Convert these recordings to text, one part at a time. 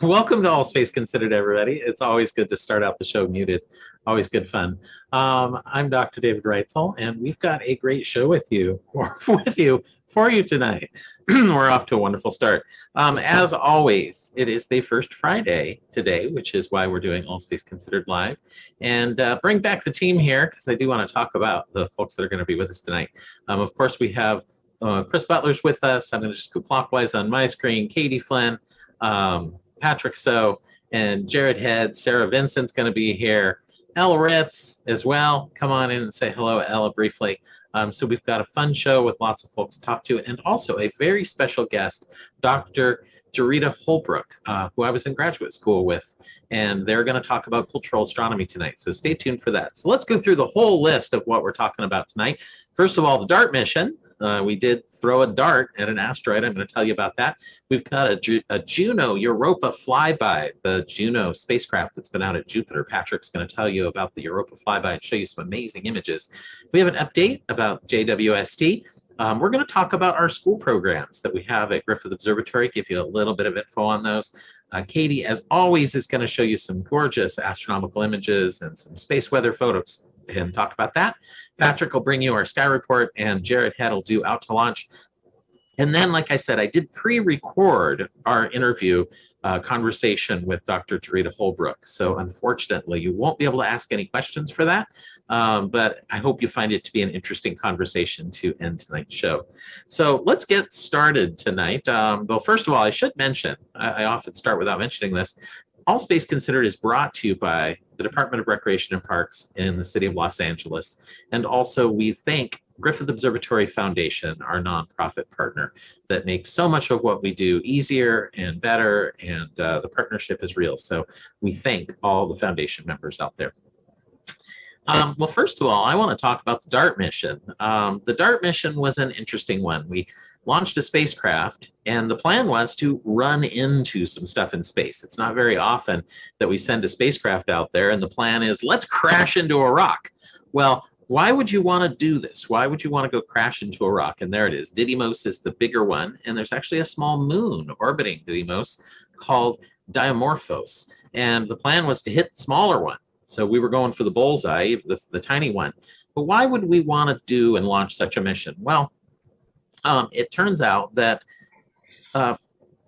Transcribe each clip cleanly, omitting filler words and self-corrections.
Welcome to All Space Considered, everybody. It's always good to start out the show muted. Always good fun. I'm Dr. David Reitzel, and we've got a great show for you tonight. We're off to a wonderful start. As always, it is the first Friday today, which is why we're doing All Space Considered Live. And bring back the team here, because I do want to talk about the folks that are going to be with us tonight. Of course, we have Chris Butler's with us. I'm going to just go clockwise on my screen. Katie Flynn, Patrick So, and Jared Head. Sarah Vincent's going to be here. Ella Ritz as well. Come on in and say hello, Ella, briefly. So we've got a fun show with lots of folks to talk to, and also a very special guest, Dr. Jarita Holbrook, who I was in graduate school with, and they're going to talk about cultural astronomy tonight. So stay tuned for that. So let's go through the whole list of what we're talking about tonight. First of all, the DART mission. We did throw a dart at an asteroid. I'm going to tell you about that. We've got a Juno Europa flyby, the Juno spacecraft that's been out at Jupiter. Patrick's going to tell you about the Europa flyby and show you some amazing images. We have an update about JWST. We're going to talk about our school programs that we have at Griffith Observatory, give you a little bit of info on those. Katie, as always, is going to show you some gorgeous astronomical images and some space weather photos and talk about that. Patrick will bring you our sky report, and Jared Head will do out to launch. And then, like I said, I did pre-record our interview conversation with Dr. Jarita Holbrook. So unfortunately, you won't be able to ask any questions for that, but I hope you find it to be an interesting conversation to end tonight's show. So let's get started tonight. Well, first of all, I should mention, I often start without mentioning this, All Space Considered is brought to you by the Department of Recreation and Parks in the city of Los Angeles. And also we thank Griffith Observatory Foundation, our nonprofit partner, that makes so much of what we do easier and better, and the partnership is real. So we thank all the foundation members out there. Well, first of all, I want to talk about the DART mission. The DART mission was an interesting one. We launched a spacecraft, and the plan was to run into some stuff in space. It's not very often that we send a spacecraft out there, and the plan is, let's crash into a rock. Well, why would you want to do this? Why would you want to go crash into a rock? And there it is. Didymos is the bigger one, and there's actually a small moon orbiting Didymos called Dimorphos. And the plan was to hit the smaller one. So we were going for the bullseye, the tiny one. But why would we want to do and launch such a mission? Well, it turns out that a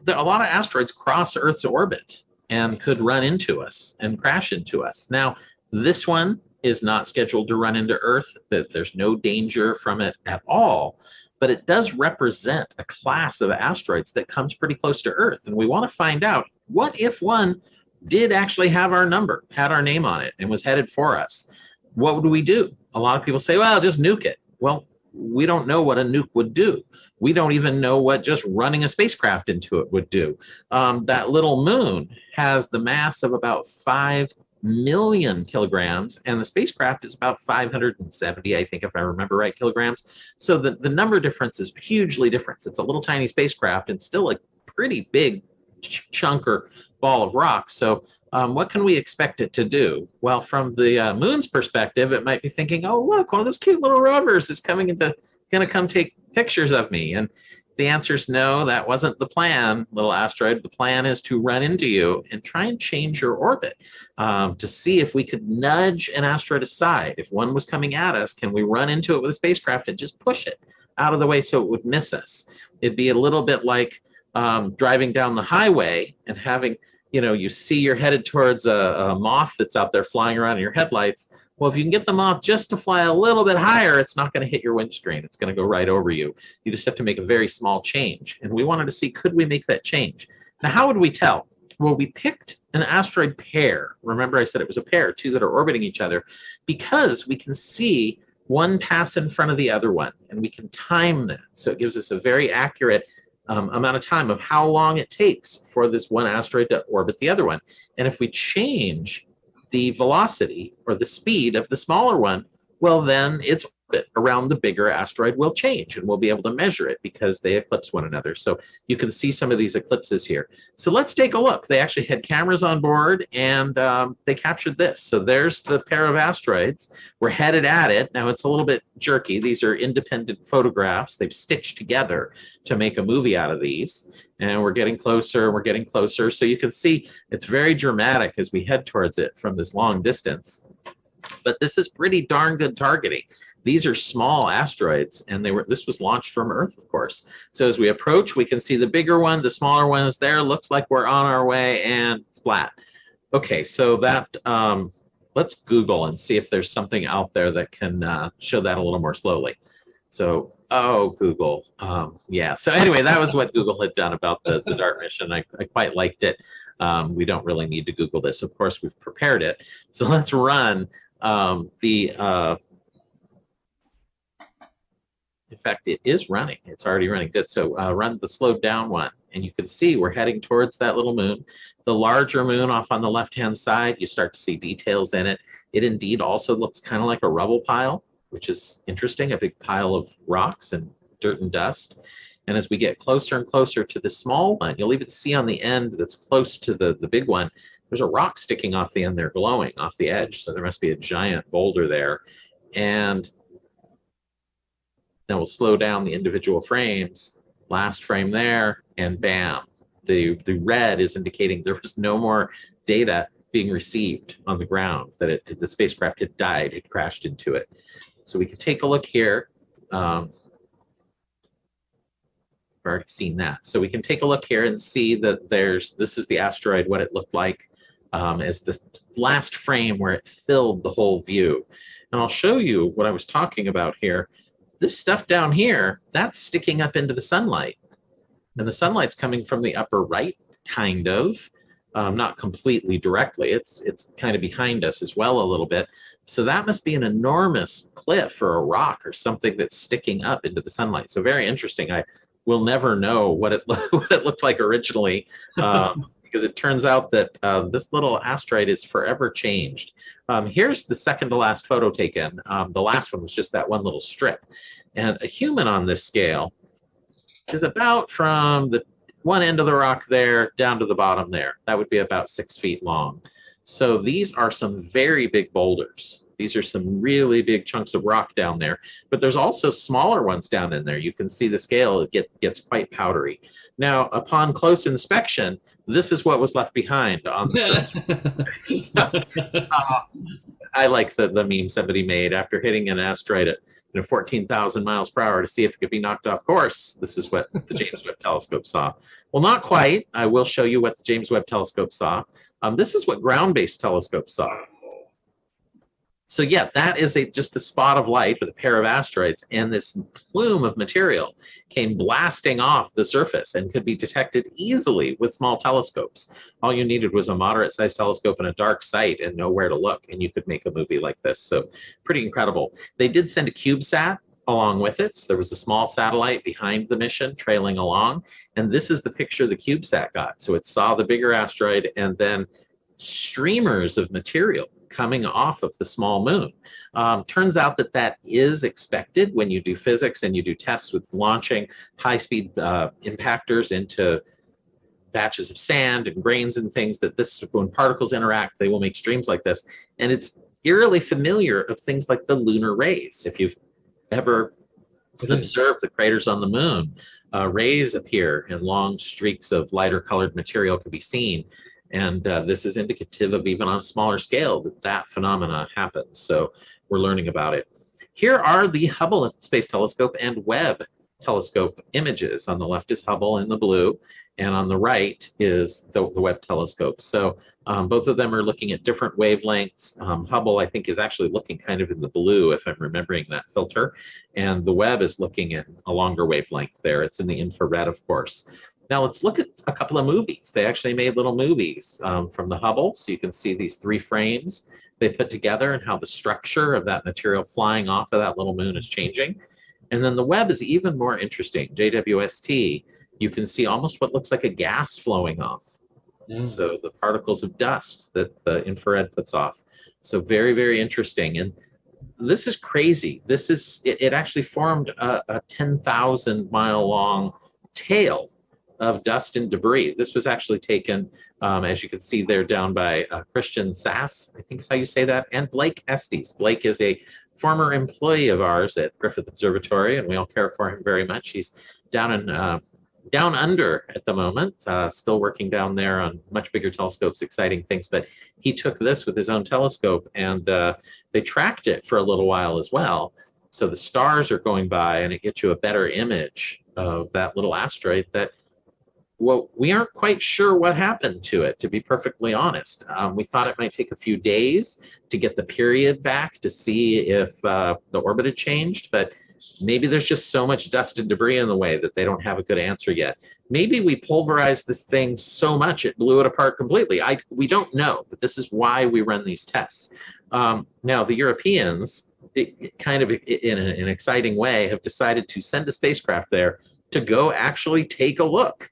lot of asteroids cross Earth's orbit and could run into us and crash into us. Now, this one is not scheduled to run into Earth, that there's no danger from it at all, but it does represent a class of asteroids that comes pretty close to Earth. And we want to find out, what if one did actually have our number, had our name on it, and was headed for us? What would we do? A lot of people say, well, just nuke it. Well, we don't know what a nuke would do. We don't even know what just running a spacecraft into it would do. That little moon has the mass of about 5 million kilograms, and the spacecraft is about 570, I think, if I remember right, kilograms. So the number difference is hugely different. It's a little tiny spacecraft and still a pretty big chunk or ball of rock. So what can we expect it to do? Well, from the moon's perspective, it might be thinking, oh, look, one of those cute little rovers is going to come take pictures of me. And the answer is no, that wasn't the plan, little asteroid. The plan is to run into you and try and change your orbit to see if we could nudge an asteroid aside. If one was coming at us, can we run into it with a spacecraft and just push it out of the way so it would miss us? It'd be a little bit like driving down the highway and having, you see you're headed towards a moth that's out there flying around in your headlights. Well, if you can get the moth just to fly a little bit higher, it's not going to hit your windscreen. It's going to go right over you. You just have to make a very small change. And we wanted to see, could we make that change? Now, how would we tell? Well, we picked an asteroid pair. Remember I said it was a pair, two that are orbiting each other, because we can see one pass in front of the other one, and we can time that. So it gives us a very accurate amount of time of how long it takes for this one asteroid to orbit the other one. And if we change the velocity or the speed of the smaller one, well, then its orbit around the bigger asteroid will change, and we'll be able to measure it because they eclipse one another. So you can see some of these eclipses here. So let's take a look. They actually had cameras on board, and they captured this. So there's the pair of asteroids. We're headed at it. Now, it's a little bit jerky. These are independent photographs. They've stitched together to make a movie out of these. And we're getting closer, we're getting closer. So you can see it's very dramatic as we head towards it from this long distance. But this is pretty darn good targeting. These are small asteroids, and this was launched from Earth, of course. So as we approach, we can see the bigger one, the smaller one is there. Looks like we're on our way, and it's flat. Okay, so that let's Google and see if there's something out there that can show that a little more slowly. So, oh, Google. Yeah, so anyway, that was what Google had done about the DART mission. I quite liked it. We don't really need to Google this. Of course, we've prepared it. So let's run in fact, it is running. It's already running. Good. So run the slowed down one. And you can see we're heading towards that little moon. The larger moon off on the left-hand side, you start to see details in it. It indeed also looks kind of like a rubble pile, which is interesting, a big pile of rocks and dirt and dust. And as we get closer and closer to the small one, you'll even see on the end that's close to the big one, there's a rock sticking off the end there, glowing off the edge. So there must be a giant boulder there. And then we'll slow down the individual frames. Last frame there, and bam. The red is indicating there was no more data being received on the ground, that the spacecraft had died, it crashed into it. So we can take a look here. We've already seen that. So we can take a look here and see that this is the asteroid, what it looked like as the last frame where it filled the whole view. And I'll show you what I was talking about here. This stuff down here, that's sticking up into the sunlight. And the sunlight's coming from the upper right, kind of. Not completely directly. It's kind of behind us as well a little bit. So that must be an enormous cliff or a rock or something that's sticking up into the sunlight. So very interesting. I will never know what it looked like originally. Because it turns out that this little asteroid is forever changed. Here's the second to last photo taken. The last one was just that one little strip. And a human on this scale is about from the one end of the rock there down to the bottom there. That would be about 6 feet long. So these are some very big boulders. These are some really big chunks of rock down there, but there's also smaller ones down in there. You can see the scale, it gets quite powdery. Now, upon close inspection, this is what was left behind on the surface. I like the meme somebody made after hitting an asteroid at 14,000 miles per hour to see if it could be knocked off course. This is what the James Webb Telescope saw. Well, not quite. I will show you what the James Webb Telescope saw. This is what ground-based telescopes saw. So yeah, that is just a spot of light with a pair of asteroids, and this plume of material came blasting off the surface and could be detected easily with small telescopes. All you needed was a moderate-sized telescope and a dark sight and know where to look, and you could make a movie like this. So pretty incredible. They did send a CubeSat along with it. So there was a small satellite behind the mission trailing along. And this is the picture the CubeSat got. So it saw the bigger asteroid and then streamers of material coming off of the small moon. Turns out that that is expected when you do physics and you do tests with launching high-speed impactors into batches of sand and grains and things, that this, when particles interact, they will make streams like this. And it's eerily familiar of things like the lunar rays. If you've ever observed the craters on the moon, rays appear and long streaks of lighter colored material can be seen. And this is indicative of, even on a smaller scale, that that phenomena happens. So we're learning about it. Here are the Hubble Space Telescope and Webb telescope images. On the left is Hubble in the blue, and on the right is the Webb telescope. So both of them are looking at different wavelengths. Hubble, I think, is actually looking kind of in the blue, if I'm remembering that filter, and the Webb is looking at a longer wavelength there. It's in the infrared, of course. Now let's look at a couple of movies. They actually made little movies from the Hubble, so you can see these 3 frames they put together and how the structure of that material flying off of that little moon is changing. And then the Webb is even more interesting. JWST, you can see almost what looks like a gas flowing off. So the particles of dust that the infrared puts off. So very, very interesting. And this is crazy. This is, it actually formed a 10,000 mile long tail of dust and debris. This was actually taken, as you can see there, down by Christian Sass, I think is how you say that, and Blake Estes. Blake is a former employee of ours at Griffith Observatory, and we all care for him very much. He's down in down under at the moment, still working down there on much bigger telescopes, exciting things. But he took this with his own telescope, and they tracked it for a little while as well. So the stars are going by, and it gets you a better image of that little asteroid that, well, we aren't quite sure what happened to it, to be perfectly honest. We thought it might take a few days to get the period back to see if the orbit had changed, but maybe there's just so much dust and debris in the way that they don't have a good answer yet. Maybe we pulverized this thing so much it blew it apart completely. We don't know, but this is why we run these tests. Now, the Europeans, kind of in an exciting way, have decided to send a spacecraft there to go actually take a look.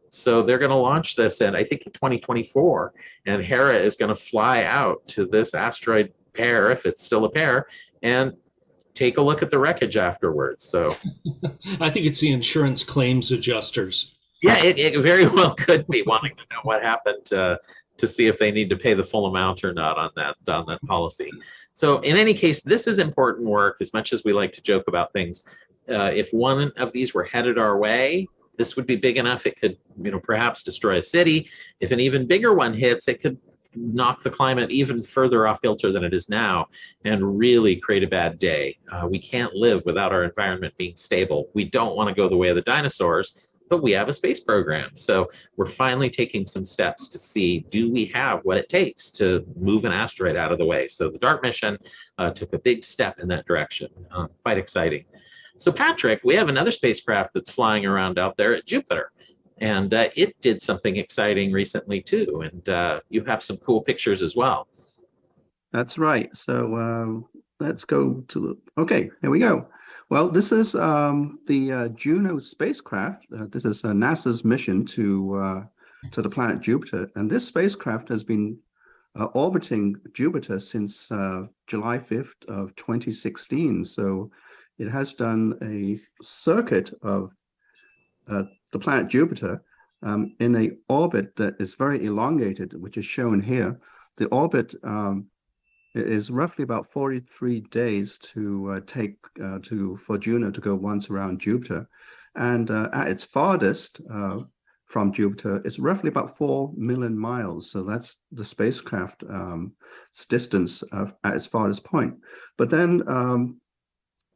So they're going to launch this, and I think in 2024, and Hera is going to fly out to this asteroid pair, if it's still a pair, and take a look at the wreckage afterwards. So I think it's the insurance claims adjusters. Yeah, it very well could be wanting to know what happened to see if they need to pay the full amount or not on that policy. So in any case, this is important work. As much as we like to joke about things, if one of these were headed our way, this would be big enough it could, perhaps destroy a city. If an even bigger one hits, it could knock the climate even further off kilter than it is now and really create a bad day. We can't live without our environment being stable. We don't want to go the way of the dinosaurs, but we have a space program. So we're finally taking some steps to see, do we have what it takes to move an asteroid out of the way? So the DART mission took a big step in that direction. Quite exciting. So Patrick, we have another spacecraft that's flying around out there at Jupiter. And it did something exciting recently too. And you have some cool pictures as well. That's right. So let's go to okay, here we go. Well, this is the Juno spacecraft. This is NASA's mission to the planet Jupiter. And this spacecraft has been orbiting Jupiter since July 5th of 2016. So it has done a circuit of the planet Jupiter in an orbit that is very elongated, which is shown here. The orbit is roughly about 43 days to for Juno to go once around Jupiter, and at its farthest from Jupiter, it's roughly about 4 million miles. So that's the spacecraft's distance at its farthest point. But then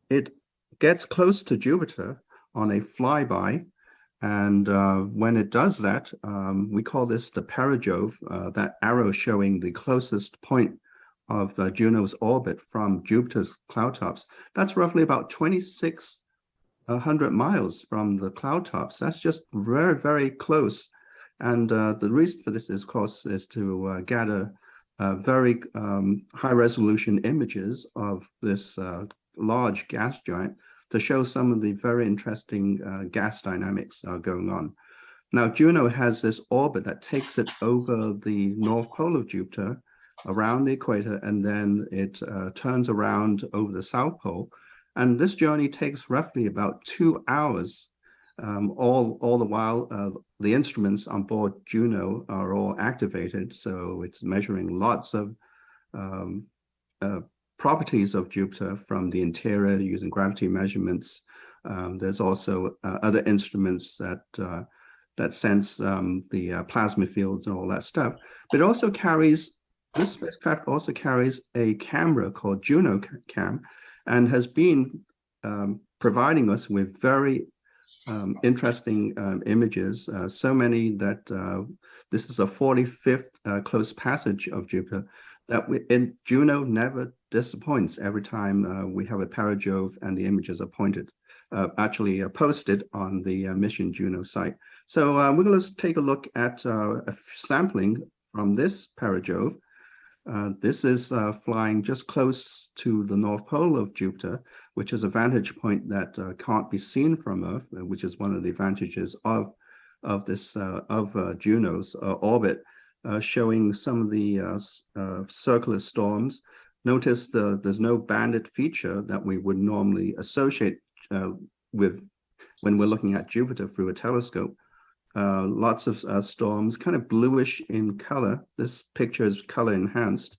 it gets close to Jupiter on a flyby. And when it does that, we call this the perigove, that arrow showing the closest point of Juno's orbit from Jupiter's cloud tops. That's roughly about 2,600 miles from the cloud tops. That's just very, very close. And the reason for this, of course, is to gather very high resolution images of this large gas giant to show some of the very interesting gas dynamics going on. Now, Juno has this orbit that takes it over the north pole of Jupiter, around the equator, and then it turns around over the south pole. And this journey takes roughly about 2 hours. All the while, the instruments on board Juno are all activated, so it's measuring lots of properties of Jupiter from the interior using gravity measurements. There's also other instruments that sense the plasma fields and all that stuff. But it also carries, this spacecraft also carries a camera called Juno Cam, and has been providing us with very interesting images, so many that this is the 45th close passage of Jupiter, that Juno never disappoints every time we have a perijove and the images are posted on the mission Juno site. So we're going to take a look at a sampling from this perijove. This is flying just close to the North Pole of Jupiter, which is a vantage point that can't be seen from Earth, which is one of the advantages of Juno's orbit, showing some of the circular storms. Notice there's no banded feature that we would normally associate with when we're looking at Jupiter through a telescope. Lots of storms, kind of bluish in color. This picture is color enhanced.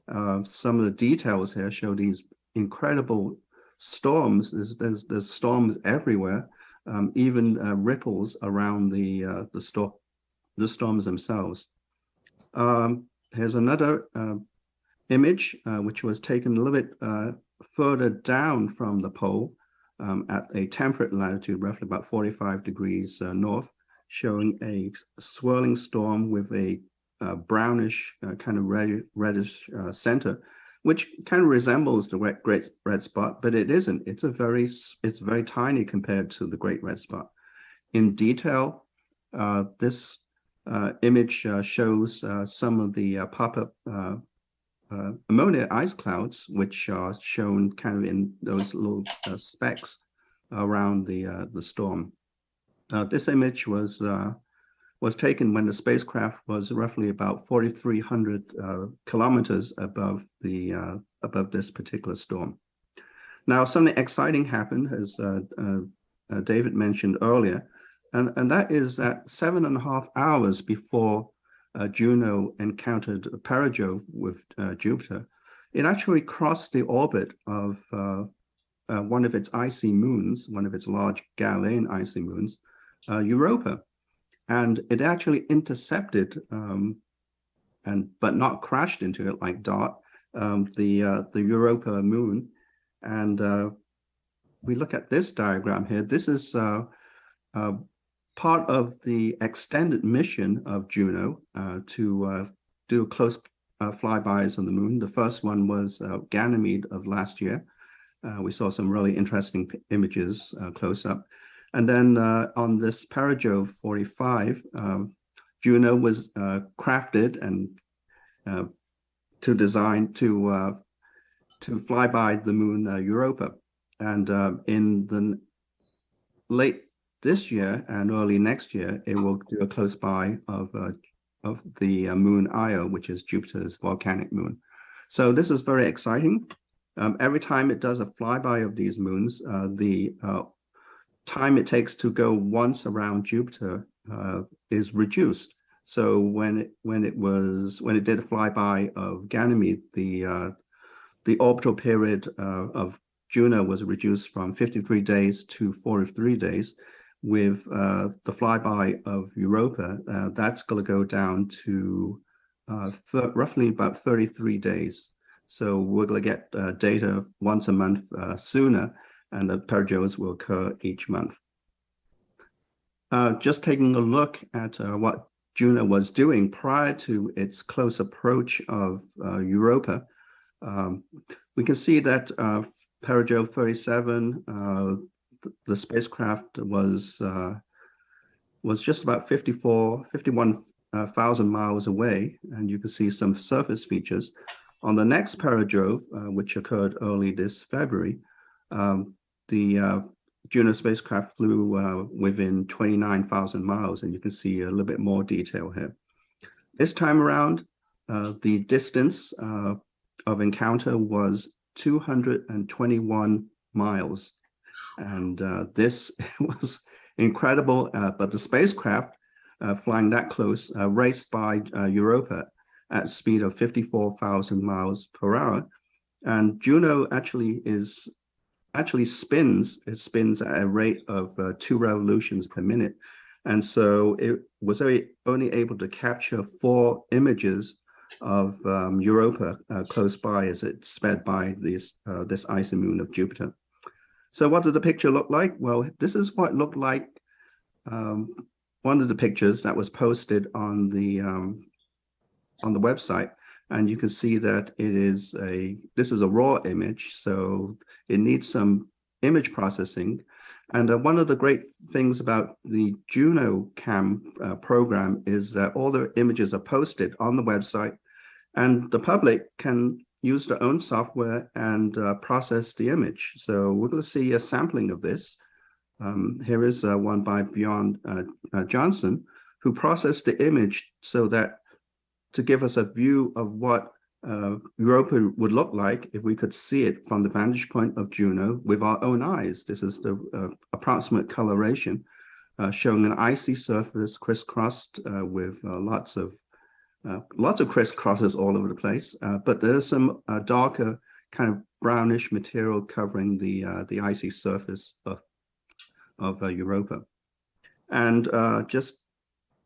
Some of the details here show these incredible storms. There's storms everywhere, even ripples around the storms themselves. Here's another image which was taken a little bit further down from the pole at a temperate latitude, roughly about 45 degrees north, showing a swirling storm with a brownish kind of reddish center, which kind of resembles the Great Red Spot, but it isn't. It's very tiny compared to the Great Red Spot. In detail, this image shows some of the pop-up ammonia ice clouds, which are shown kind of in those little specks around the storm. This image was taken when the spacecraft was roughly about 4,300 kilometers above this particular storm. Now, something exciting happened, as David mentioned earlier, and that is that 7.5 hours before Juno encountered a perijove with Jupiter, it actually crossed the orbit of one of its icy moons, one of its large Galilean icy moons, Europa, and it actually intercepted, but not crashed into it like DART, the Europa moon. And we look at this diagram here. This is part of the extended mission of Juno to do close flybys on the moon. The first one was Ganymede of last year. We saw some really interesting images close up. And then on this perijove 45, Juno was crafted and to fly by the moon Europa. And in the late this year and early next year, it will do a close by of the moon Io, which is Jupiter's volcanic moon. So this is very exciting. Every time it does a flyby of these moons, the time it takes to go once around Jupiter is reduced. So when it did a flyby of Ganymede, the orbital period of Juno was reduced from 53 days to 43 days. With the flyby of Europa, that's going to go down to roughly about 33 days. So we're going to get data once a month sooner, and the perijoves will occur each month. Just taking a look at what Juno was doing prior to its close approach of Europa, we can see that perijove 37, the spacecraft was just about 51,000 miles away, and you can see some surface features. On the next perijove, which occurred early this February, the Juno spacecraft flew within 29,000 miles, and you can see a little bit more detail here. This time around, the distance of encounter was 221 miles. And this was incredible, but the spacecraft flying that close raced by Europa at a speed of 54,000 miles per hour. And Juno actually spins at a rate of 2 revolutions per minute. And so it was only able to capture 4 images of Europa close by as it sped by this icy moon of Jupiter. So what did the picture look like? Well, this is what it looked like. One of the pictures that was posted on the website, and you can see that this is a raw image, so it needs some image processing. And one of the great things about the Juno Cam program is that all the images are posted on the website, and the public can use their own software and process the image. So we're going to see a sampling of this. Here is one by Bjorn Johnson, who processed the image so that to give us a view of what Europa would look like if we could see it from the vantage point of Juno with our own eyes. This is the approximate coloration showing an icy surface crisscrossed with lots of crisscrosses all over the place, but there is some darker kind of brownish material covering the icy surface of Europa. And just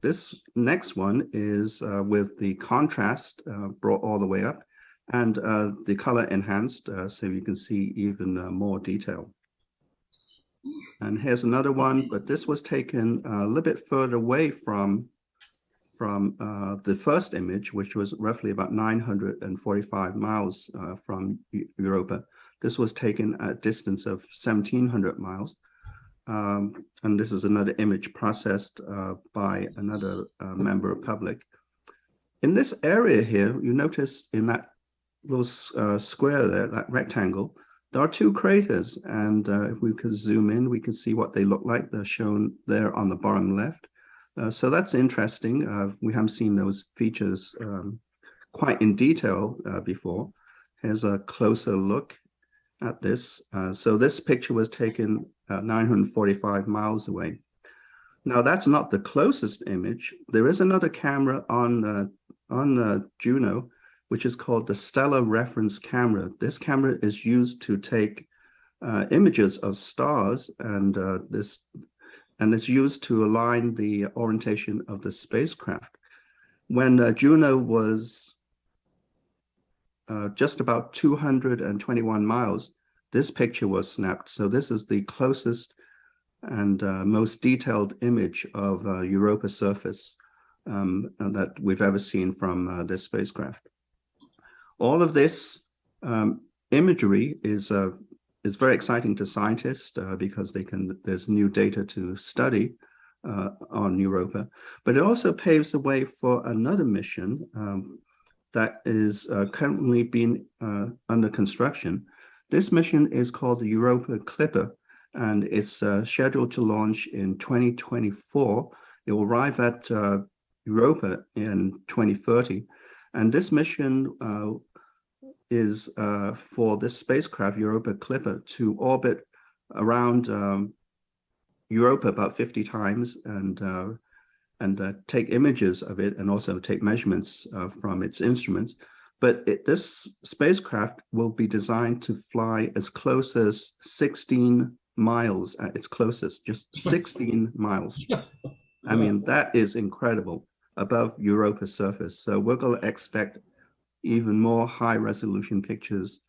this next one is with the contrast brought all the way up and the color enhanced so you can see even more detail. And here's another one, but this was taken a little bit further away from the first image, which was roughly about 945 miles from Europa. This was taken at a distance of 1,700 miles. And this is another image processed by another member of public. In this area here, you notice in that little square there, that rectangle, there are 2 craters. And if we could zoom in, we can see what they look like. They're shown there on the bottom left. So that's interesting. We haven't seen those features quite in detail before. Here's a closer look at this. So this picture was taken 945 miles away. Now that's not the closest image. There is another camera on Juno, which is called the Stellar Reference Camera. This camera is used to take images of stars, and it's used to align the orientation of the spacecraft. When Juno was just about 221 miles, this picture was snapped. So this is the closest and most detailed image of Europa surface that we've ever seen from this spacecraft. All of this imagery is very exciting to scientists because there's new data to study on Europa, but it also paves the way for another mission that is currently being under construction. This mission is called the Europa Clipper, and it's scheduled to launch in 2024. It will arrive at Europa in 2030, and this mission is for this spacecraft, Europa Clipper, to orbit around Europa about 50 times and take images of it and also take measurements from its instruments. But this spacecraft will be designed to fly as close as 16 miles at its closest, just 16 miles. I mean, that is incredible above Europa's surface. So we're going to expect even more high resolution pictures,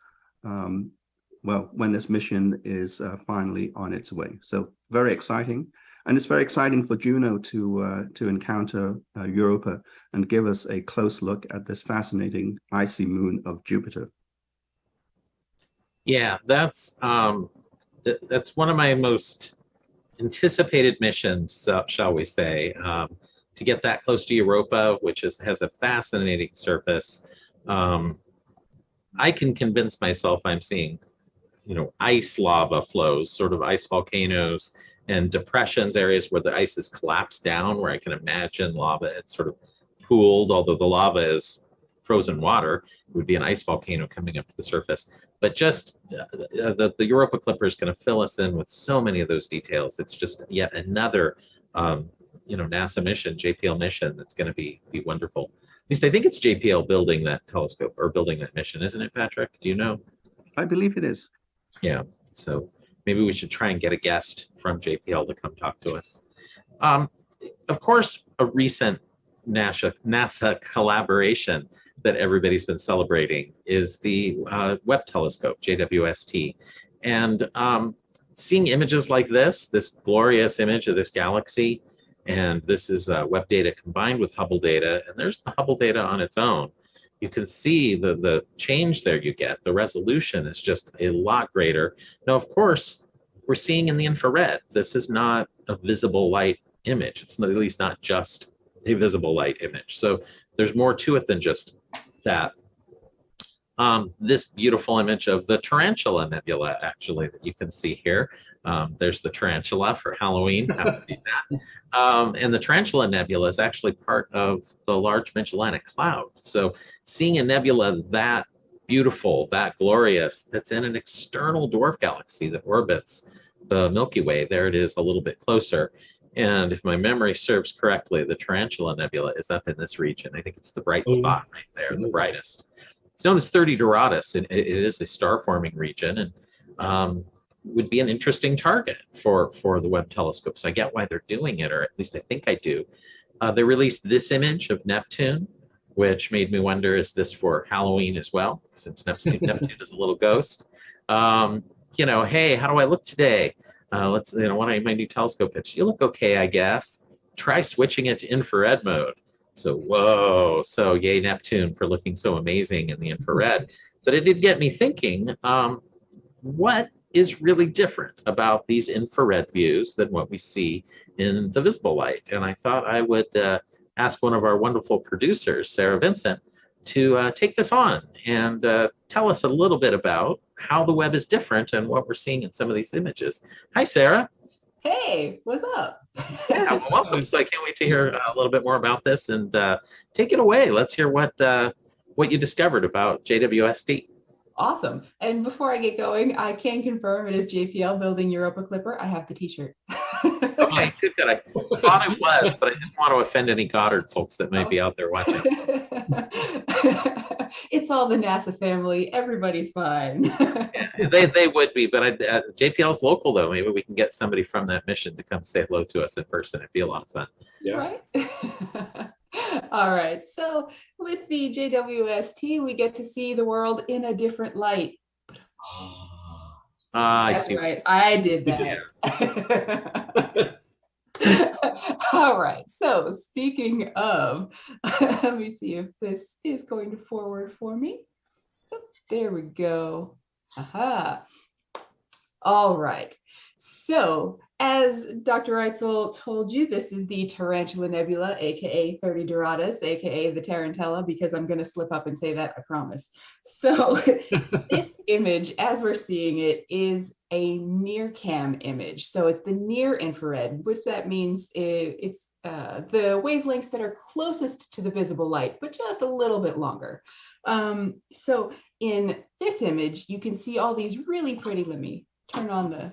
well, when this mission is finally on its way. So very exciting. And it's very exciting for Juno to encounter Europa and give us a close look at this fascinating icy moon of Jupiter. Yeah, that's one of my most anticipated missions, shall we say, to get that close to Europa, which has a fascinating surface. I can convince myself I'm seeing ice lava flows, sort of ice volcanoes and depressions, areas where the ice has collapsed down, where I can imagine lava had sort of pooled, although the lava is frozen water, it would be an ice volcano coming up to the surface. But just the Europa Clipper is going to fill us in with so many of those details. It's just yet another NASA mission, JPL mission, that's going to be wonderful. At least I think it's JPL building that telescope or building that mission, isn't it, Patrick? Do you know? I believe it is. Yeah, so maybe we should try and get a guest from JPL to come talk to us. Of course, a recent NASA collaboration that everybody's been celebrating is the Webb telescope, JWST. And seeing images like this glorious image of this galaxy, and this is Webb data combined with Hubble data, and there's the Hubble data on its own. You can see the change there you get. The resolution is just a lot greater. Now, of course, we're seeing in the infrared. This is not a visible light image. It's at least not just a visible light image. So there's more to it than just that. This beautiful image of the Tarantula Nebula, actually, that you can see here. There's the tarantula for Halloween. Have to be that. And the Tarantula Nebula is actually part of the Large Magellanic Cloud. So seeing a nebula that beautiful, that glorious, that's in an external dwarf galaxy that orbits the Milky Way, there it is a little bit closer. And if my memory serves correctly, the Tarantula Nebula is up in this region. I think it's the bright spot right there, the brightest. It's known as 30 Doradus, and it is a star-forming region, and would be an interesting target for the Webb telescope. So I get why they're doing it, or at least I think I do. They released this image of Neptune, which made me wonder, is this for Halloween as well? Since Neptune is a little ghost. Hey, how do I look today? Let's, one of my new telescope pitch. You look okay, I guess. Try switching it to infrared mode. So, whoa. So, yay, Neptune for looking so amazing in the infrared. But it did get me thinking, what is really different about these infrared views than what we see in the visible light? And I thought I would ask one of our wonderful producers, Sarah Vincent, to take this on and tell us a little bit about how the Webb is different and what we're seeing in some of these images. Hi, Sarah. Hey, what's up? Yeah, well, welcome. So I can't wait to hear a little bit more about this, and take it away. Let's hear what you discovered about JWST. Awesome. And before I get going, I can confirm it is JPL building Europa Clipper. I have the t-shirt. Okay, good. I thought it was, but I didn't want to offend any Goddard folks that might be out there watching. It's all the NASA family. Everybody's fine. Yeah, they would be, but JPL's local, though. Maybe we can get somebody from that mission to come say hello to us in person. It'd be a lot of fun. Yeah. Right? All right. So with the JWST, we get to see the world in a different light. I see. Right. I did that. All right. So speaking of, let me see if this is going to forward for me. There we go. Aha. All right. So as Dr. Reitzel told you, this is the Tarantula Nebula, aka 30 Doradus, aka the Tarantella, because I'm going to slip up and say that, I promise. So this image, as we're seeing it, is a near cam image. So it's the near infrared, which that means it's the wavelengths that are closest to the visible light, but just a little bit longer. So in this image, you can see all these really pretty, let me turn on the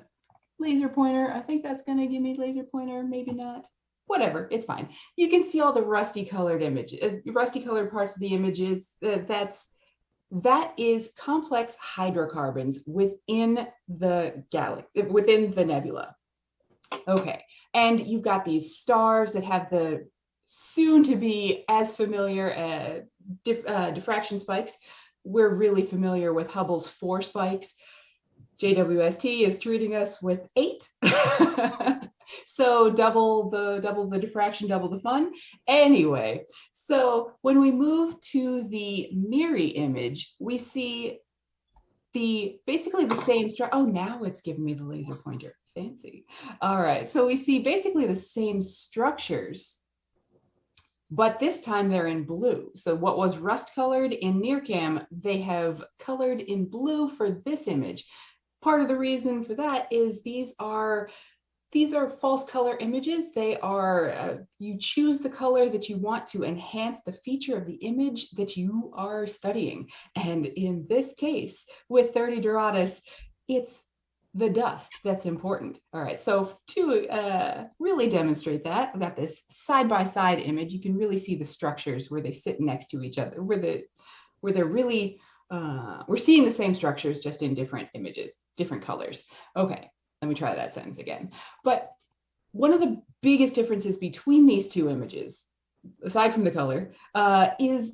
laser pointer. I think that's going to give me laser pointer, maybe not. Whatever, it's fine. You can see all the rusty colored images, rusty colored parts of the images. That is complex hydrocarbons within the galaxy, within the nebula. Okay, and you've got these stars that have the soon to be as familiar diffraction spikes. We're really familiar with Hubble's 4 spikes. JWST is treating us with 8. So double the diffraction, double the fun. Anyway, so when we move to the MIRI image, we see basically the same structure. Oh, now it's giving me the laser pointer. Fancy. All right, so we see basically the same structures, but this time they're in blue. So what was rust colored in NearCam, they have colored in blue for this image. part of the reason for that is these are false color images. They are, you choose the color that you want to enhance the feature of the image that you are studying. And in this case, with 30 Doradus, it's the dust that's important. All right, so to really demonstrate that, I've got this side-by-side image. You can really see the structures where they sit next to each other, where they're really, we're seeing the same structures, just in different images, different colors. Okay. Let me try that sentence again. But one of the biggest differences between these two images, aside from the color, is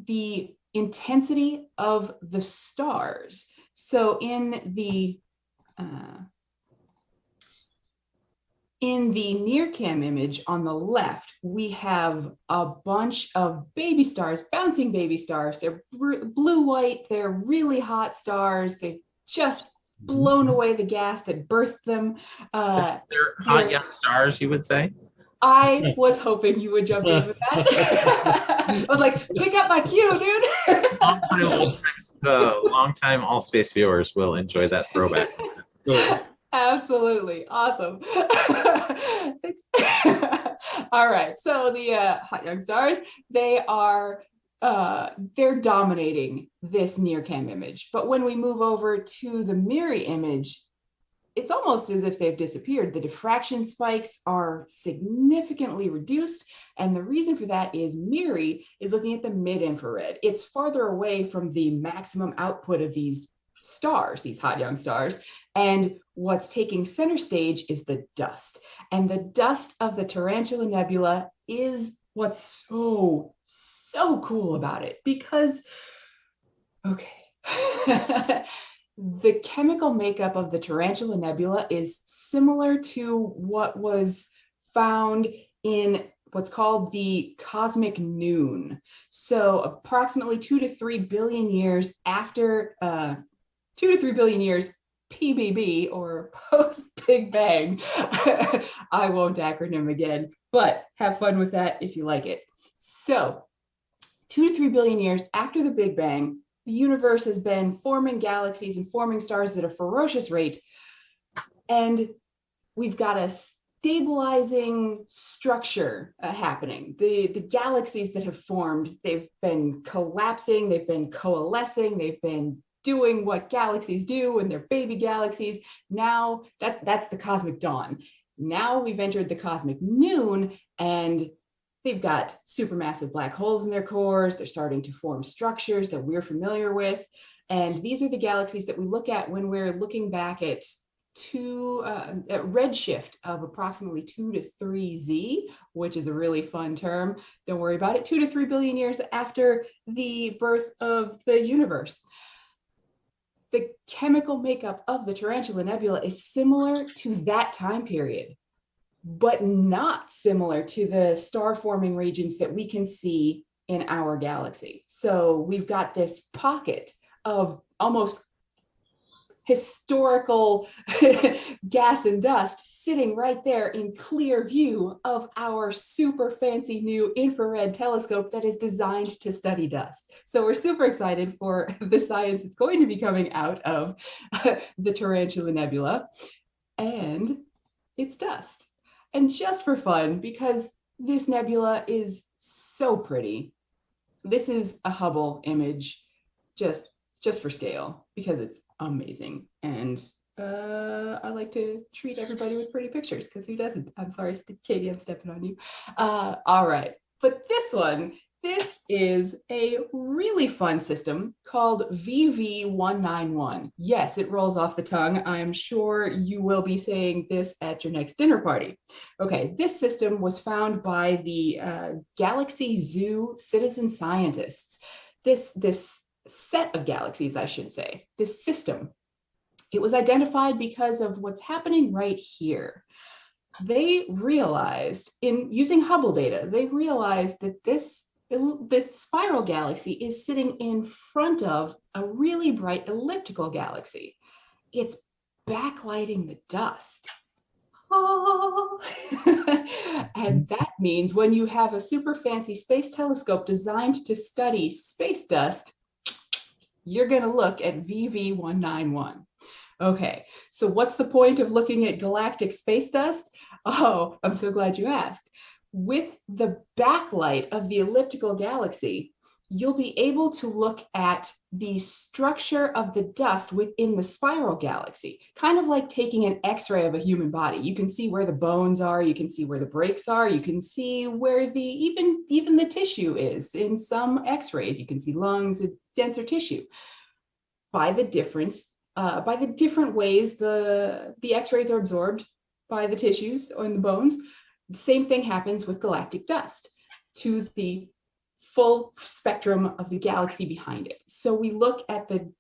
the intensity of the stars. So in the NearCam image on the left, we have a bunch of baby stars, bouncing baby stars. They're blue-white, they're really hot stars. They've just blown away the gas that birthed them. They're hot young stars, you would say? I was hoping you would jump in with that. I was like, pick up my cue, dude. Long time all space viewers will enjoy that throwback. Absolutely. Awesome. All right. So the hot young stars, they are they're dominating this NearCam image. But when we move over to the MIRI image, it's almost as if they've disappeared. The diffraction spikes are significantly reduced. And the reason for that is MIRI is looking at the mid-infrared. It's farther away from the maximum output of these stars, these hot young stars. And what's taking center stage is the dust. And the dust of the Tarantula Nebula is what's so cool about it, because, okay, the chemical makeup of the Tarantula Nebula is similar to what was found in what's called the cosmic noon. So approximately 2 to 3 billion years after, 2 to 3 billion years PBB, or post Big Bang. I won't acronym again, but have fun with that if you like it. So 2 to 3 billion years after the Big Bang, the universe has been forming galaxies and forming stars at a ferocious rate. And we've got a stabilizing structure happening. The galaxies that have formed, they've been collapsing, they've been coalescing, they've been doing what galaxies do when they're baby galaxies. Now that's the cosmic dawn. Now we've entered the cosmic noon, and they've got supermassive black holes in their cores. They're starting to form structures that we're familiar with. And these are the galaxies that we look at when we're looking back at redshift of approximately 2 to 3Z, which is a really fun term. Don't worry about it. 2 to 3 billion years after the birth of the universe. The chemical makeup of the Tarantula Nebula is similar to that time period, but not similar to the star forming regions that we can see in our galaxy. So we've got this pocket of almost historical gas and dust sitting right there in clear view of our super fancy new infrared telescope that is designed to study dust. So we're super excited for the science that's going to be coming out of the Tarantula Nebula, and it's dust. And just for fun, because this nebula is so pretty, this is a Hubble image just for scale, because it's amazing. And I like to treat everybody with pretty pictures, because who doesn't? I'm sorry, Katie, I'm stepping on you. All right, but this is a really fun system called VV191. Yes, it rolls off the tongue. I'm sure you will be saying this at your next dinner party. Okay, this system was found by the Galaxy Zoo citizen scientists. This set of galaxies, I should say, this system, it was identified because of what's happening right here. They realized, in using Hubble data, they realized that this spiral galaxy is sitting in front of a really bright elliptical galaxy. It's backlighting the dust. Oh. And that means when you have a super fancy space telescope designed to study space dust, you're going to look at VV191. Okay, so what's the point of looking at galactic space dust? Oh, I'm so glad you asked. With the backlight of the elliptical galaxy, you'll be able to look at the structure of the dust within the spiral galaxy, kind of like taking an X-ray of a human body. You can see where the bones are, you can see where the breaks are, you can see where the even the tissue is in some X-rays. You can see lungs and denser tissue by the different ways the X-rays are absorbed by the tissues and the bones. The same thing happens with galactic dust to the full spectrum of the galaxy behind it. So we look at the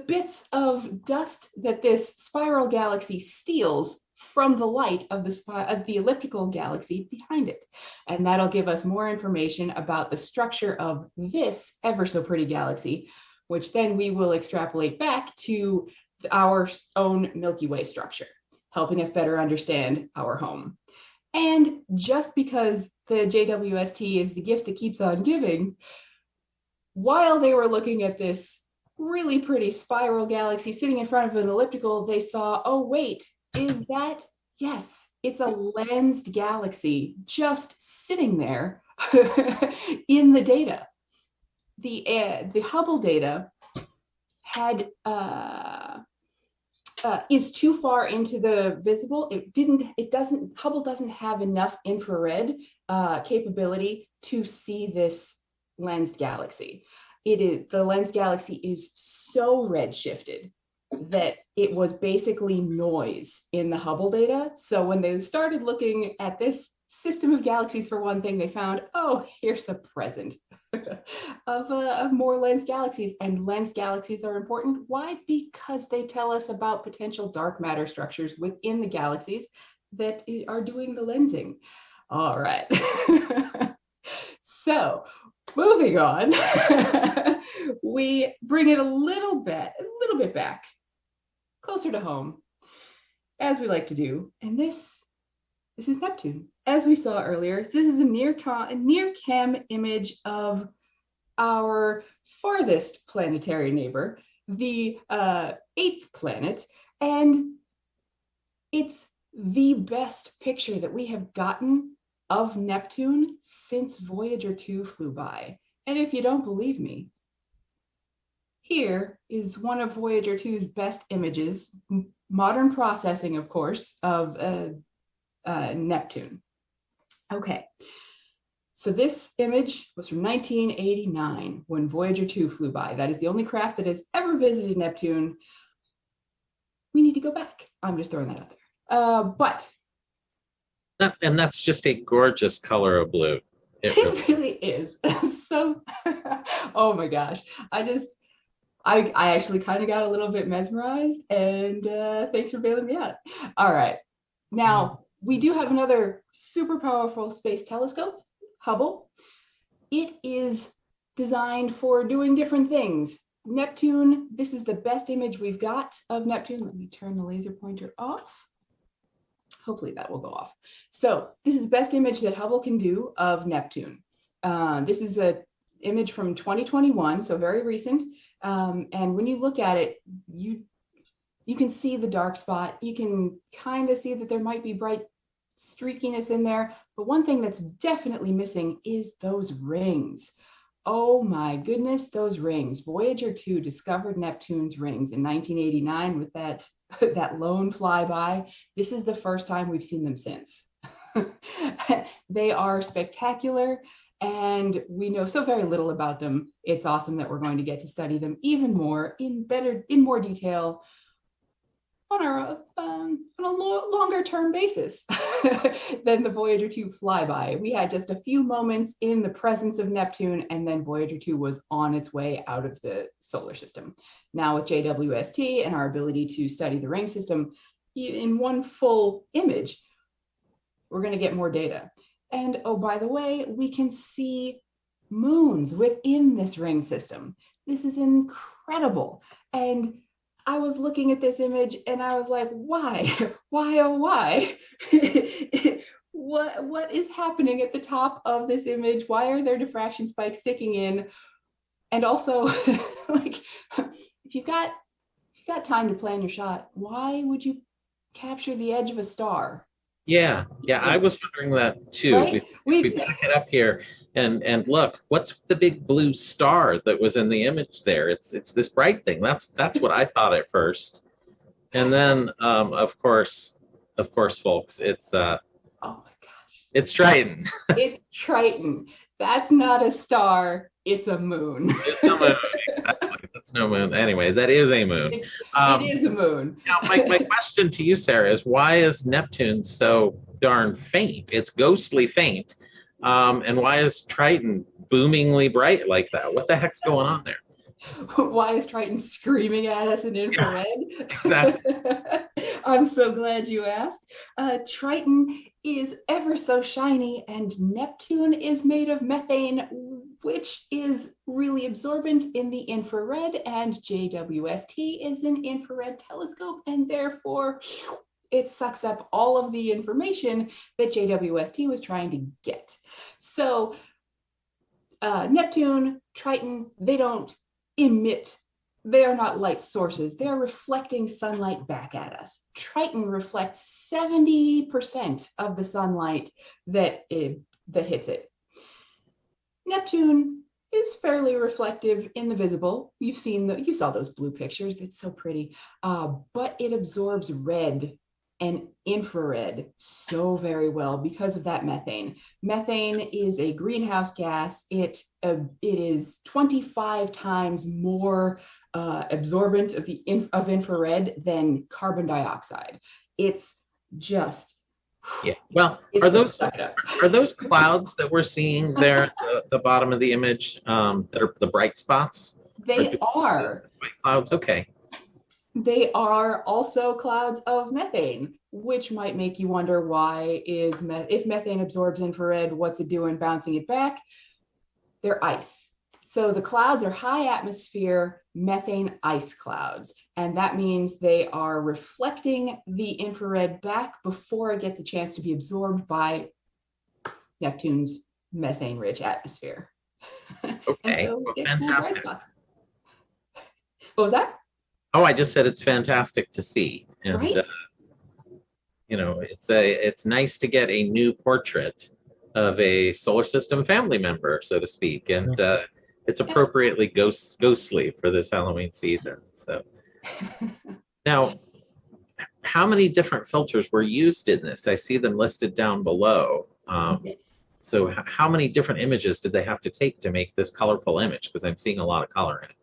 bits of dust that this spiral galaxy steals from the light of the elliptical galaxy behind it. And that'll give us more information about the structure of this ever so pretty galaxy, which then we will extrapolate back to our own Milky Way structure, helping us better understand our home. And just because the JWST is the gift that keeps on giving, while they were looking at this really pretty spiral galaxy sitting in front of an elliptical, they saw, oh, wait, is that? Yes, it's a lensed galaxy just sitting there in the data. The Hubble data had is too far into the visible. Hubble doesn't have enough infrared capability to see this lensed galaxy. The lensed galaxy is so redshifted that it was basically noise in the Hubble data. So when they started looking at this system of galaxies, for one thing, they found, oh, here's a present of more lensed galaxies. And lensed galaxies are important. Why? Because they tell us about potential dark matter structures within the galaxies that are doing the lensing. All right. So moving on, we bring it a little bit back, closer to home, as we like to do. And this is Neptune. As we saw earlier, this is a near cam image of our farthest planetary neighbor, the 8th planet. And it's the best picture that we have gotten of Neptune since Voyager 2 flew by. And if you don't believe me, here is one of Voyager 2's best images, modern processing, of course, of Neptune. Okay, so this image was from 1989 when Voyager 2 flew by. That is the only craft that has ever visited Neptune. We need to go back. I'm just throwing that out there. And that's just a gorgeous color of blue. It really is. So, oh my gosh. I actually kind of got a little bit mesmerized, and thanks for bailing me out. All right. Now, we do have another super powerful space telescope, Hubble. It is designed for doing different things. Neptune, this is the best image we've got of Neptune. Let me turn the laser pointer off. Hopefully that will go off. So this is the best image that Hubble can do of Neptune. This is an image from 2021, so very recent. And when you look at it, you can see the dark spot. You can kind of see that there might be bright streakiness in there. But one thing that's definitely missing is those rings. Oh my goodness, those rings. Voyager 2 discovered Neptune's rings in 1989 with that lone flyby. This is the first time we've seen them since. They are spectacular, and we know so very little about them. It's awesome that we're going to get to study them even more in more detail on a longer term basis than the Voyager 2 flyby. We had just a few moments in the presence of Neptune, and then Voyager 2 was on its way out of the solar system. Now with JWST and our ability to study the ring system in one full image, we're going to get more data. And oh, by the way, we can see moons within this ring system. This is incredible. And I was looking at this image and I was like, why? Why, oh, why? What is happening at the top of this image? Why are there diffraction spikes sticking in? And also, like, if you've got got time to plan your shot. Why would you capture the edge of a star? Yeah, I was wondering that too. Right? We back it up here and look, what's the big blue star that was in the image there? It's this bright thing. That's what I thought at first. And then of course, folks, it's oh my gosh. it's Triton. It's Triton. That's not a star, it's a moon. It's a moon, exactly. That's no moon. Anyway, that is a moon. It is a moon. Now, my question to you, Sarah, is why is Neptune so darn faint? It's ghostly faint. And why is Triton boomingly bright like that? What the heck's going on there? Why is Triton screaming at us in infrared? Yeah, exactly. I'm so glad you asked. Triton is ever so shiny, and Neptune is made of methane, which is really absorbent in the infrared, and JWST is an infrared telescope, and therefore it sucks up all of the information that JWST was trying to get. So Neptune, Triton, they don't emit. They are not light sources. They are reflecting sunlight back at us. Triton reflects 70% of the sunlight that hits it. Neptune is fairly reflective in the visible. You saw those blue pictures. It's so pretty. But it absorbs red and infrared so very well because of that methane. Methane is a greenhouse gas. It is 25 times more absorbent of infrared than carbon dioxide. It's just Well, are those clouds that we're seeing there at the bottom of the image that are the bright spots? They are white clouds. Okay. They are also clouds of methane, which might make you wonder why if methane absorbs infrared, what's it doing bouncing it back? They're ice. So the clouds are high atmosphere methane ice clouds, and that means they are reflecting the infrared back before it gets a chance to be absorbed by Neptune's methane-rich atmosphere. Okay, So well, fantastic. What was that? Oh, I just said it's fantastic to see, and right? It's nice to get a new portrait of a solar system family member, so to speak, and it's appropriately ghostly for this Halloween season. So now, how many different filters were used in this? I see them listed down below. So how many different images did they have to take to make this colorful image? Because I'm seeing a lot of color in it.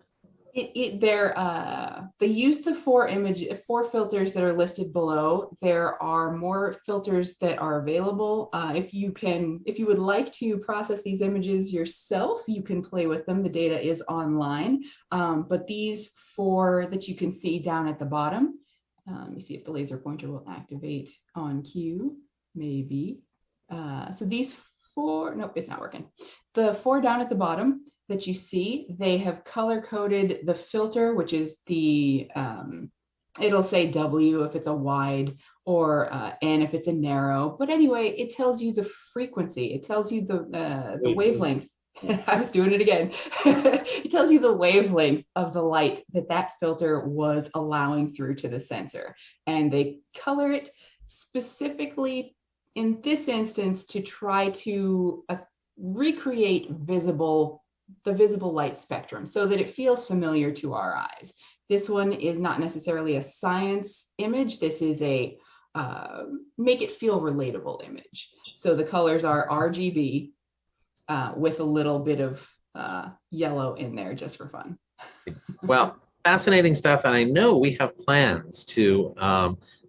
They used the four filters that are listed below. There are more filters that are available. If you would like to process these images yourself, you can play with them. The data is online. But these four that you can see down at the bottom, let me see if the laser pointer will activate on cue. Maybe. So these four, nope, it's not working. The four down at the bottom that you see, they have color coded the filter, which is the, it'll say W if it's a wide, or N if it's a narrow. But anyway, it tells you the frequency. It tells you the wavelength. I was doing it again. It tells you the wavelength of the light that filter was allowing through to the sensor. And they color it specifically in this instance to try to recreate the visible light spectrum so that it feels familiar to our eyes. This one is not necessarily a science image. This is a make it feel relatable image. So the colors are RGB with a little bit of yellow in there just for fun. Well, fascinating stuff. And I know we have plans to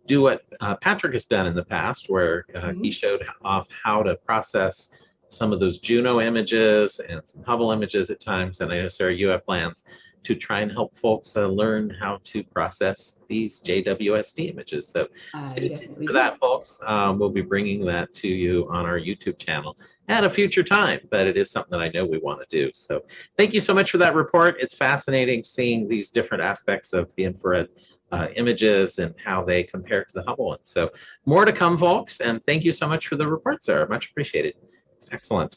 do what Patrick has done in the past, where he showed off how to process some of those Juno images and some Hubble images at times. And I know, Sarah, you have plans to try and help folks learn how to process these JWST images. So stay tuned for that, folks. We'll be bringing that to you on our YouTube channel at a future time, but it is something that I know we want to do. So thank you so much for that report. It's fascinating seeing these different aspects of the infrared images and how they compare to the Hubble ones. So more to come, folks, and thank you so much for the report, Sarah. Much appreciated. Excellent.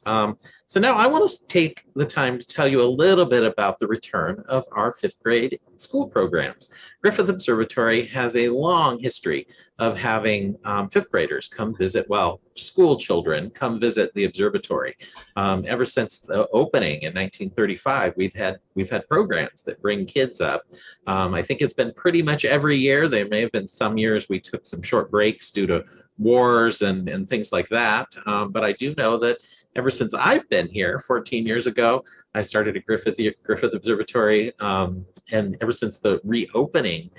So now I want to take the time to tell you a little bit about the return of our fifth grade school programs. Griffith Observatory has a long history of having fifth graders come visit, well, school children come visit the observatory. Ever since the opening in 1935, we've had programs that bring kids up. I think it's been pretty much every year. There may have been some years we took some short breaks due to wars and things like that. But I do know that ever since I've been here 14 years ago, I started at Griffith Observatory, and ever since the reopening,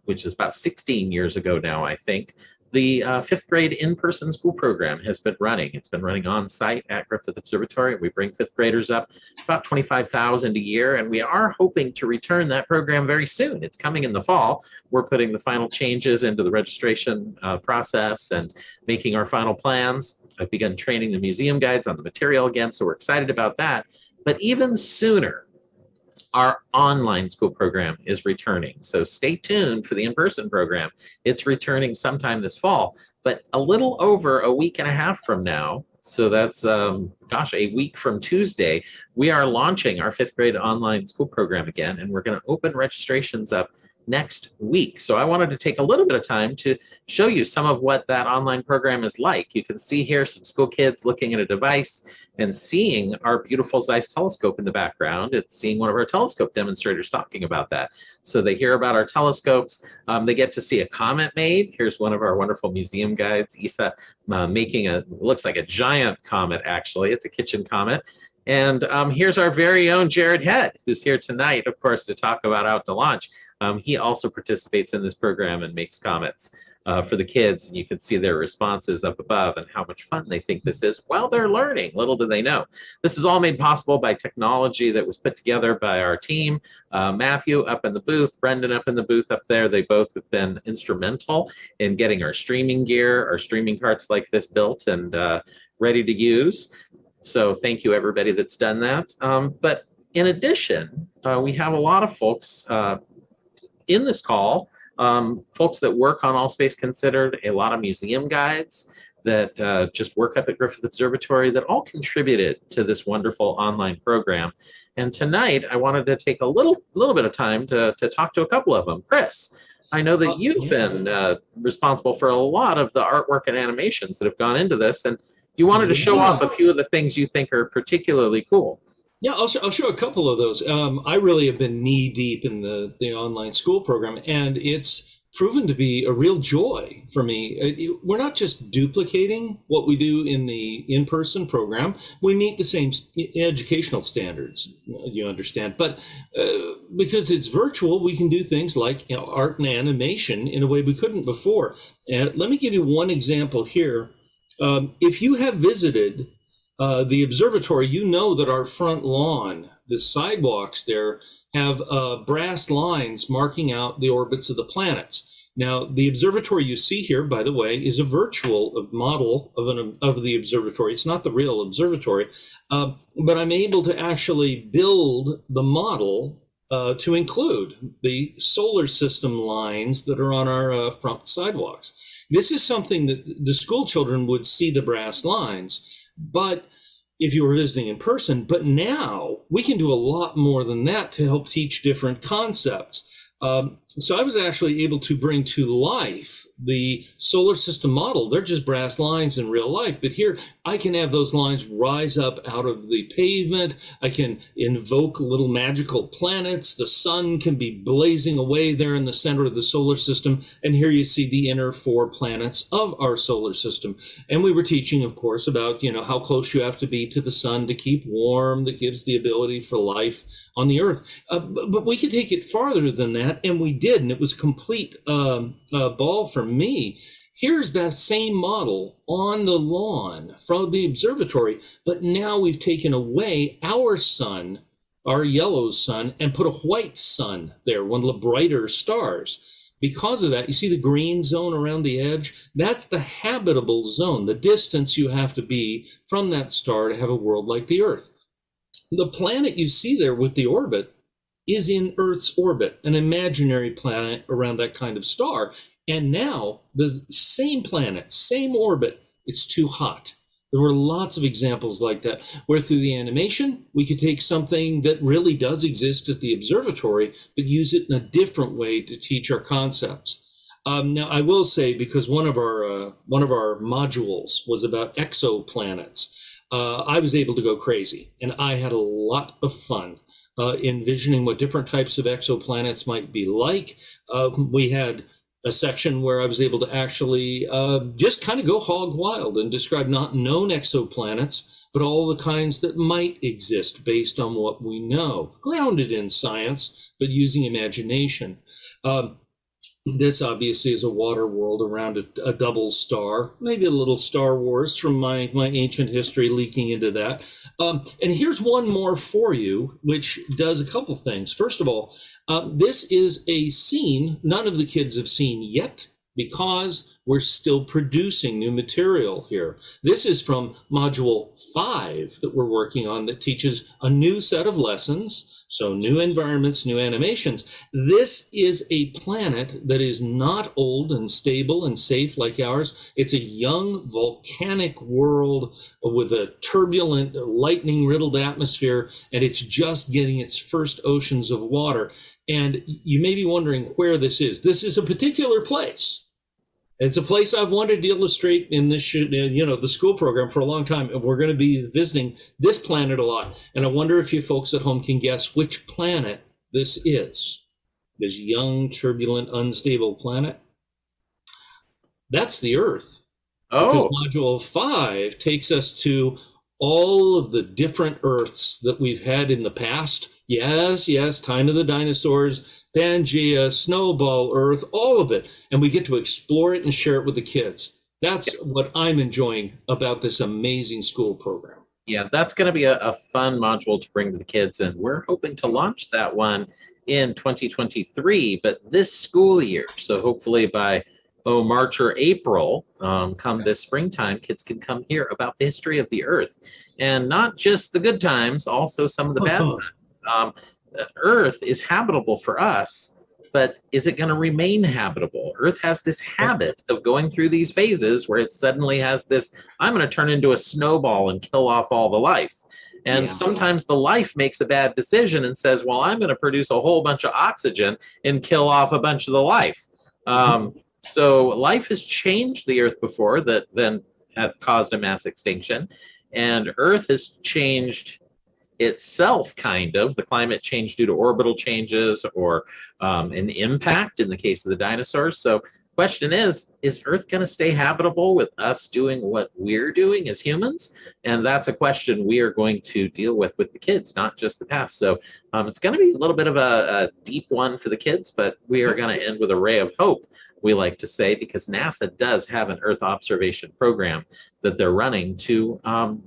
which is about 16 years ago now, I think, the fifth grade in-person school program has been running. It's been running on site at Griffith Observatory. We bring fifth graders up about 25,000 a year, and we are hoping to return that program very soon. It's coming in the fall. We're putting the final changes into the registration process and making our final plans. I've begun training the museum guides on the material again, so we're excited about that. But even sooner, our online school program is returning. So stay tuned for the in-person program. It's returning sometime this fall, but a little over a week and a half from now, so that's, a week from Tuesday, we are launching our fifth grade online school program again, and we're gonna open registrations up next week. So I wanted to take a little bit of time to show you some of what that online program is like. You can see here some school kids looking at a device and seeing our beautiful Zeiss telescope in the background. It's seeing one of our telescope demonstrators talking about that. So they hear about our telescopes. They get to see a comet made. Here's one of our wonderful museum guides, Isa, making looks like a giant comet actually. It's a kitchen comet. And here's our very own Jared Head, who's here tonight, of course, to talk about Out to Launch. He also participates in this program and makes comments for the kids. And you can see their responses up above and how much fun they think this is while they're learning. Little do they know. This is all made possible by technology that was put together by our team. Matthew up in the booth, Brendan up in the booth up there. They both have been instrumental in getting our streaming gear, our streaming carts like this built and ready to use. So thank you, everybody that's done that. But in addition, we have a lot of folks in this call, folks that work on All Space Considered, a lot of museum guides that just work up at Griffith Observatory that all contributed to this wonderful online program. And tonight, I wanted to take a little bit of time to talk to a couple of them. Chris, I know that you've been responsible for a lot of the artwork and animations that have gone into this, and you wanted to show off a few of the things you think are particularly cool. Yeah, I'll show a couple of those. I really have been knee deep in the online school program, and it's proven to be a real joy for me. We're not just duplicating what we do in the in-person program. We meet the same educational standards, you understand. But because it's virtual, we can do things like art and animation in a way we couldn't before. Let me give you one example here. If you have visited the observatory, you know that our front lawn, the sidewalks there, have brass lines marking out the orbits of the planets. Now, the observatory you see here, by the way, is a virtual model of the observatory. It's not the real observatory, but I'm able to actually build the model to include the solar system lines that are on our front sidewalks. This is something that the school children would see the brass lines, but if you were visiting in person, but now we can do a lot more than that to help teach different concepts. So I was actually able to bring to life the solar system model. They're just brass lines in real life, but here I can have those lines rise up out of the pavement. I can invoke little magical planets. The sun can be blazing away there in the center of the solar system, and here you see the inner 4 planets of our solar system. And we were teaching, of course, about how close you have to be to the sun to keep warm. That gives the ability for life on the Earth. But we could take it farther than that, and we did, and it was a complete ball for me. Here's that same model on the lawn from the observatory, but now we've taken away our sun, our yellow sun, and put a white sun there, one of the brighter stars. Because of that, you see the green zone around the edge? That's the habitable zone, the distance you have to be from that star to have a world like the Earth. The planet you see there with the orbit is in Earth's orbit, an imaginary planet around that kind of star. And now the same planet, same orbit, it's too hot. There were lots of examples like that, where through the animation, we could take something that really does exist at the observatory, but use it in a different way to teach our concepts. Now, I will say, because one of our modules was about exoplanets, I was able to go crazy, and I had a lot of fun envisioning what different types of exoplanets might be like. We had a section where I was able to actually just kind of go hog wild and describe not known exoplanets, but all the kinds that might exist based on what we know, grounded in science, but using imagination. This obviously is a water world around a double star, maybe a little Star Wars from my ancient history leaking into that. And here's one more for you, which does a couple things. First of all, this is a scene none of the kids have seen yet, because we're still producing new material here. This is from Module 5 that we're working on, that teaches a new set of lessons, so new environments, new animations. This is a planet that is not old and stable and safe like ours. It's a young volcanic world with a turbulent, lightning-riddled atmosphere, and it's just getting its first oceans of water. And you may be wondering where this is. This is a particular place. It's a place I've wanted to illustrate in this, the school program for a long time. And we're going to be visiting this planet a lot. And I wonder if you folks at home can guess which planet this is. This young, turbulent, unstable planet. That's the Earth. Oh. Because Module 5 takes us to all of the different Earths that we've had in the past. Yes, time of the dinosaurs, Pangea, Snowball Earth, all of it. And we get to explore it and share it with the kids. That's what I'm enjoying about this amazing school program. Yeah, that's going to be a fun module to bring to the kids. And we're hoping to launch that one in 2023, but this school year. So hopefully by March or April, come this springtime, kids can come hear about the history of the Earth. And not just the good times, also some of the bad times. Earth is habitable for us, but is it going to remain habitable? Earth has this habit of going through these phases where it suddenly has this, I'm going to turn into a snowball and kill off all the life. And sometimes the life makes a bad decision and says, well, I'm going to produce a whole bunch of oxygen and kill off a bunch of the life. So life has changed the Earth before that then had caused a mass extinction. And Earth has changed itself, kind of. The climate change due to orbital changes or an impact in the case of the dinosaurs. So question is Earth going to stay habitable with us doing what we're doing as humans? And that's a question we are going to deal with the kids, not just the past. So it's going to be a little bit of a deep one for the kids, but we are going to end with a ray of hope, we like to say, because NASA does have an Earth observation program that they're running to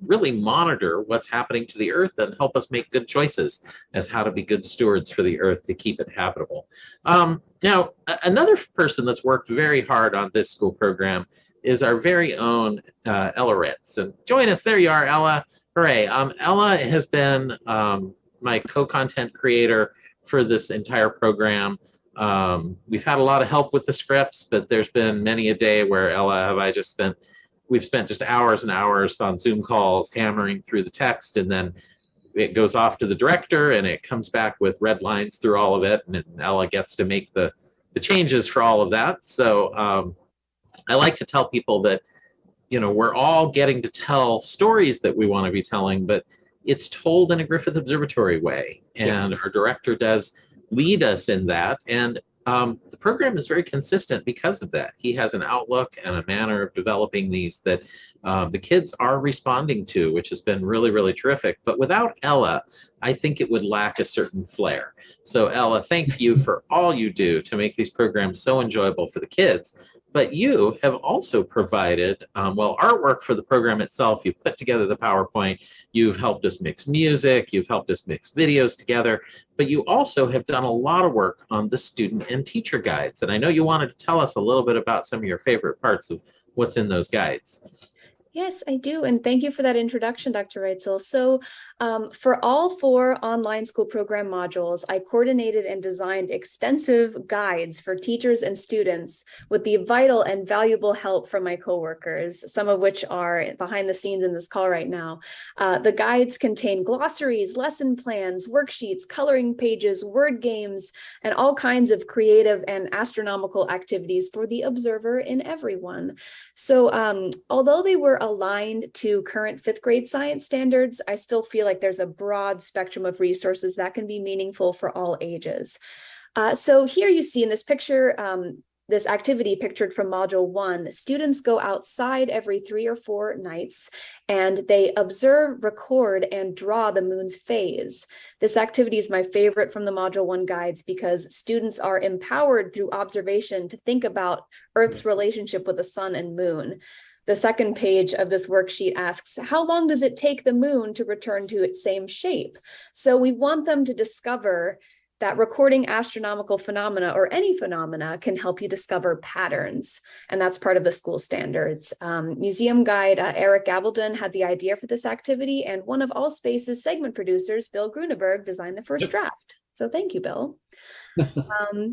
really monitor what's happening to the Earth and help us make good choices as how to be good stewards for the Earth to keep it habitable. Now, another person that's worked very hard on this school program is our very own Ella Ritz. And join us. There you are, Ella. Hooray. Ella has been my co-content creator for this entire program. We've had a lot of help with the scripts, but there's been many a day where we've spent just hours and hours on Zoom calls hammering through the text, and then it goes off to the director and it comes back with red lines through all of it, and Ella gets to make the changes for all of that. So I like to tell people that, we're all getting to tell stories that we want to be telling, but it's told in a Griffith Observatory way, and our director does lead us in that, and the program is very consistent because of that. He has an outlook and a manner of developing these that the kids are responding to, which has been really, really terrific. But without Ella, I think it would lack a certain flair. So Ella, thank you for all you do to make these programs so enjoyable for the kids. But you have also provided, artwork for the program itself. You've put together the PowerPoint. You've helped us mix music. You've helped us mix videos together. But you also have done a lot of work on the student and teacher guides. And I know you wanted to tell us a little bit about some of your favorite parts of what's in those guides. Yes, I do. And thank you for that introduction, Dr. Reitzel. So for all 4 online school program modules, I coordinated and designed extensive guides for teachers and students with the vital and valuable help from my coworkers, some of which are behind the scenes in this call right now. The guides contain glossaries, lesson plans, worksheets, coloring pages, word games, and all kinds of creative and astronomical activities for the observer and everyone. So although they were aligned to current 5th grade science standards, I still feel like there's a broad spectrum of resources that can be meaningful for all ages. So here you see in this picture, this activity pictured from Module 1, students go outside every 3 or 4 nights and they observe, record, and draw the moon's phase. This activity is my favorite from the Module 1 guides because students are empowered through observation to think about Earth's relationship with the sun and moon. The second page of this worksheet asks, how long does it take the moon to return to its same shape? So we want them to discover that recording astronomical phenomena or any phenomena can help you discover patterns. And that's part of the school standards. Museum guide Eric Gabaldon had the idea for this activity, and one of Allspace's segment producers, Bill Gruneberg, designed the first draft. So thank you, Bill.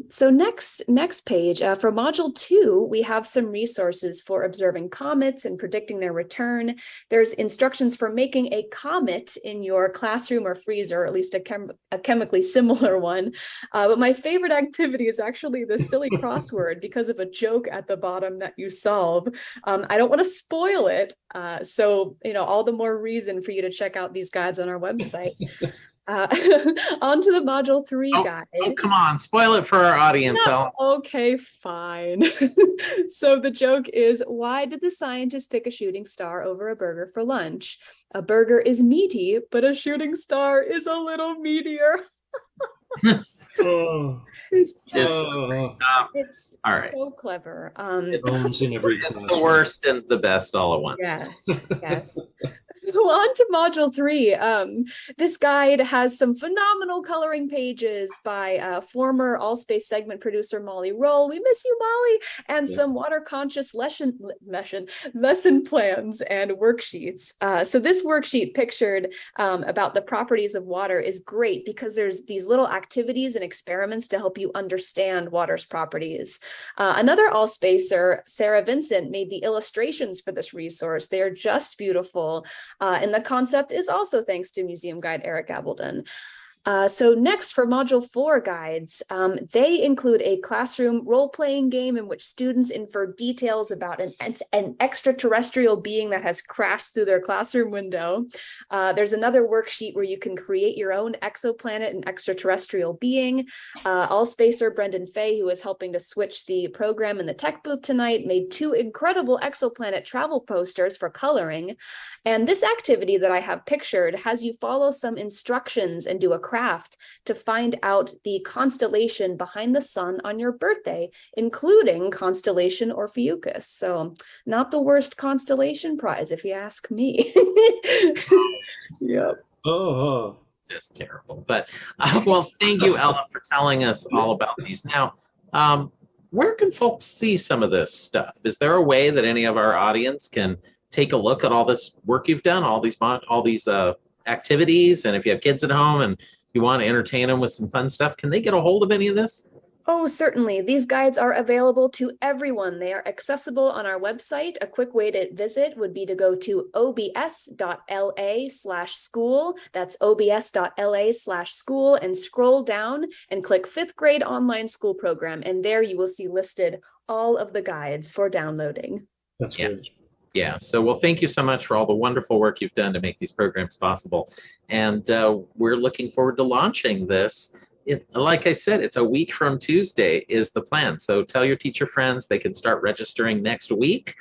So next page, for Module 2, we have some resources for observing comets and predicting their return. There's instructions for making a comet in your classroom or freezer, or at least a chemically similar one. But my favorite activity is actually the silly crossword because of a joke at the bottom that you solve. I don't want to spoil it, so all the more reason for you to check out these guides on our website. On to the Module 3 guide. Oh, come on, spoil it for our audience. No, okay, fine. So the joke is, why did the scientists pick a shooting star over a burger for lunch? A burger is meaty, but a shooting star is a little meatier. It's all right. So clever. It's the worst and the best all at once. Yes. So on to Module 3. This guide has some phenomenal coloring pages by former Allspace segment producer Molly Roll. We miss you, Molly. And some water conscious lesson plans and worksheets. So this worksheet pictured about the properties of water is great because there's these little activities and experiments to help you understand water's properties. Another Allspacer, Sarah Vincent, made the illustrations for this resource. They are just beautiful. And the concept is also thanks to museum guide Eric Gabaldon. So next for Module 4 guides, they include a classroom role-playing game in which students infer details about an extraterrestrial being that has crashed through their classroom window. There's another worksheet where you can create your own exoplanet and extraterrestrial being. Allspacer Brendan Fay, who is helping to switch the program in the tech booth tonight, made 2 incredible exoplanet travel posters for coloring. And this activity that I have pictured has you follow some instructions and do a craft to find out the constellation behind the sun on your birthday, including constellation Ophiuchus. So not the worst constellation prize, if you ask me. Yep. Oh, just terrible. But well, thank you, Ella, for telling us all about these. Now, where can folks see some of this stuff? Is there a way that any of our audience can take a look at all this work you've done, all these activities, and if you have kids at home and you want to entertain them with some fun stuff, can they get a hold of any of this? Oh, certainly. These guides are available to everyone. They are accessible on our website. A quick way to visit would be to go to obs.la/school. That's obs.la/school, and scroll down and click 5th grade online school program. And there you will see listed all of the guides for downloading. That's great. Yeah, so well, thank you so much for all the wonderful work you've done to make these programs possible. And we're looking forward to launching this. Like I said, it's a week from Tuesday is the plan. So tell your teacher friends they can start registering next week,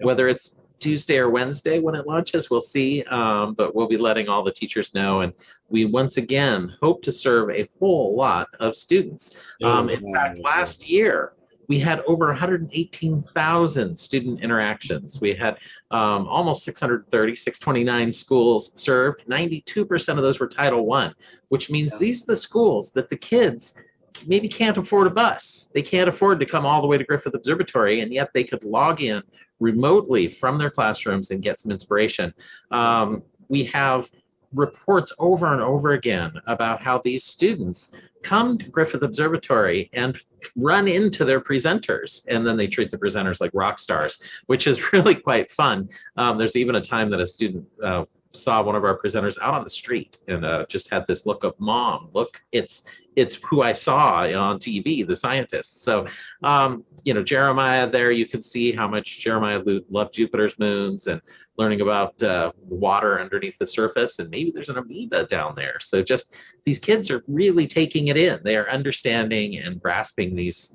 whether it's Tuesday or Wednesday when it launches, we'll see. But we'll be letting all the teachers know. And we once again hope to serve a whole lot of students. In fact, last year, we had over 118,000 student interactions. We had almost 629 schools served. 92% of those were Title I, which means these are the schools that the kids maybe can't afford a bus. They can't afford to come all the way to Griffith Observatory, and yet they could log in remotely from their classrooms and get some inspiration. We have reports over and over again about how these students come to Griffith Observatory and run into their presenters, and then they treat the presenters like rock stars, which is really quite fun. There's even a time that a student saw one of our presenters out on the street and just had this look of, "Mom, look, it's who I saw on TV, the scientist." So, you know, Jeremiah there, you can see how much Jeremiah loved Jupiter's moons and learning about water underneath the surface, and maybe there's an amoeba down there. So just these kids are really taking it in. They are understanding and grasping these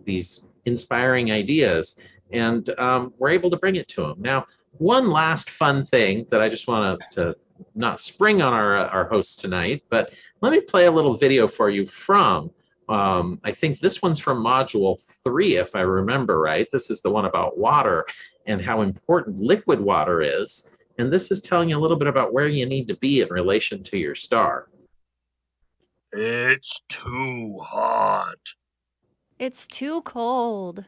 inspiring ideas, and we're able to bring it to them. Now, one last fun thing that I just want to not spring on our hosts tonight, but let me play a little video for you from, I think this one's from module 3, if I remember right. This is the one about water and how important liquid water is. And this is telling you a little bit about where you need to be in relation to your star. It's too hot. It's too cold.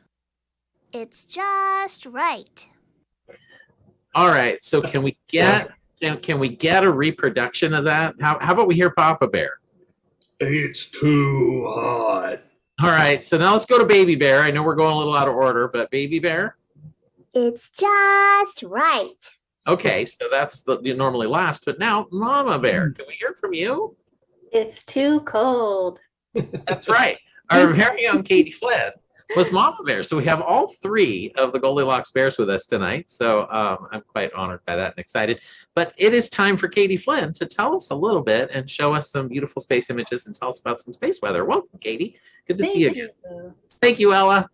It's just right. All right, so can we get a reproduction of that? How about we hear Papa Bear? It's too hot. All right, so now let's go to Baby Bear. I know we're going a little out of order, but Baby Bear? It's just right. Okay, so that's normally last, but now Mama Bear, can we hear from you? It's too cold. That's right. Our very young Katie Flynn was Mama Bear. So we have all 3 of the Goldilocks Bears with us tonight. So I'm quite honored by that and excited. But it is time for Katie Flynn to tell us a little bit and show us some beautiful space images and tell us about some space weather. Welcome, Katie. Good to see you again. Thank you, Ella.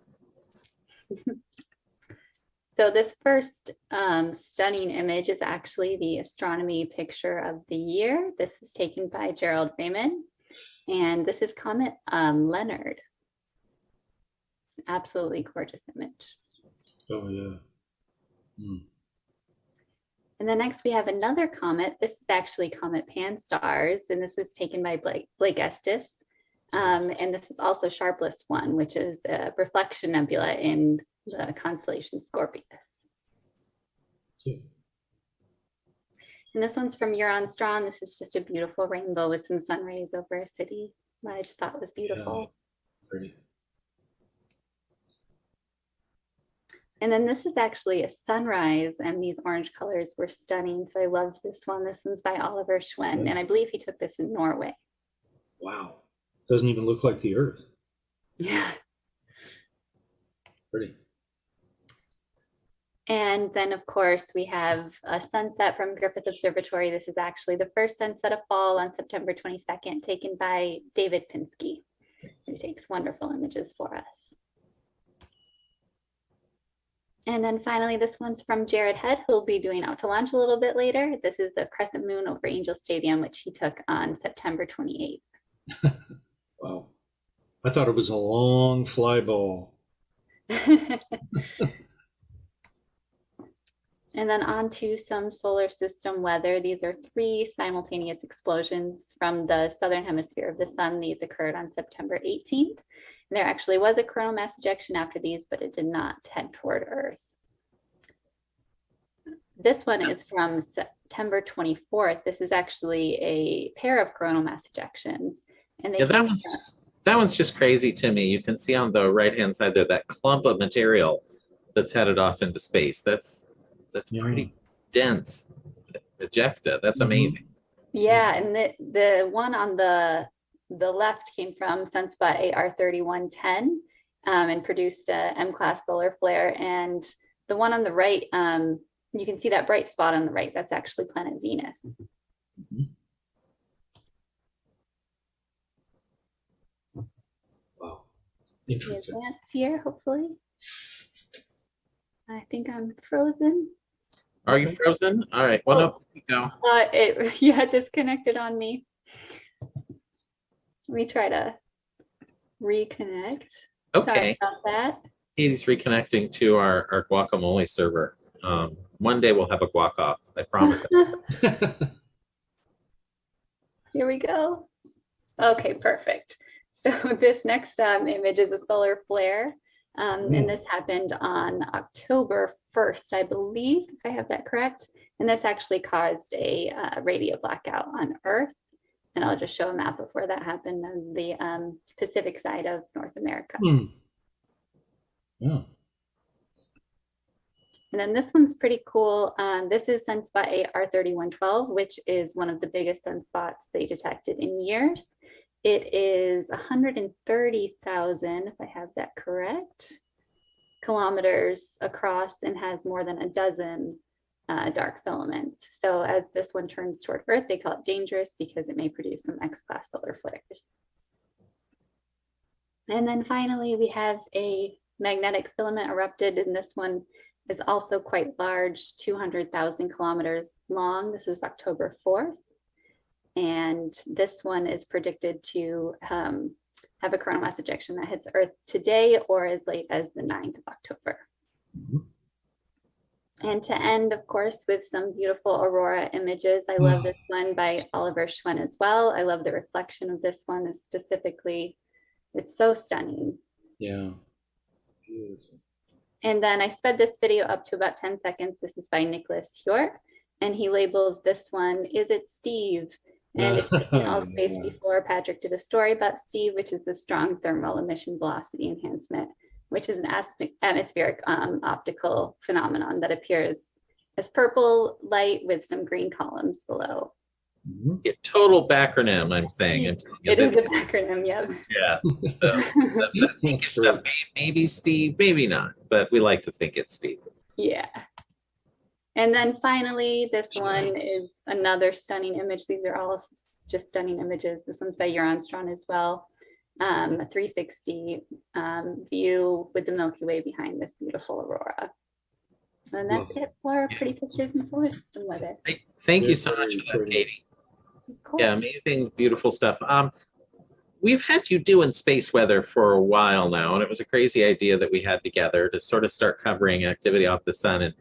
So this first stunning image is actually the astronomy picture of the year. This is taken by Gerald Raymond, and this is Comet Leonard. Absolutely gorgeous image. Oh yeah. Mm. And then next we have another comet. This is actually Comet Pan-STARRS, and this was taken by Blake Estes. And this is also Sharpless 1, which is a reflection nebula in the constellation Scorpius. Yeah. And this one's from Euron Strawn. This is just a beautiful rainbow with some sun rays over a city. I just thought it was beautiful. Yeah. Pretty. And then this is actually a sunrise, and these orange colors were stunning. So I loved this one. This one's by Oliver Schwen, and I believe he took this in Norway. Wow. Doesn't even look like the Earth. Yeah. Pretty. And then, of course, we have a sunset from Griffith Observatory. This is actually the first sunset of fall on September 22nd, taken by David Pinsky, who takes wonderful images for us. And then finally, this one's from Jared Head, who'll be doing Out to Launch a little bit later. This is the crescent moon over Angel Stadium, which he took on September 28th. Wow. I thought it was a long fly ball. And then on to some solar system weather. These are 3 simultaneous explosions from the southern hemisphere of the sun. These occurred on September 18th. There actually was a coronal mass ejection after these, but it did not head toward Earth. This one is from September 24th. This is actually a pair of coronal mass ejections. And they that one's just crazy to me. You can see on the right-hand side there that clump of material that's headed off into space. That's pretty dense ejecta. That's amazing. Yeah, and the one on the left came from Sunspot AR3110 and produced a M-class solar flare. And the one on the right, you can see that bright spot on the right. That's actually planet Venus. Mm-hmm. Wow, interesting. Advance here, hopefully. I think I'm frozen. Are you frozen? All right. Well, up we go. Yeah, disconnected on me. Let me try to reconnect. Okay. Sorry about that. Katie's reconnecting to our guacamole server. One day we'll have a guac off. I promise. Here we go. Okay, perfect. So this next image is a solar flare. And this happened on October 1st, I believe, if I have that correct. And this actually caused a radio blackout on Earth. And I'll just show a map of where that happened on the Pacific side of North America. Yeah. And then this one's pretty cool. This is sunspot AR3112, which is one of the biggest sunspots they detected in years. It is 130,000, if I have that correct, kilometers across and has more than a dozen dark filaments. So as this one turns toward Earth, they call it dangerous because it may produce some X-class solar flares. And then finally, we have a magnetic filament erupted, and this one is also quite large, 200,000 kilometers long. This was October 4th. And this one is predicted to have a coronal mass ejection that hits Earth today or as late as the 9th of October. And to end, of course, with some beautiful aurora images. I love this one by Oliver Schwen as well. I love the reflection of this one specifically. It's so stunning. Yeah. Beautiful. And then I sped this video up to about 10 seconds. This is by Nicholas Hjort, and he labels this one, "Is it Steve?" And it's in all space before. Patrick did a story about Steve, which is the strong thermal emission velocity enhancement, which is an atmospheric optical phenomenon that appears as purple light with some green columns below. Yeah, total backronym, I'm saying. It is a backronym, yeah. Yeah. So that stuff, maybe Steve, maybe not, but we like to think it's Steve. Yeah. And then finally, this one is another stunning image. These are all just stunning images. This one's by Euronstron as well. A 360 view with the Milky Way behind this beautiful aurora. And that's it for pretty pictures in solar system weather. Thank you so much for that, Katie. Yeah, amazing, beautiful stuff. We've had you doing space weather for a while now, and it was a crazy idea that we had together to sort of start covering activity off the sun. And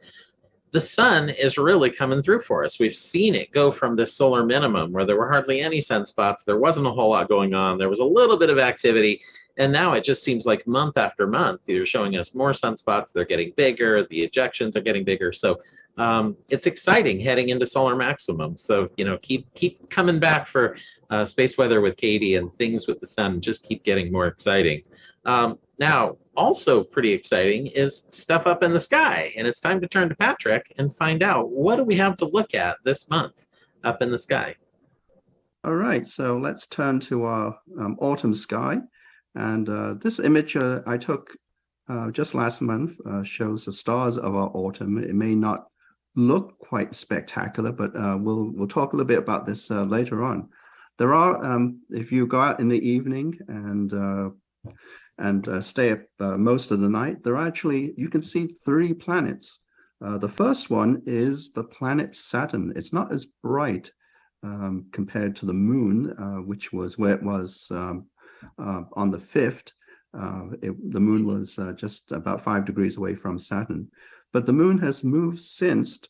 the sun is really coming through for us. We've seen it go from this solar minimum where there were hardly any sunspots. There wasn't a whole lot going on. There was a little bit of activity. And now it just seems like month after month, you're showing us more sunspots. They're getting bigger. The ejections are getting bigger. So it's exciting heading into solar maximum. So, you know, keep coming back for space weather with Katie and things with the sun. Just keep getting more exciting. Now, also pretty exciting is stuff up in the sky. And it's time to turn to Patrick and find out, what do we have to look at this month up in the sky? All right, so let's turn to our autumn sky. And this image I took just last month shows the stars of our autumn. It may not look quite spectacular, but we'll talk a little bit about this later on. There are, if you go out in the evening and stay up most of the night, there are actually, you can see 3 planets. The first one is the planet Saturn. It's not as bright compared to the moon, which was where it was on the 5th. The moon was just about 5 degrees away from Saturn. But the moon has moved since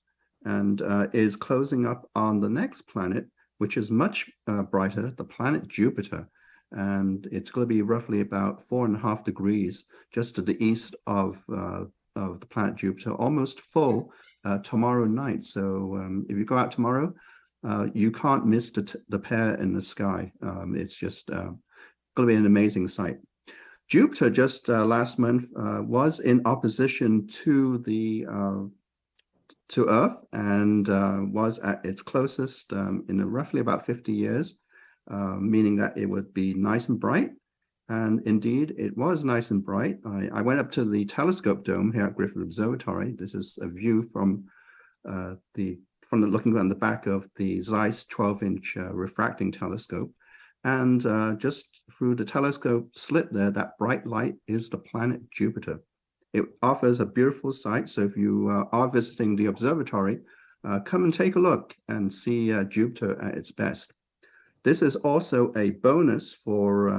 and is closing up on the next planet, which is much brighter, the planet Jupiter. And it's going to be roughly about 4.5 degrees just to the east of the planet Jupiter, almost full tomorrow night. So if you go out tomorrow, you can't miss the pair in the sky. It's just going to be an amazing sight. Jupiter just last month was in opposition to Earth and was at its closest in roughly about 50 years. Meaning that it would be nice and bright. And indeed, it was nice and bright. I went up to the telescope dome here at Griffith Observatory. This is a view from looking around the back of the Zeiss 12-inch refracting telescope. And just through the telescope slit there, that bright light is the planet Jupiter. It offers a beautiful sight. So if you are visiting the observatory, come and take a look and see Jupiter at its best. This is also a bonus for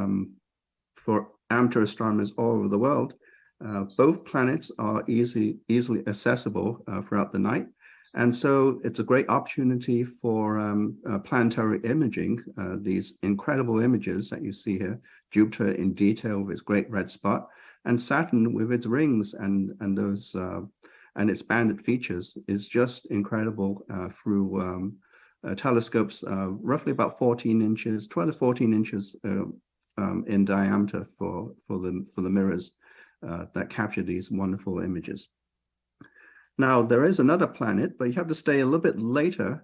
amateur astronomers all over the world. Both planets are easily accessible throughout the night. And so it's a great opportunity for planetary imaging, these incredible images that you see here, Jupiter in detail with its great red spot, and Saturn with its rings and those and its banded features is just incredible through telescopes roughly about 14 inches, 12 to 14 inches in diameter for the mirrors that capture these wonderful images. Now, there is another planet, but you have to stay a little bit later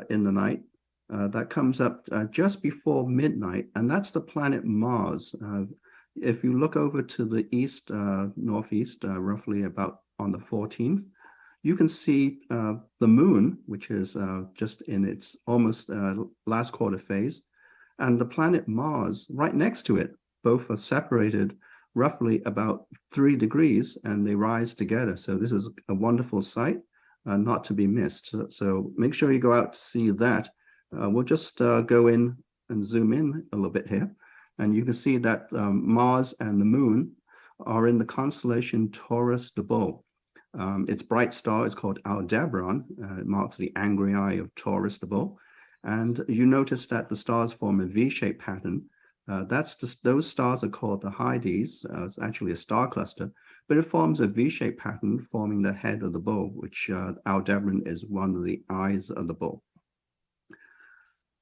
in the night. That comes up just before midnight, and that's the planet Mars. If you look over to the east, northeast, roughly about on the 14th, you can see the moon, which is just in its almost last quarter phase, and the planet Mars right next to it. Both are separated roughly about 3 degrees, and they rise together. So this is a wonderful sight, not to be missed. So make sure you go out to see that. We'll just go in and zoom in a little bit here, and you can see that Mars and the moon are in the constellation Taurus de Bull. Its bright star is called Aldebaran. It marks the angry eye of Taurus de Bull. And you notice that the stars form a V-shaped pattern. Those stars are called the Hyades. It's actually a star cluster, but it forms a V-shaped pattern forming the head of the bull, which Aldebaran is one of the eyes of the bull.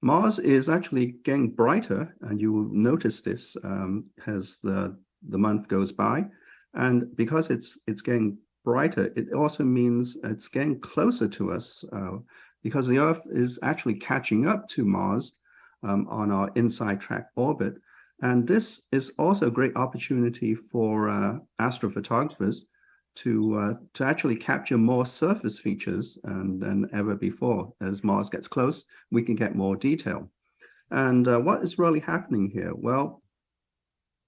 Mars is actually getting brighter, and you will notice this as the month goes by. And because it's getting brighter, it also means it's getting closer to us because the Earth is actually catching up to Mars on our inside track orbit. And this is also a great opportunity for astrophotographers to actually capture more surface features than ever before. As Mars gets close, we can get more detail. And what is really happening here? Well,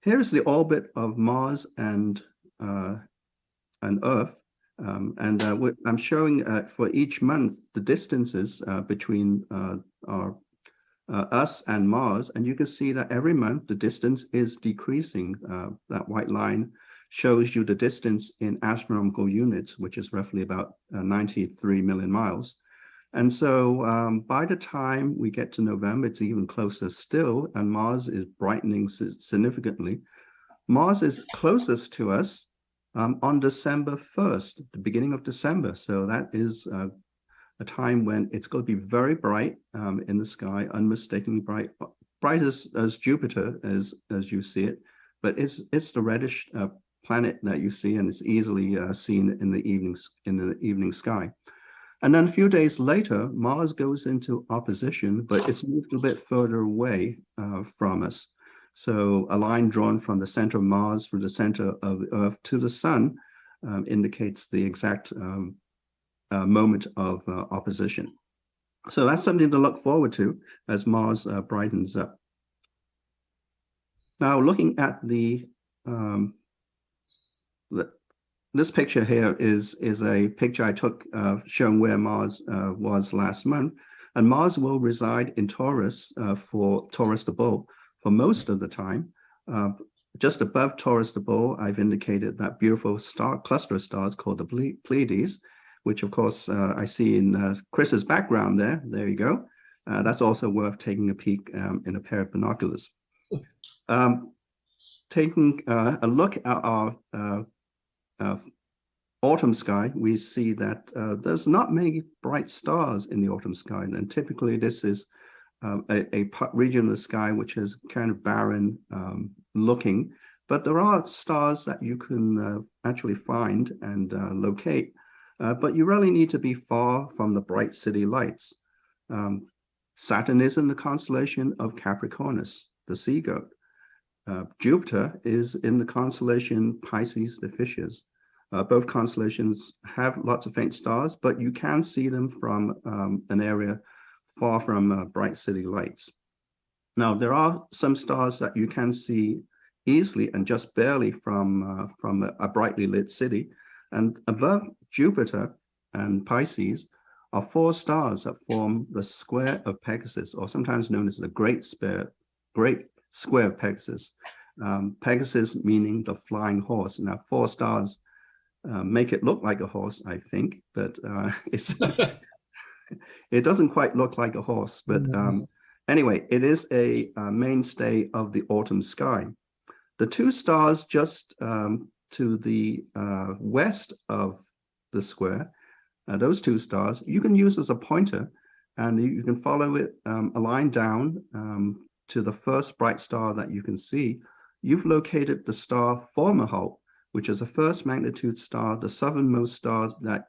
here's the orbit of Mars and Earth. I'm showing for each month the distances between us and Mars, and you can see that every month the distance is decreasing. That white line shows you the distance in astronomical units, which is roughly about 93 million miles. And so by the time we get to November, it's even closer still, and Mars is brightening significantly. Mars is closest to us on December 1st, the beginning of December. So that is a time when it's going to be very bright in the sky, unmistakably bright, bright as Jupiter as you see it, but it's the reddish planet that you see, and it's easily seen in the evening sky. And then a few days later, Mars goes into opposition, but it's moved a bit further away from us. So a line drawn from the center of Mars through the center of the Earth to the sun indicates the exact moment of opposition. So that's something to look forward to as Mars brightens up. Now, looking at this picture here is a picture I took showing where Mars was last month, and Mars will reside in Taurus for Taurus de Bull for most of the time. Just above Taurus de Bull, I've indicated that beautiful star cluster of stars called the Pleiades, which of course I see in Chris's background there. There you go. That's also worth taking a peek in a pair of binoculars. Taking a look at our autumn sky, we see that there's not many bright stars in the autumn sky, and typically this is a region of the sky which is kind of barren looking, but there are stars that you can actually find and locate, but you really need to be far from the bright city lights. Saturn is in the constellation of Capricornus, the sea goat. Jupiter is in the constellation Pisces, the fishes. Both constellations have lots of faint stars, but you can see them from an area far from bright city lights. Now, there are some stars that you can see easily and just barely from a brightly lit city. And above Jupiter and Pisces are 4 stars that form the square of Pegasus, or sometimes known as the Great Square of Pegasus. Pegasus meaning the flying horse. Now, 4 stars make it look like a horse, I think, but it doesn't quite look like a horse. But anyway, it is a mainstay of the autumn sky. The two stars just to the west of the square, those two stars, you can use as a pointer, and you can follow it a line down to the first bright star that you can see. You've located the star Fomalhaut, which is a first magnitude star, the southernmost star that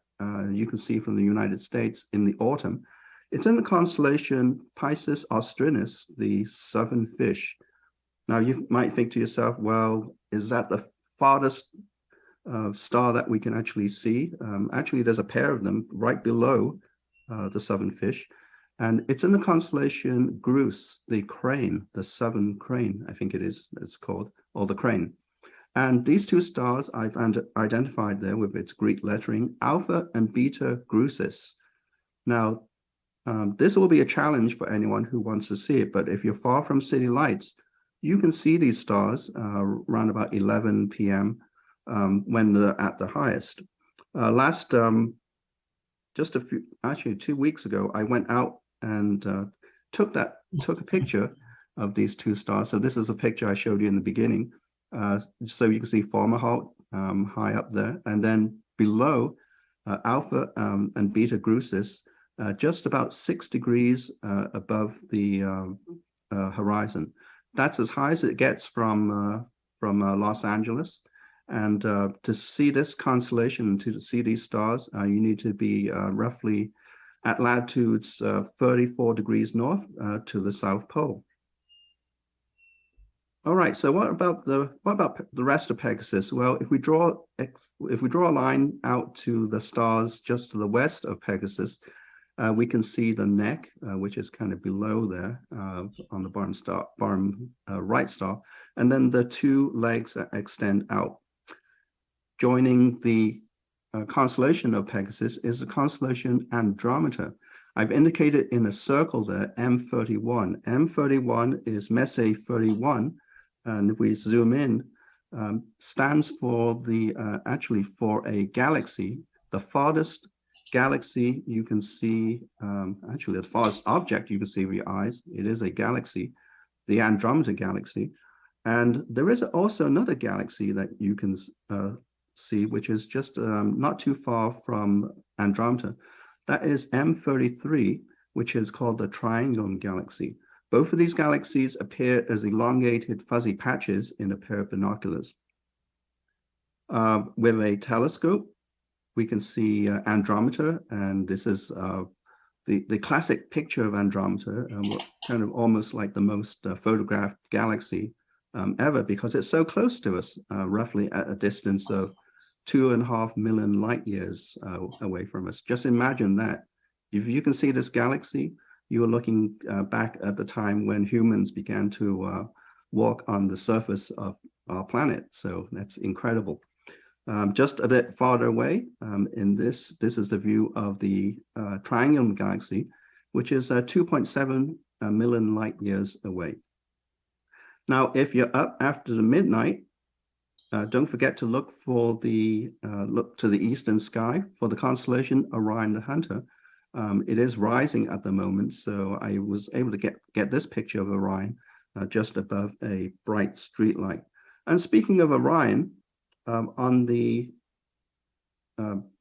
you can see from the United States in the autumn. It's in the constellation Piscis Austrinus, the southern fish. Now, you might think to yourself, well, is that the farthest star that we can actually see? Actually, there's a pair of them right below the southern fish. And it's in the constellation Grus, the crane, the southern crane, I think it's called, or the crane. And these two stars I've identified there with its Greek lettering, Alpha and Beta Grusis. Now, this will be a challenge for anyone who wants to see it, but if you're far from city lights, you can see these stars around about 11 p.m. When they're at the highest. Actually 2 weeks ago, I went out and took a picture of these two stars. So this is a picture I showed you in the beginning. So you can see Fomalhaut high up there, and then below Alpha and Beta Grusis, just about 6 degrees above the horizon. That's as high as it gets from Los Angeles. And to see this constellation, to see these stars, you need to be roughly at latitudes 34 degrees north to the South Pole. All right. So what about the rest of Pegasus? Well, if we draw a line out to the stars just to the west of Pegasus, we can see the neck, which is kind of below there on the bottom right star, and then the two legs that extend out. Joining the constellation of Pegasus is the constellation Andromeda. I've indicated in a circle there M31. M31 is Messier 31, and if we zoom in, stands for actually for a galaxy. The farthest galaxy you can see, actually the farthest object you can see with your eyes, it is a galaxy, the Andromeda galaxy. And there is also another galaxy that you can see, which is just not too far from Andromeda. That is M33, which is called the Triangulum galaxy. Both of these galaxies appear as elongated fuzzy patches in a pair of binoculars. With a telescope, we can see Andromeda, and this is the classic picture of Andromeda, kind of almost like the most photographed galaxy ever, because it's so close to us, roughly at a distance of 2.5 million light years away from us. Just imagine that. If you can see this galaxy, you are looking back at the time when humans began to walk on the surface of our planet. So that's incredible. Just a bit farther away, this is the view of the Triangulum galaxy, which is 2.7 million light years away. Now, if you're up after the midnight, don't forget to look to the eastern sky for the constellation Orion the Hunter. It is rising at the moment, so I was able to get this picture of Orion just above a bright streetlight. And speaking of Orion, on the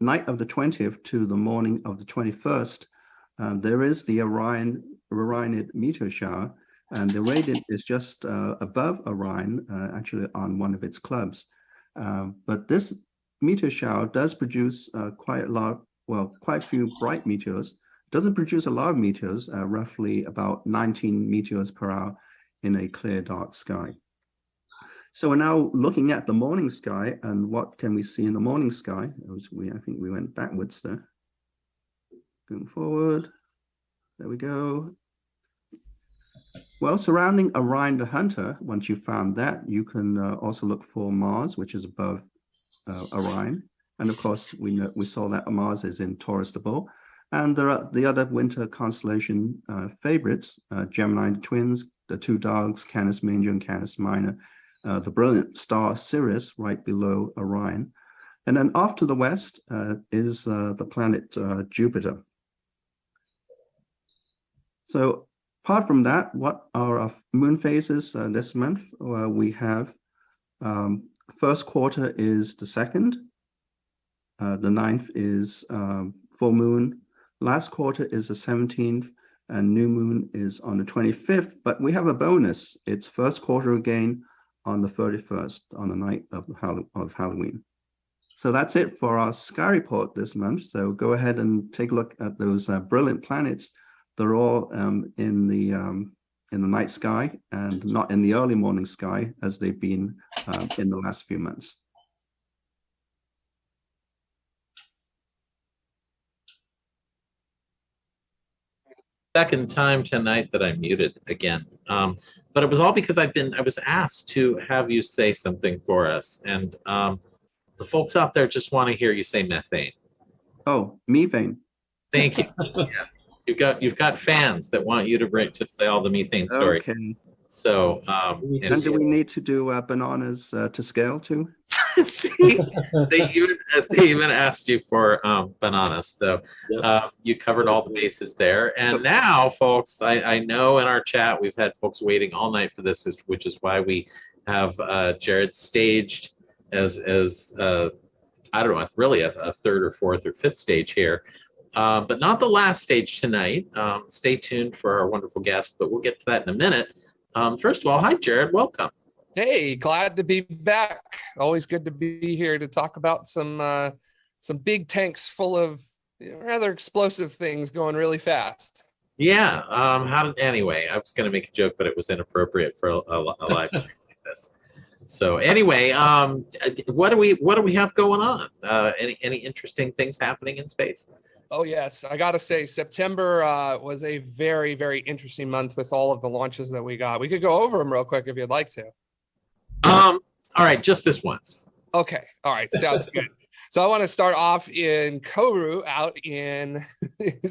night of the 20th to the morning of the 21st, there is the Orionid meteor shower, and the radiant is just above Orion, actually on one of its clubs. But this meteor shower does produce quite a few bright meteors. It doesn't produce a lot of meteors, roughly about 19 meteors per hour in a clear, dark sky. So we're now looking at the morning sky, and what can we see in the morning sky? I think we went backwards there. Going forward, there we go. Well, surrounding Orion the Hunter, once you've found that, you can also look for Mars, which is above Orion. And of course, we saw that Mars is in Taurus the Bull. And there are the other winter constellation favorites, Gemini twins, the two dogs, Canis Major and Canis Minor, the brilliant star Sirius right below Orion. And then off to the west is the planet Jupiter. So apart from that, what are our moon phases this month? We have first quarter is the 2nd. The 9th is full moon. Last quarter is the 17th, and new moon is on the 25th. But we have a bonus. It's first quarter again on the 31st, on the night of Halloween. So that's it for our sky report this month. So go ahead and take a look at those brilliant planets. They're all in the night sky and not in the early morning sky as they've been in the last few months. Second time tonight that I muted again, but it was all because I was asked to have you say something for us, and the folks out there just want to hear you say methane. Oh, methane. Thank you. Yeah. You've got fans that want you to say all the methane story. Okay. So and do we need to do bananas to scale too? See, they even asked you for bananas. So you covered all the bases there. And now, folks, I know in our chat we've had folks waiting all night for this, which is why we have Jared staged as I don't know, really a third or fourth or fifth stage here. But not the last stage tonight. Stay tuned for our wonderful guest, but we'll get to that in a minute. First of all, hi, Jared. Welcome. Hey, glad to be back. Always good to be here to talk about some big tanks full of rather explosive things going really fast. Yeah. Anyway, I was going to make a joke, but it was inappropriate for a live stream like this. So anyway, what do we have going on? Any interesting things happening in space? Oh, yes. I got to say, September was a very, very interesting month with all of the launches that we got. We could go over them real quick if you'd like to. All right, just this once. Okay. All right. Sounds good. So I want to start off in Kourou out in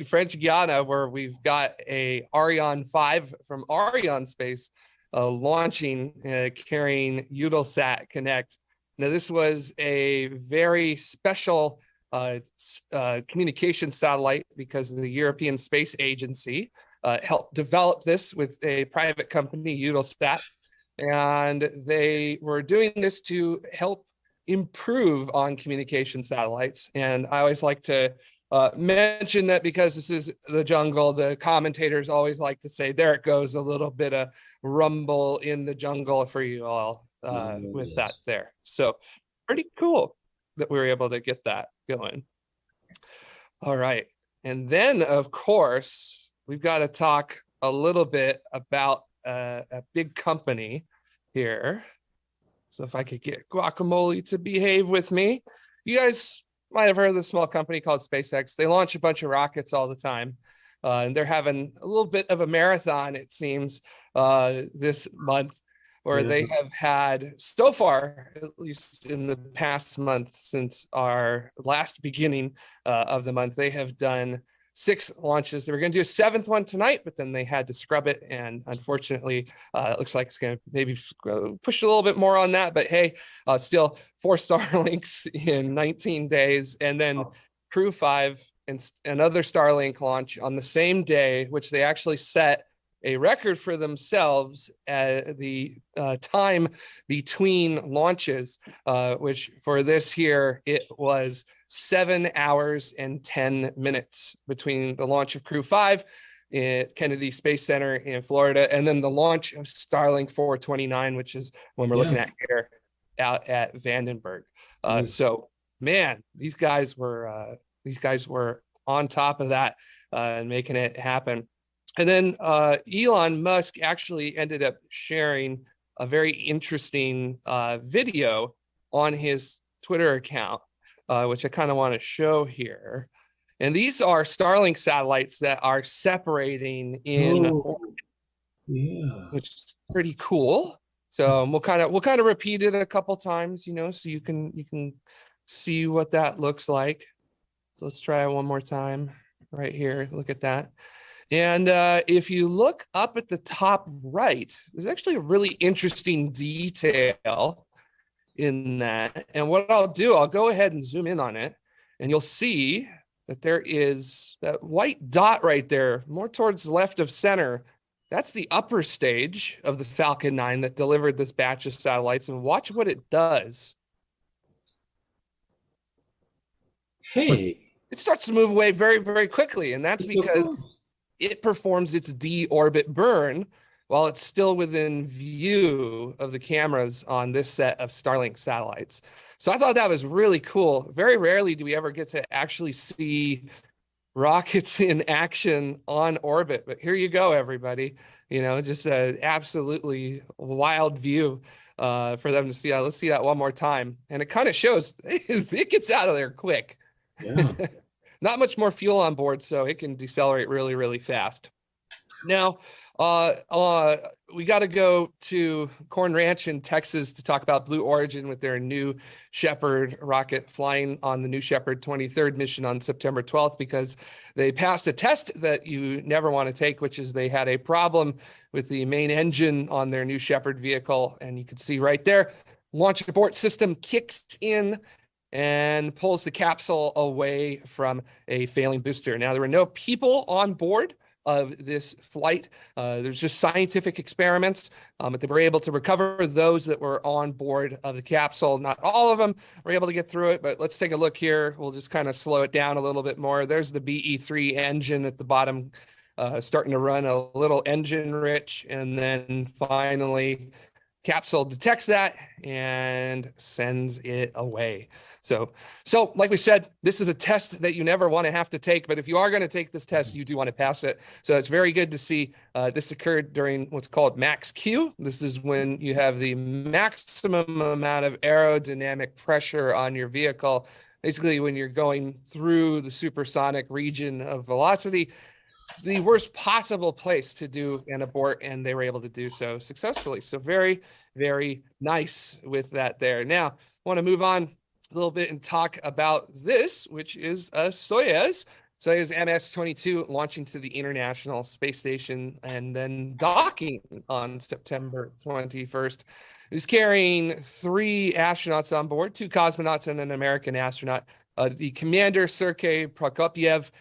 French Guiana, where we've got a Ariane 5 from Arianespace launching, carrying Eutelsat Connect. Now, this was a very special communication satellite because the European Space Agency helped develop this with a private company, Eutelsat, and they were doing this to help improve on communication satellites. And I always like to mention that because this is the jungle, the commentators always like to say, there it goes, a little bit of rumble in the jungle for you all with that there. So pretty cool that we were able to get that going. All right. And then, of course, we've got to talk a little bit about a big company here. So if I could get Guacamole to behave with me. You guys might have heard of this small company called SpaceX. They launch a bunch of rockets all the time. And they're having a little bit of a marathon, it seems, this month, where they have had so far, at least in the past month since our last beginning of the month, they have done 6 launches. They were going to do a 7th one tonight, but then they had to scrub it. And unfortunately, it looks like it's going to maybe push a little bit more on that. But hey, still 4 Starlinks in 19 days. And then Crew 5 and another Starlink launch on the same day, which they actually set a record for themselves at the time between launches, which for this here, it was 7 hours and 10 minutes between the launch of Crew 5 at Kennedy Space Center in Florida, and then the launch of Starlink 429, which is when we're looking at here out at Vandenberg. So, man, these guys were on top of that and making it happen. And then Elon Musk actually ended up sharing a very interesting video on his Twitter account, which I kind of want to show here. And these are Starlink satellites that are separating in orbit, which is pretty cool. So we'll kind of repeat it a couple times, so you can see what that looks like. So let's try it one more time right here. Look at that. And if you look up at the top right, there's actually a really interesting detail. in that. And what I'll do, I'll go ahead and zoom in on it, and you'll see that there is that white dot right there, more towards the left of center. That's the upper stage of the Falcon 9 that delivered this batch of satellites. And watch what it does. Hey. It starts to move away very, very quickly. And that's because it performs its deorbit burn while it's still within view of the cameras on this set of Starlink satellites. So I thought that was really cool. Very rarely do we ever get to actually see rockets in action on orbit, but here you go, everybody. You know, just an absolutely wild view for them to see. Let's see that one more time. And it kind of shows it gets out of there quick. Yeah. Not much more fuel on board, so it can decelerate really, really fast. Now, we got to go to Corn Ranch in Texas to talk about Blue Origin with their New Shepard rocket flying on the New Shepard 23rd mission on September 12th, because they passed a test that you never want to take, which is they had a problem with the main engine on their New Shepard vehicle. And you can see right there, launch abort system kicks in and pulls the capsule away from a failing booster. Now, there were no people on board of this flight. There's just scientific experiments, but they were able to recover those that were on board of the capsule. Not all of them were able to get through it, but let's take a look here. We'll just kind of slow it down a little bit more. There's the BE-3 engine at the bottom, starting to run a little engine rich, and then finally capsule detects that and sends it away. So like we said, this is a test that you never want to have to take, but if you are going to take this test, you do want to pass it. So it's very good to see this occurred during what's called max Q. This is when you have the maximum amount of aerodynamic pressure on your vehicle. Basically, when you're going through the supersonic region of velocity, the worst possible place to do an abort, and they were able to do so successfully. So very, very nice with that there. Now, I want to move on a little bit and talk about this, which is Soyuz MS-22 launching to the International Space Station and then docking on September 21st. It was carrying 3 astronauts on board, 2 cosmonauts and an American astronaut. The commander, Sergei Prokopyev,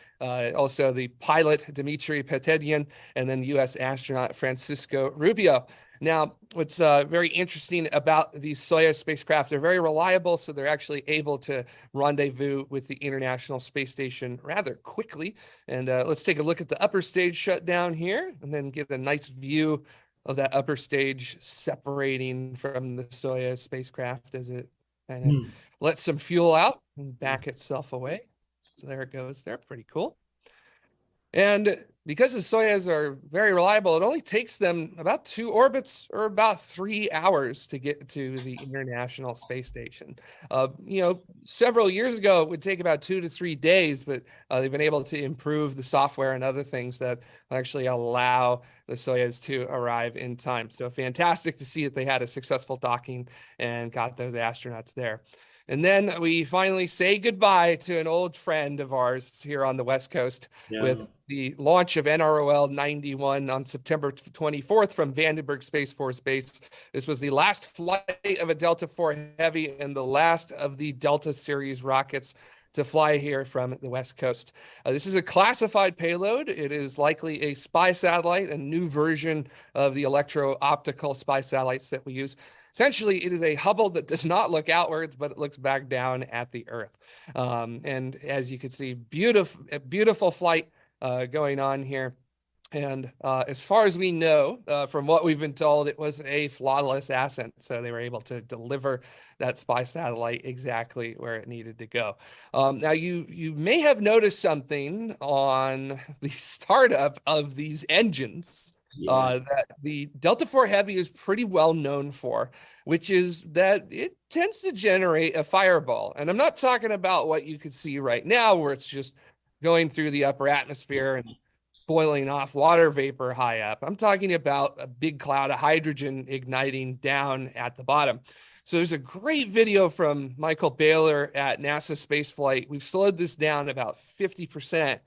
also the pilot, Dmitry Petedyan, and then U.S. astronaut, Francisco Rubio. Now, what's very interesting about these Soyuz spacecraft, they're very reliable, so they're actually able to rendezvous with the International Space Station rather quickly. And let's take a look at the upper stage shutdown here, and then get a nice view of that upper stage separating from the Soyuz spacecraft as it kind of lets some fuel out and back itself away. So there it goes there, pretty cool. And because the Soyuz are very reliable, it only takes them about 2 orbits or about 3 hours to get to the International Space Station. You know, several years ago, it would take about 2 to 3 days, but they've been able to improve the software and other things that actually allow the Soyuz to arrive in time. So fantastic to see that they had a successful docking and got those astronauts there. And then we finally say goodbye to an old friend of ours here on the West Coast with the launch of NROL 91 on September 24th from Vandenberg Space Force Base. This was the last flight of a Delta IV Heavy and the last of the Delta series rockets to fly here from the West Coast. This is a classified payload. It is likely a spy satellite, a new version of the electro-optical spy satellites that we use. Essentially, it is a Hubble that does not look outwards, but it looks back down at the Earth. And as you can see, beautiful flight going on here. And as far as we know, from what we've been told, it was a flawless ascent. So they were able to deliver that spy satellite exactly where it needed to go. Now, you may have noticed something on the startup of these engines. That the Delta IV Heavy is pretty well known for, which is that it tends to generate a fireball. And I'm not talking about what you could see right now, where it's just going through the upper atmosphere and boiling off water vapor high up. I'm talking about a big cloud of hydrogen igniting down at the bottom. So there's a great video from Michael Baylor at NASA Spaceflight. We've slowed this down about 50%.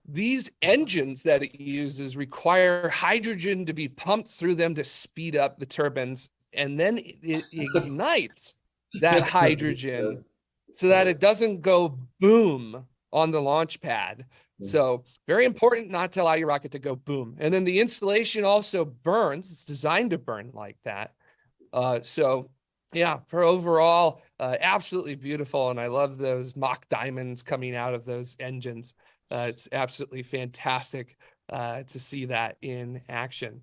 These engines that it uses require hydrogen to be pumped through them to speed up the turbines, and then it ignites that hydrogen so that it doesn't go boom on the launch pad. So very important not to allow your rocket to go boom. And then the installation also burns. It's designed to burn like that. So yeah, for overall, absolutely beautiful. And I love those mock diamonds coming out of those engines. It's absolutely fantastic to see that in action.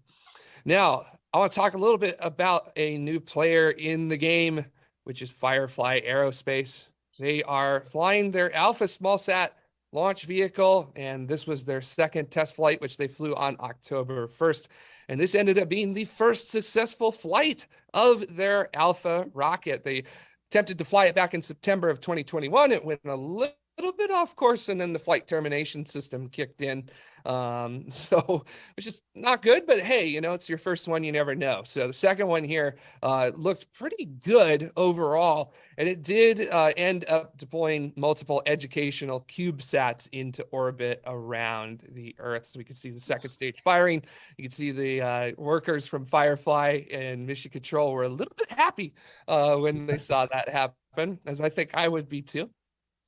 Now, I want to talk a little bit about a new player in the game, which is Firefly Aerospace. They are flying their Alpha SmallSat launch vehicle, and this was their second test flight, which they flew on October 1st. And this ended up being the first successful flight of their Alpha rocket. They attempted to fly it back in September of 2021. It went a little bit off course, and then the flight termination system kicked in. So it's just not good, but hey, you know, it's your first one, you never know. So the second one here looked pretty good overall, and it did end up deploying multiple educational CubeSats into orbit around the Earth. So we can see the second stage firing. You can see the workers from Firefly and Mission Control were a little bit happy when they saw that happen, as I think I would be too.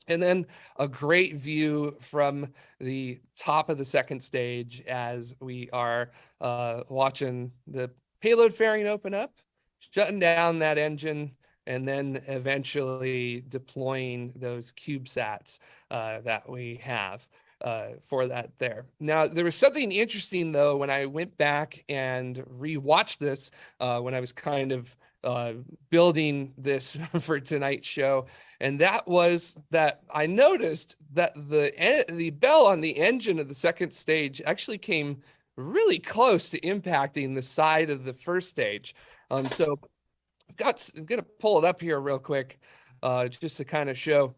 And then a great view from the top of the second stage as we are watching the payload fairing open up, shutting down that engine, and then eventually deploying those CubeSats that we have for that there. Now, there was something interesting, though, when I went back and rewatched this, when I was kind of building this for tonight's show, and that was that I noticed that the bell on the engine of the second stage actually came really close to impacting the side of the first stage. So I'm gonna pull it up here real quick, just to kind of show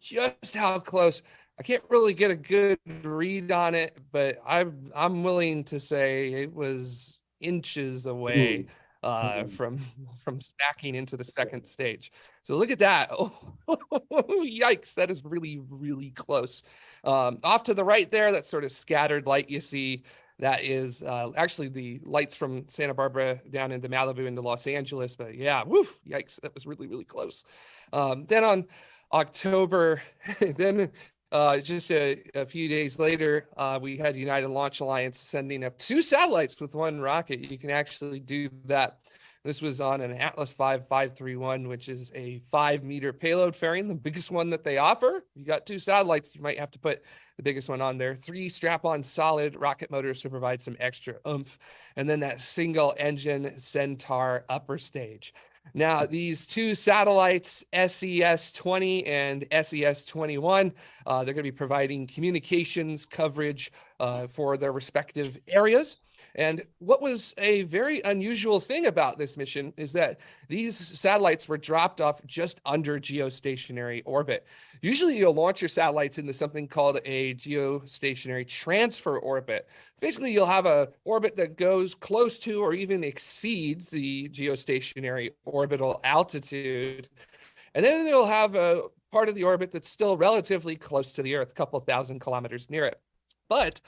just how close. I can't really get a good read on it, but I'm willing to say it was inches away from stacking into the second stage. So look at that. Oh, yikes, that is really, really close. Off to the right there, that sort of scattered light you see, that is actually the lights from Santa Barbara down into Malibu into Los Angeles. But yeah, woof, yikes, that was really, really close. Then on October, then just a few days later, we had United Launch Alliance sending up 2 satellites with 1 rocket. You can actually do that. This was on an Atlas V 531, which is a 5-meter payload fairing, the biggest one that they offer. You got 2 satellites, you might have to put the biggest one on there. 3 strap-on solid rocket motors to provide some extra oomph, and then that single engine Centaur upper stage. Now, these 2 satellites, SES-20 and SES-21, they're going to be providing communications coverage for their respective areas. And what was a very unusual thing about this mission is that these satellites were dropped off just under geostationary orbit. Usually you'll launch your satellites into something called a geostationary transfer orbit. Basically, you'll have an orbit that goes close to or even exceeds the geostationary orbital altitude. And then you'll have a part of the orbit that's still relatively close to the Earth, a couple thousand kilometers near it. But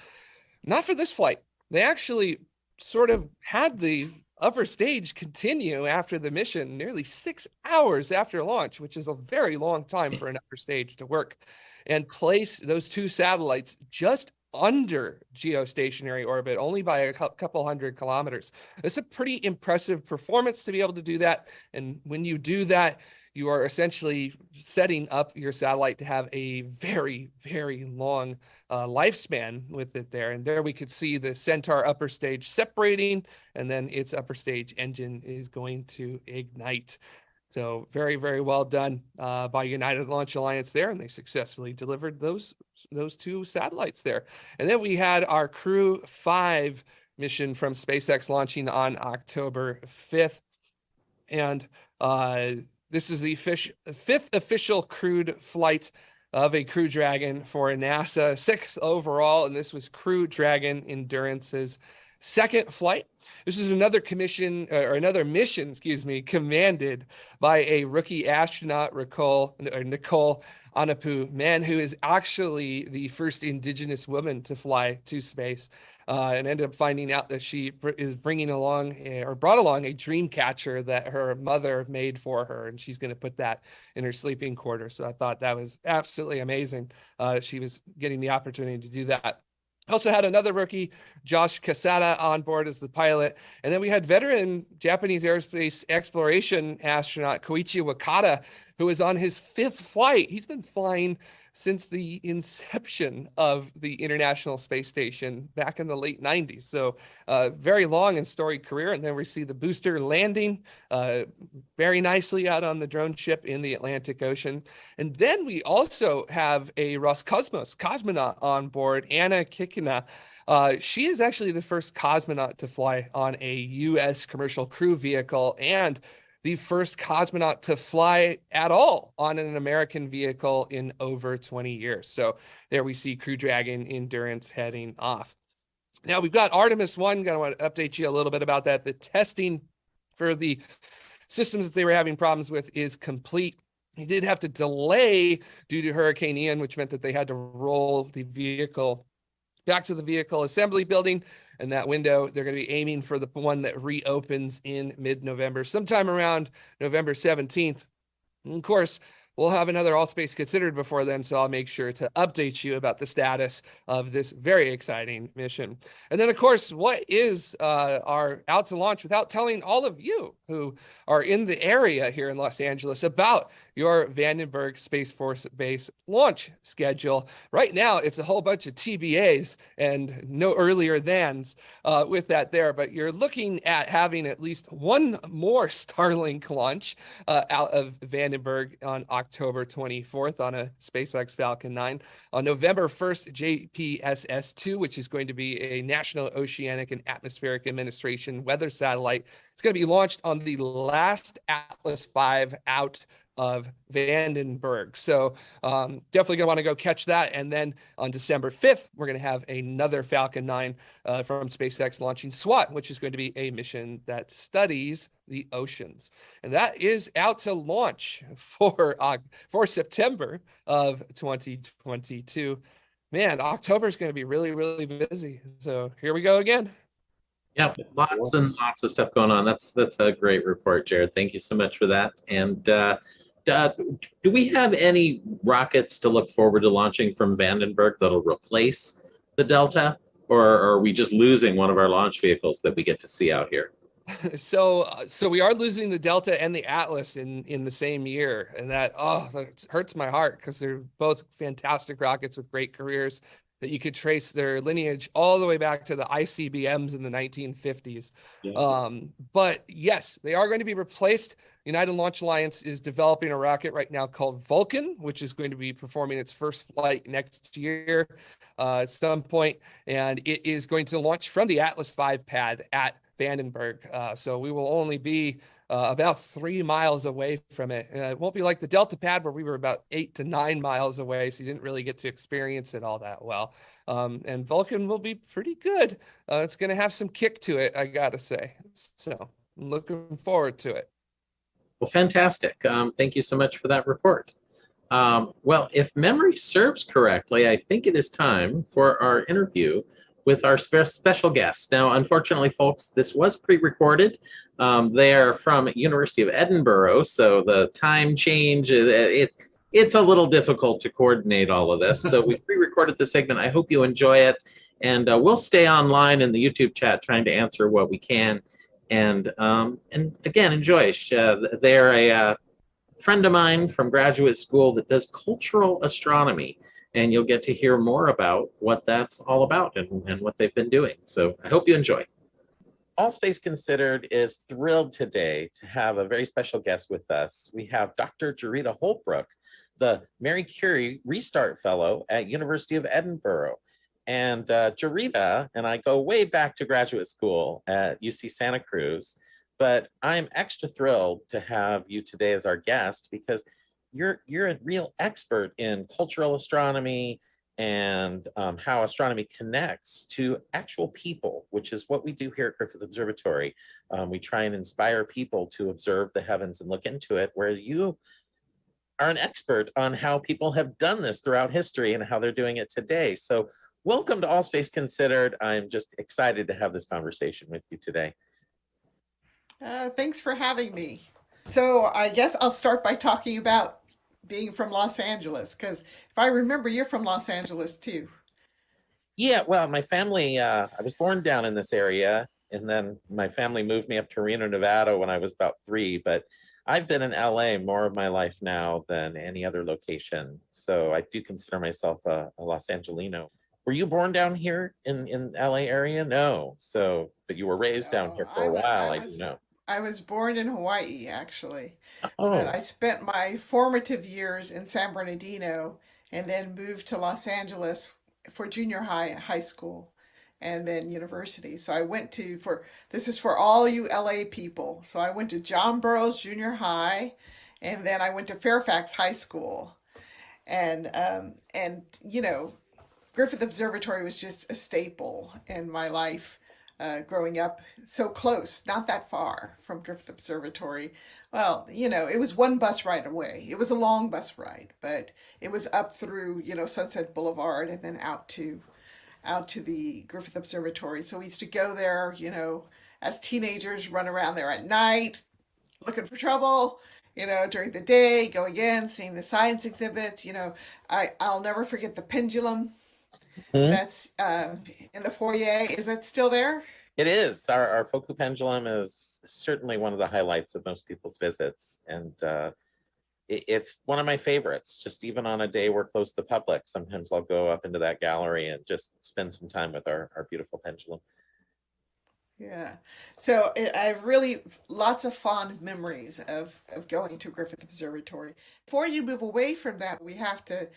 not for this flight. They actually sort of had the upper stage continue after the mission nearly 6 hours after launch, which is a very long time for an upper stage to work, and place those 2 satellites just under geostationary orbit, only by a couple hundred kilometers. It's a pretty impressive performance to be able to do that. And when you do that, you are essentially setting up your satellite to have a very, very long lifespan with it there. And there we could see the Centaur upper stage separating, and then its upper stage engine is going to ignite. So very, very well done by United Launch Alliance there, and they successfully delivered those 2 satellites there. And then we had our Crew 5 mission from SpaceX launching on October 5th. And this is the 5th official crewed flight of a Crew Dragon for NASA, 6th overall, and this was Crew Dragon Endurance's second flight. This is another mission, excuse me, commanded by a rookie astronaut, Nicole Anapu, who is actually the first indigenous woman to fly to space, and ended up finding out that she is brought along a dream catcher that her mother made for her, and she's going to put that in her sleeping quarters. So I thought that was absolutely amazing. She was getting the opportunity to do that. Also had another rookie, Josh Casada, on board as the pilot. And then we had veteran Japanese aerospace exploration astronaut Koichi Wakata, who is on his 5th flight. He's been flying since the inception of the International Space Station back in the late 90s. So very long and storied career. And then we see the booster landing very nicely out on the drone ship in the Atlantic Ocean. And then we also have a Roscosmos cosmonaut on board, Anna Kikina. She is actually the first cosmonaut to fly on a U.S. commercial crew vehicle, and the first cosmonaut to fly at all on an American vehicle in over 20 years. So there we see Crew Dragon Endurance heading off. Now we've got Artemis 1. Gonna want to update you a little bit about that. The testing for the systems that they were having problems with is complete. They did have to delay due to Hurricane Ian, which meant that they had to roll the vehicle back to the vehicle assembly building, and that window, they're going to be aiming for the one that reopens in mid-November, sometime around November 17th. And of course, we'll have another All Space Considered before then, so I'll make sure to update you about the status of this very exciting mission. And then, of course, what is our out to launch without telling all of you who are in the area here in Los Angeles about your Vandenberg Space Force Base launch schedule. Right now, it's a whole bunch of TBAs and no earlier thans with that there, but you're looking at having at least one more Starlink launch out of Vandenberg on October 24th on a SpaceX Falcon 9. On November 1st, JPSS-2, which is going to be a National Oceanic and Atmospheric Administration weather satellite. It's going to be launched on the last Atlas V out of Vandenberg. So definitely going to want to go catch that. And then on December 5th, we're going to have another Falcon 9 from SpaceX launching SWAT, which is going to be a mission that studies the oceans. And that is out to launch for September of 2022. Man, October is going to be really, really busy. So here we go again. Yeah, lots and lots of stuff going on. That's a great report, Jared. Thank you so much for that. And do we have any rockets to look forward to launching from Vandenberg that'll replace the Delta, or are we just losing one of our launch vehicles that we get to see out here? So we are losing the Delta and the Atlas in the same year, and that hurts my heart because they're both fantastic rockets with great careers that you could trace their lineage all the way back to the ICBMs in the 1950s. Yeah. But yes, they are going to be replaced. United Launch Alliance is developing a rocket right now called Vulcan, which is going to be performing its first flight next year at some point, and it is going to launch from the Atlas V pad at Vandenberg. So we will only be about 3 miles away from it. It won't be like the Delta pad where we were about 8 to 9 miles away, so you didn't really get to experience it all that well. And Vulcan will be pretty good. It's going to have some kick to it, I gotta say. So I'm looking forward to it. Well, fantastic. Thank you so much for that report. Well, if memory serves correctly, I think it is time for our interview with our special guest. Now, unfortunately, folks, this was pre-recorded. They are from University of Edinburgh, so the time change, it's a little difficult to coordinate all of this. So we pre-recorded the segment. I hope you enjoy it. And we'll stay online in the YouTube chat trying to answer what we can. And again, enjoy. They're a friend of mine from graduate school that does cultural astronomy. And you'll get to hear more about what that's all about and what they've been doing. So I hope you enjoy. All Space Considered is thrilled today to have a very special guest with us. We have Dr. Jarita Holbrook, the Marie Curie Restart Fellow at University of Edinburgh. And Jarita and I go way back to graduate school at UC Santa Cruz, but I'm extra thrilled to have you today as our guest because you're a real expert in cultural astronomy and how astronomy connects to actual people, which which is what we do here at Griffith Observatory. We try and inspire people to observe the heavens and look into it, whereas you are an expert on how people have done this throughout history and how they're doing it today. So welcome to All Space Considered. I'm just excited to have this conversation with you today. Thanks for having me. So I guess I'll start by talking about being from Los Angeles, because if I remember, you're from Los Angeles too. Yeah, well, my family, I was born down in this area, and then my family moved me up to Reno, Nevada when I was about 3, but I've been in LA more of my life now than any other location. So I do consider myself a Los Angelino. Were you born down here in LA area? No. So, but you were raised down here for a while, I do know. I was born in Hawaii, actually. Oh. But I spent my formative years in San Bernardino and then moved to Los Angeles for junior high school, and then university. So I went to, this is for all you LA people. So I went to John Burroughs Junior High, and then I went to Fairfax High School. And you know, Griffith Observatory was just a staple in my life. Growing up so close, not that far from Griffith Observatory. Well, you know, it was one bus ride away. It was a long bus ride, but it was up through, you know, Sunset Boulevard and then out to the Griffith Observatory. So we used to go there, you know, as teenagers, run around there at night, looking for trouble, you know, during the day, go again, seeing the science exhibits. You know, I'll never forget the pendulum. That's in the foyer. Is that still there? It is. Our Foku pendulum is certainly one of the highlights of most people's visits. And it's one of my favorites. Just even on a day we're close to the public, sometimes I'll go up into that gallery and just spend some time with our beautiful pendulum. Yeah. So I have really lots of fond memories of going to Griffith Observatory. Before you move away from that, we have to,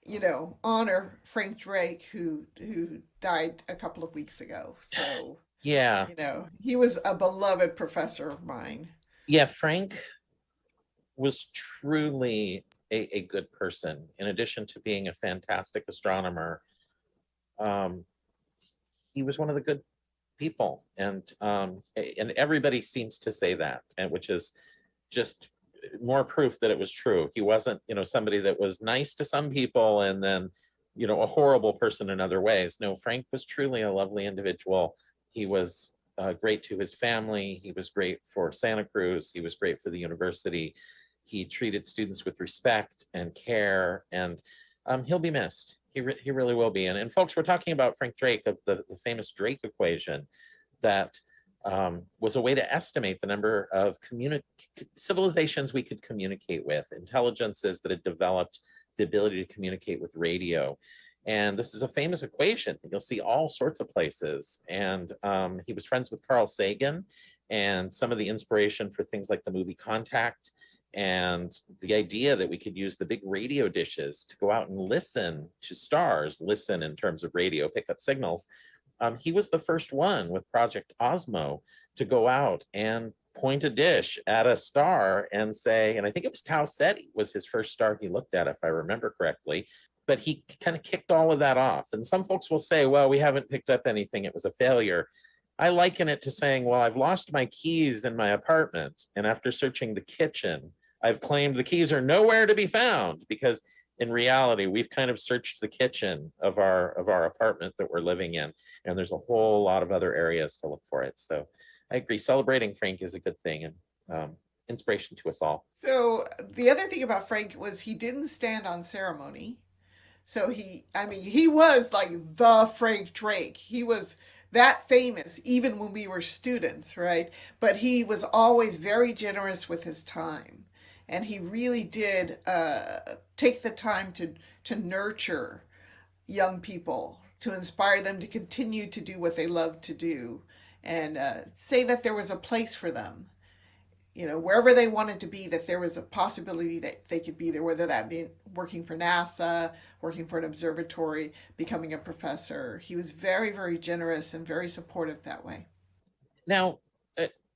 you know, honor Frank Drake, who died a couple of weeks ago. So, yeah, you know, he was a beloved professor of mine. Yeah, Frank was truly a good person. In addition to being a fantastic astronomer, he was one of the good people, and everybody seems to say that, and which is just more proof that it was true. He wasn't, you know, somebody that was nice to some people and then, you know, a horrible person in other ways. No, Frank was truly a lovely individual. He was great to his family. He was great for Santa Cruz. He was great for the university. He treated students with respect and care, and he'll be missed. He really will be. And folks, we're talking about Frank Drake, of the famous Drake equation that was a way to estimate the number of civilizations we could communicate with, intelligences that had developed the ability to communicate with radio. And this is a famous equation that you'll see all sorts of places. And he was friends with Carl Sagan, and some of the inspiration for things like the movie Contact, and the idea that we could use the big radio dishes to go out and listen to stars, listen in terms of radio, pick up signals. He was the first one with Project Osmo to go out and point a dish at a star and say, and I think it was Tau Ceti was his first star he looked at, if I remember correctly, but he kind of kicked all of that off. And some folks will say, well, we haven't picked up anything, it was a failure. I liken it to saying, well, I've lost my keys in my apartment, and after searching the kitchen, I've claimed the keys are nowhere to be found, because in reality, we've kind of searched the kitchen of our apartment that we're living in, and there's a whole lot of other areas to look for it. So I agree, celebrating Frank is a good thing, and inspiration to us all. So the other thing about Frank was he didn't stand on ceremony. So he was like the Frank Drake. He was that famous even when we were students, right? But he was always very generous with his time. And he really did take the time to nurture young people, to inspire them to continue to do what they love to do, and say that there was a place for them. You know, wherever they wanted to be, that there was a possibility that they could be there, whether that be working for NASA, working for an observatory, becoming a professor. He was very, very generous and very supportive that way. Now,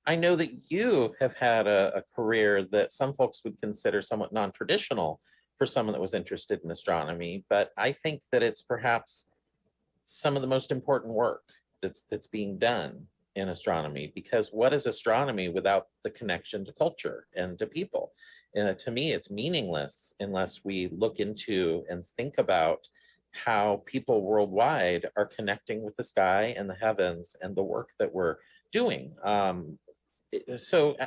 I know that you have had a career that some folks would consider somewhat non-traditional for someone that was interested in astronomy, but I think that it's perhaps some of the most important work that's being done in astronomy, because what is astronomy without the connection to culture and to people? To me, it's meaningless unless we look into and think about how people worldwide are connecting with the sky and the heavens and the work that we're doing. So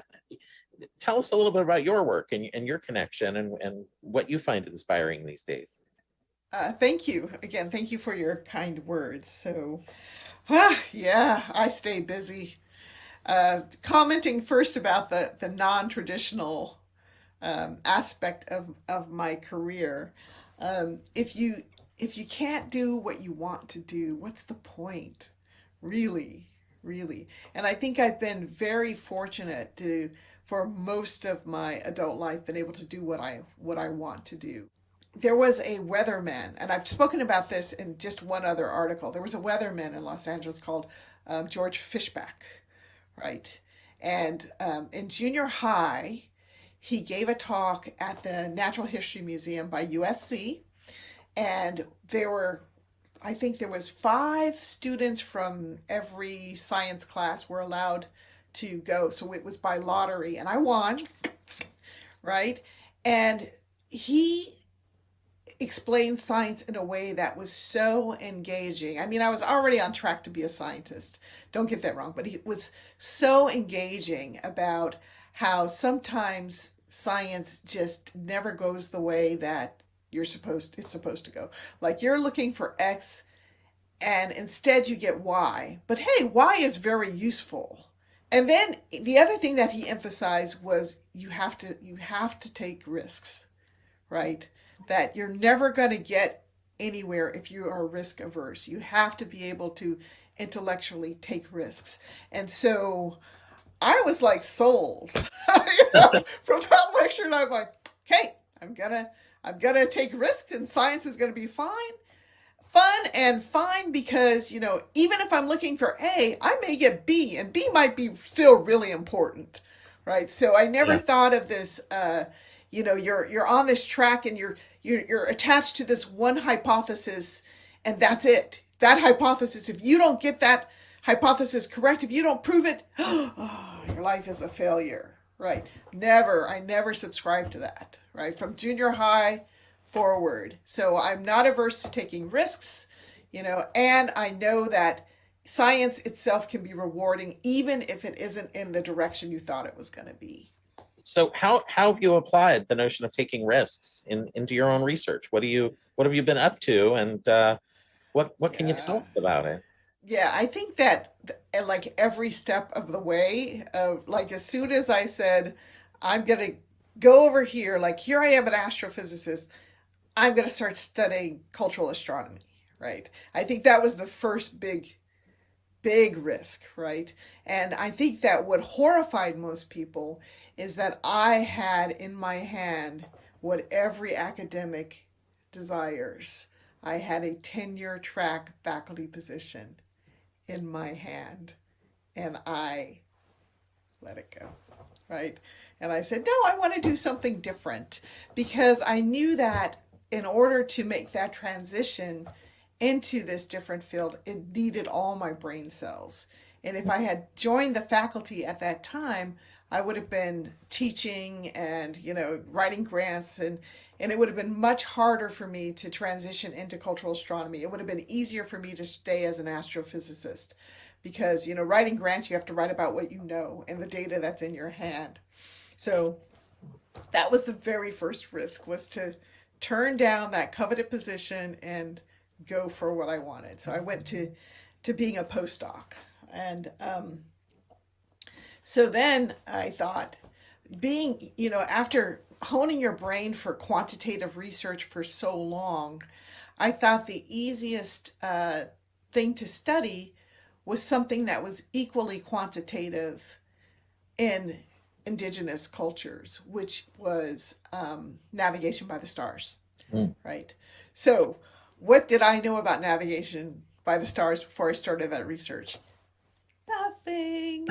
tell us a little bit about your work and your connection and what you find inspiring these days. Thank you. Again, thank you for your kind words. So, yeah, I stay busy. Commenting first about the non-traditional aspect of my career. If you can't do what you want to do, what's the point? Really, really. And I think I've been very fortunate to, for most of my adult life, been able to do what I want to do. There was a weatherman, and I've spoken about this in just one other article. There was a weatherman in Los Angeles called George Fishback, right? And in junior high, he gave a talk at the Natural History Museum by USC, and I think there was 5 students from every science class were allowed to go. So it was by lottery, and I won, right? And he explained science in a way that was so engaging. I mean, I was already on track to be a scientist. Don't get that wrong, but he was so engaging about how sometimes science just never goes the way that it's supposed to go. Like you're looking for X and instead you get Y. But hey, Y is very useful. And then the other thing that he emphasized was you have to take risks, right? That you're never going to get anywhere if you are risk averse. You have to be able to intellectually take risks. And so I was like sold. From that lecture, and I'm like, okay, I'm gonna take risks, and science is gonna be fun and fine because even if I'm looking for A, I may get B, and B might be still really important, right? So I never thought of this. You're on this track and you're attached to this one hypothesis, and that's it. That hypothesis, if you don't get that hypothesis correct, if you don't prove it, your life is a failure, right? I never subscribed to that, right? From junior high forward. So I'm not averse to taking risks, and I know that science itself can be rewarding even if it isn't in the direction you thought it was going to be. So how have you applied the notion of taking risks into your own research? What have you been up to, and what can you tell us about it? Yeah, I think that like every step of the way, like as soon as I said, I'm going to go over here, like here I am an astrophysicist, I'm going to start studying cultural astronomy, right? I think that was the first big risk, right? And I think that what horrified most people is that I had in my hand what every academic desires. I had a tenure track faculty position in my hand, and I let it go, right? And I said, no, I want to do something different, because I knew that in order to make that transition into this different field, it needed all my brain cells. And if I had joined the faculty at that time, I would have been teaching and, writing grants, and it would have been much harder for me to transition into cultural astronomy. It would have been easier for me to stay as an astrophysicist because, writing grants, you have to write about what you know and the data that's in your hand. So that was the very first risk, was to turn down that coveted position and go for what I wanted. So I went to being a postdoc. And so then I thought, after honing your brain for quantitative research for so long, I thought the easiest thing to study was something that was equally quantitative in indigenous cultures, which was navigation by the stars, right? So what did I know about navigation by the stars before I started that research? Nothing.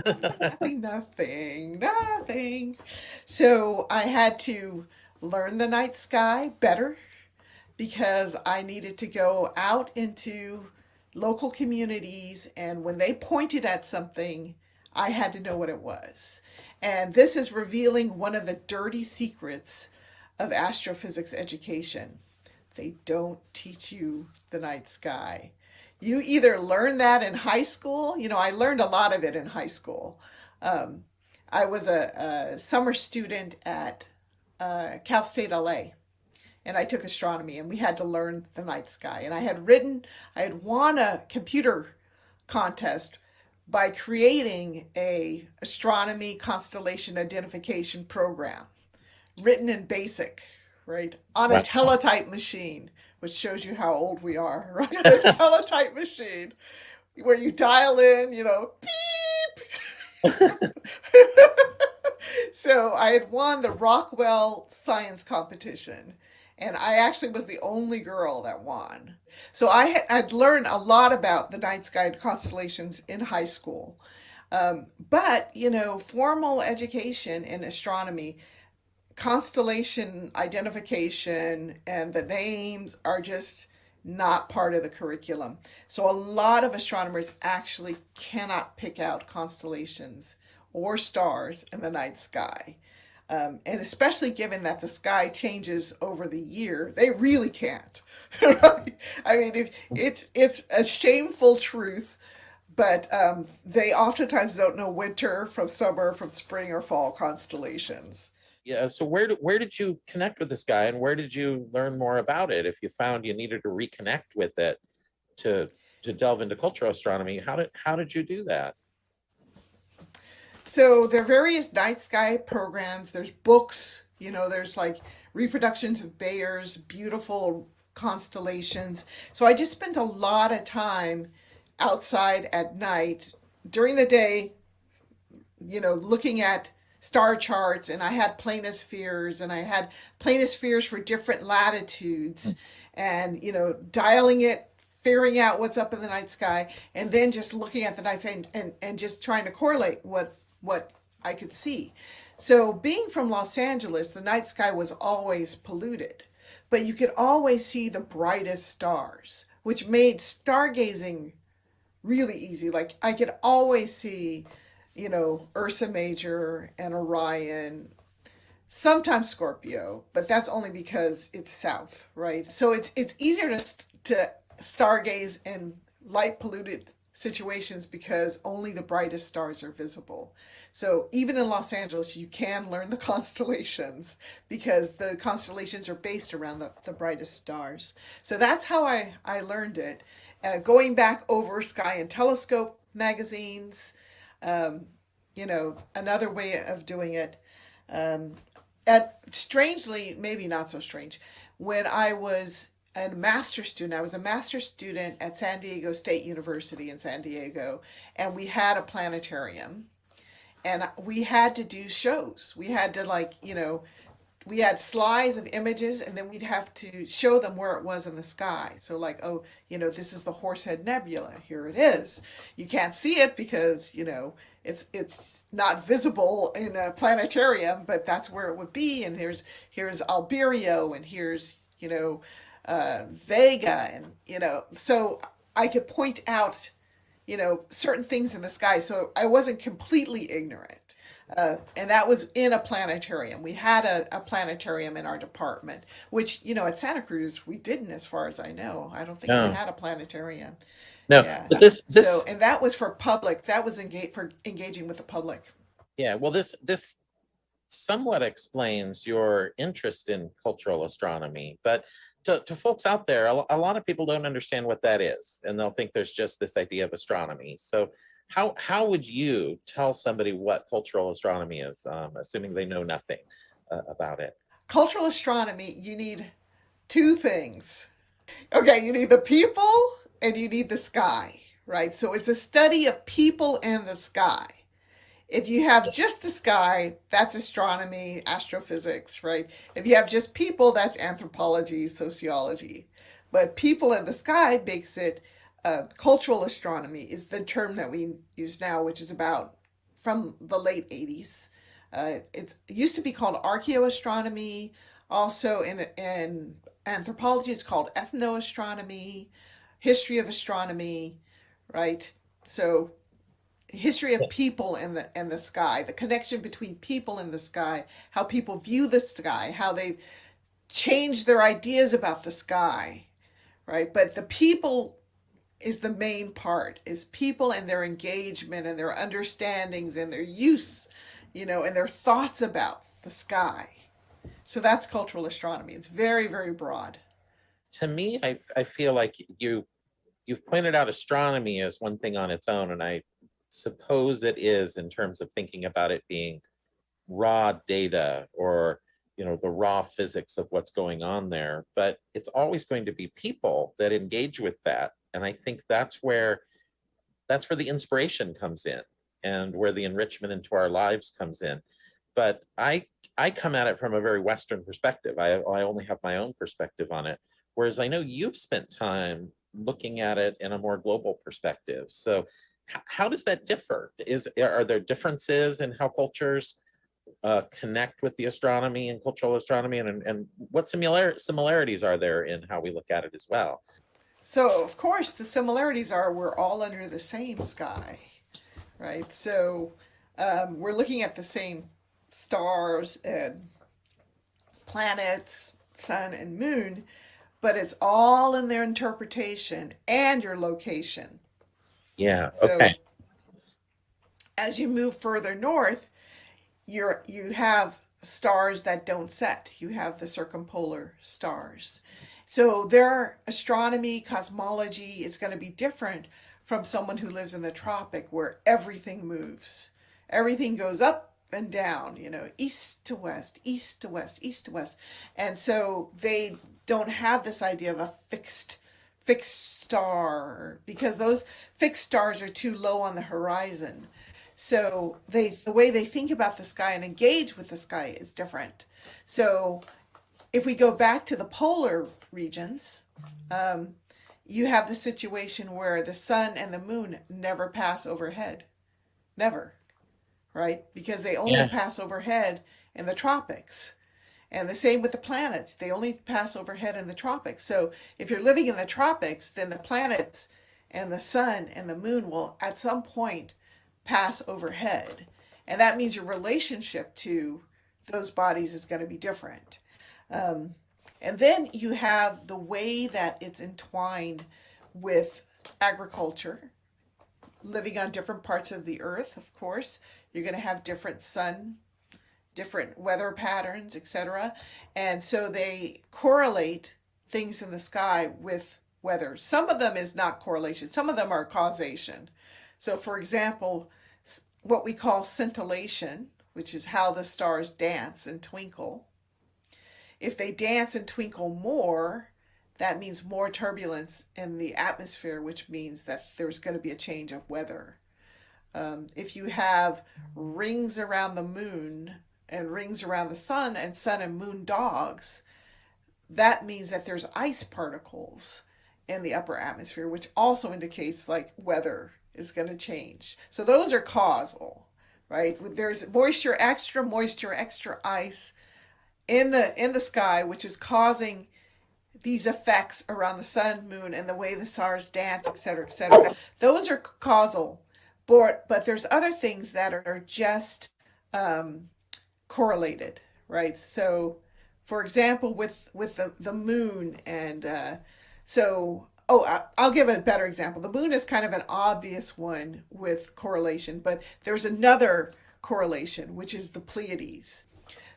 So I had to learn the night sky better because I needed to go out into local communities, and when they pointed at something, I had to know what it was. And this is revealing one of the dirty secrets of astrophysics education. They don't teach you the night sky. You either learn that in high school, I learned a lot of it in high school. I was a summer student at Cal State LA, and I took astronomy, and we had to learn the night sky. And I had won a computer contest by creating a astronomy constellation identification program written in BASIC, right? On a teletype machine, which shows you how old we are, right? A teletype machine where you dial in, beep. So I had won the Rockwell science competition, and I actually was the only girl that won. So I'd learned a lot about the night sky constellations in high school. But, formal education in astronomy, constellation identification and the names are just not part of the curriculum. So a lot of astronomers actually cannot pick out constellations or stars in the night sky. And especially given that the sky changes over the year, they really can't. I mean, it's a shameful truth, but they oftentimes don't know winter from summer, from spring or fall constellations. Yeah. So where did you connect with this guy, and where did you learn more about it? If you found you needed to reconnect with it to delve into cultural astronomy, how did you do that? So there are various night sky programs. There's books, there's like reproductions of Bayer's beautiful constellations. So I just spent a lot of time outside at night. During the day, looking at star charts, and I had planispheres, and I had planispheres for different latitudes, and dialing it, figuring out what's up in the night sky, and then just looking at the night sky and just trying to correlate what I could see. So being from Los Angeles, the night sky was always polluted, but you could always see the brightest stars, which made stargazing really easy. Like I could always see, Ursa Major and Orion, sometimes Scorpio, but that's only because it's south, right? So it's easier to stargaze in light polluted situations because only the brightest stars are visible. So even in Los Angeles, you can learn the constellations because the constellations are based around the brightest stars. So that's how I learned it. Going back over Sky and Telescope magazines, another way of doing it. Strangely, maybe not so strange, when I was a master's student, I was a master's student at San Diego State University in San Diego, and we had a planetarium, and we had to do shows. We had to we had slides of images, and then we'd have to show them where it was in the sky. So this is the Horsehead Nebula. Here it is. You can't see it because, it's not visible in a planetarium, but that's where it would be. And here's Alberio, and here's, Vega, and, so I could point out, certain things in the sky. So I wasn't completely ignorant. And that was in a planetarium. We had a planetarium in our department, which, at Santa Cruz, we didn't, as far as I know. I don't think we had a planetarium. No, yeah. But this and that was for public. That was for engaging with the public. Yeah, well, this somewhat explains your interest in cultural astronomy, but to folks out there, a lot of people don't understand what that is, and they'll think there's just this idea of astronomy. So how would you tell somebody what cultural astronomy is, assuming they know nothing about it? Cultural astronomy, you need two things. Okay, you need the people and you need the sky, right? So it's a study of people and the sky. If you have just the sky, that's astronomy, astrophysics, right? If you have just people, that's anthropology, sociology. But people in the sky makes it cultural astronomy is the term that we use now, which is about from the late 80s. It used to be called archaeoastronomy. Also in anthropology, it's called ethnoastronomy. history of astronomy, right? So history of people in the sky, the connection between people in the sky, how people view the sky, how they change their ideas about the sky, right? But the people is the main part, is people and their engagement and their understandings and their use, and their thoughts about the sky. So that's cultural astronomy. It's very, very broad. To me, I feel like you've pointed out astronomy as one thing on its own, and I suppose it is, in terms of thinking about it being raw data, or the raw physics of what's going on there. But it's always going to be people that engage with that, and I think that's where the inspiration comes in, and where the enrichment into our lives comes in. But I come at it from a very Western perspective. I only have my own perspective on it, whereas I know you've spent time looking at it in a more global perspective. So how does that differ? Are there differences in how cultures connect with the astronomy and cultural astronomy, and what similarities are there in how we look at it as well? So of course the similarities are we're all under the same sky, right? So we're looking at the same stars and planets, sun and moon, but it's all in their interpretation and your location. Yeah, So okay. as you move further north, you have stars that don't set. You have the circumpolar stars. So their astronomy, cosmology is going to be different from someone who lives in the tropic, where everything moves. Everything goes up and down, east to west, east to west, east to west. And so they don't have this idea of a fixed star, because those fixed stars are too low on the horizon. So the way they think about the sky and engage with the sky is different. So if we go back to the polar regions, you have the situation where the sun and the moon never pass overhead. Never. Right? Because they only pass overhead in the tropics. And the same with the planets. They only pass overhead in the tropics. So if you're living in the tropics, then the planets and the sun and the moon will at some point pass overhead. And that means your relationship to those bodies is going to be different. And then you have the way that it's entwined with agriculture, living on different parts of the earth, of course. You're going to have different sun, different weather patterns, etc. And so they correlate things in the sky with weather. Some of them is not correlation. Some of them are causation. So for example, what we call scintillation, which is how the stars dance and twinkle. If they dance and twinkle more, that means more turbulence in the atmosphere, which means that there's going to be a change of weather. If you have rings around the moon and rings around the sun and moon dogs, that means that there's ice particles in the upper atmosphere, which also indicates like weather is going to change. So those are causal, right? There's extra moisture, extra ice in the sky, which is causing these effects around the sun, moon, and the way the stars dance, etc., etc. Those are causal. But there's other things that are just correlated, right? So, for example, with the moon, and I'll give a better example. The moon is kind of an obvious one with correlation, but there's another correlation, which is the Pleiades.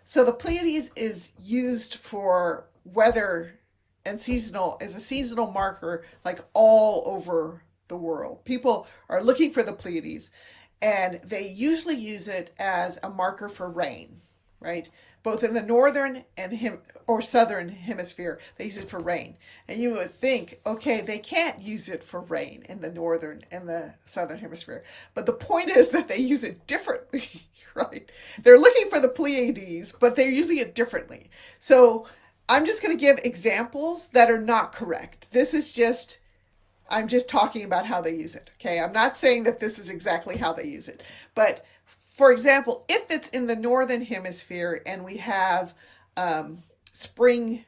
So the Pleiades is used for weather and as a seasonal marker, like all over the world. People are looking for the Pleiades, and they usually use it as a marker for rain, right? Both in the northern and southern hemisphere, they use it for rain. And you would think, okay, they can't use it for rain in the northern and the southern hemisphere. But the point is that they use it differently, right? They're looking for the Pleiades, but they're using it differently. So I'm just going to give examples that are not correct. I'm just talking about how they use it, okay? I'm not saying that this is exactly how they use it. But, for example, if it's in the northern hemisphere and we have spring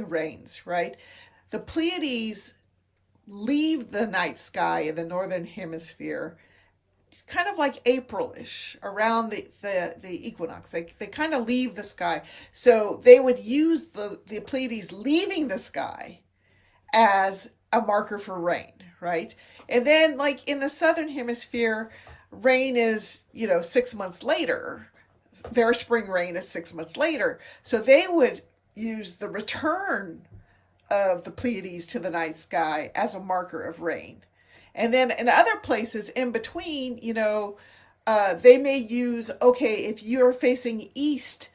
rains, right? The Pleiades leave the night sky in the northern hemisphere kind of like April-ish, around the equinox. They kind of leave the sky. So they would use the Pleiades leaving the sky as a marker for rain, right? And then like in the southern hemisphere, rain is, 6 months later. Their spring rain is 6 months later. So they would use the return of the Pleiades to the night sky as a marker of rain. And then in other places in between, they may use, okay, if you're facing east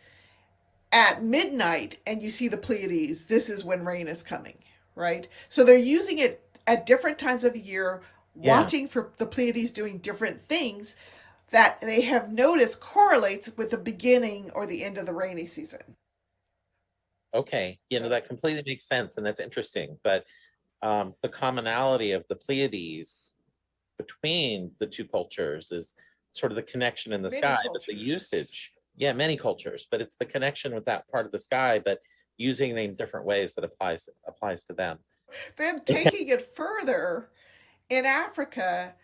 at midnight and you see the Pleiades, this is when rain is coming, right? So they're using it at different times of the year, watching for the Pleiades doing different things that they have noticed correlates with the beginning or the end of the rainy season. Okay, that completely makes sense, and that's interesting. But the commonality of the Pleiades between the two cultures is sort of the connection in the sky, but the usage, many cultures, but it's the connection with that part of the sky, but using it in different ways that applies to them. Then taking it further, in Africa,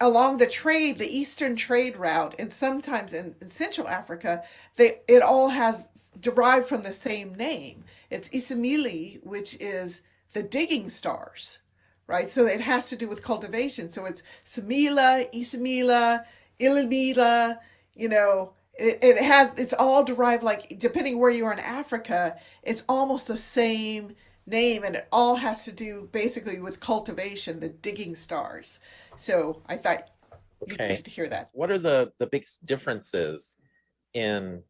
along the eastern trade route, and sometimes in Central Africa, it all has derived from the same name. It's Isimili, which is the digging stars, right? So it has to do with cultivation. So it's Samila, Isimila, Ilimila, it's all derived, like, depending where you are in Africa, it's almost the same name, and it all has to do basically with cultivation, the digging stars. So I thought you'd need to hear that. What are the big differences in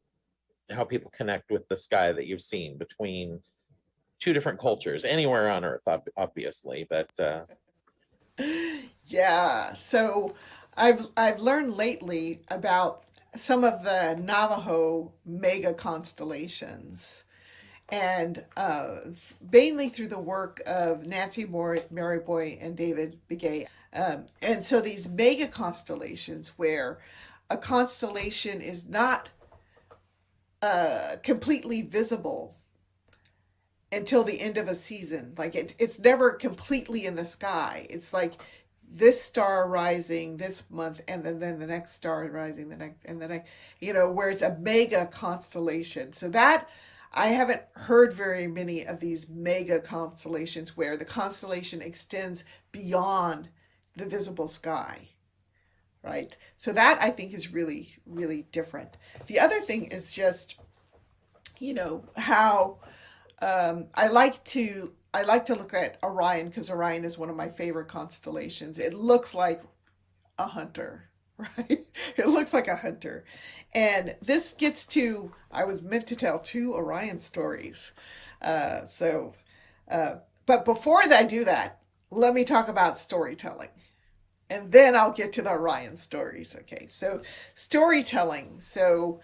how people connect with the sky that you've seen between two different cultures anywhere on Earth, obviously, but so I've learned lately about some of the Navajo mega constellations, and mainly through the work of Nancy Maryboy and David Begay. And so these mega constellations, where a constellation is not completely visible until the end of a season. Like it's never completely in the sky. It's like this star rising this month, and then the next star rising the next, and the next, where it's a mega constellation. So that, I haven't heard very many of these mega constellations where the constellation extends beyond the visible sky. Right? So that, I think, is really, really different. The other thing is just, how I like to look at Orion, because Orion is one of my favorite constellations. It looks like a hunter, right? It looks like a hunter. And this gets to, I was meant to tell 2 Orion stories. But before I do that, let me talk about storytelling. And then I'll get to the Orion stories. Okay, so storytelling. So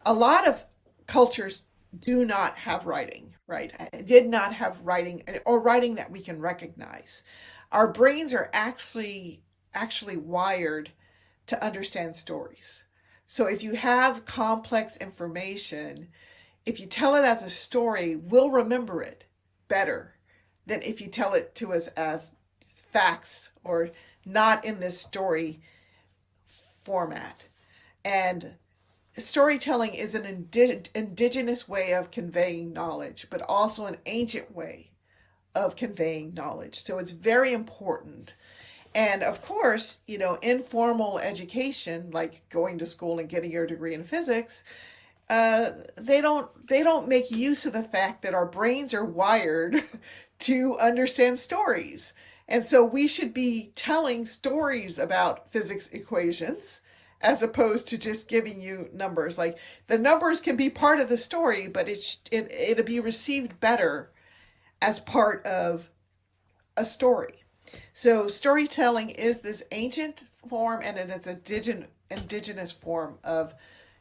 a lot of cultures do not have writing, right? Did not have writing, or writing that we can recognize. Our brains are actually wired to understand stories. So if you have complex information, if you tell it as a story, we'll remember it better than if you tell it to us as facts or not in this story format. And storytelling is an indigenous way of conveying knowledge, but also an ancient way of conveying knowledge. So it's very important. And of course, informal education, like going to school and getting your degree in physics, they don't make use of the fact that our brains are wired to understand stories. And so we should be telling stories about physics equations as opposed to just giving you numbers. Like, the numbers can be part of the story, but it'll be received better as part of a story. So storytelling is this ancient form, and it's an indigenous form of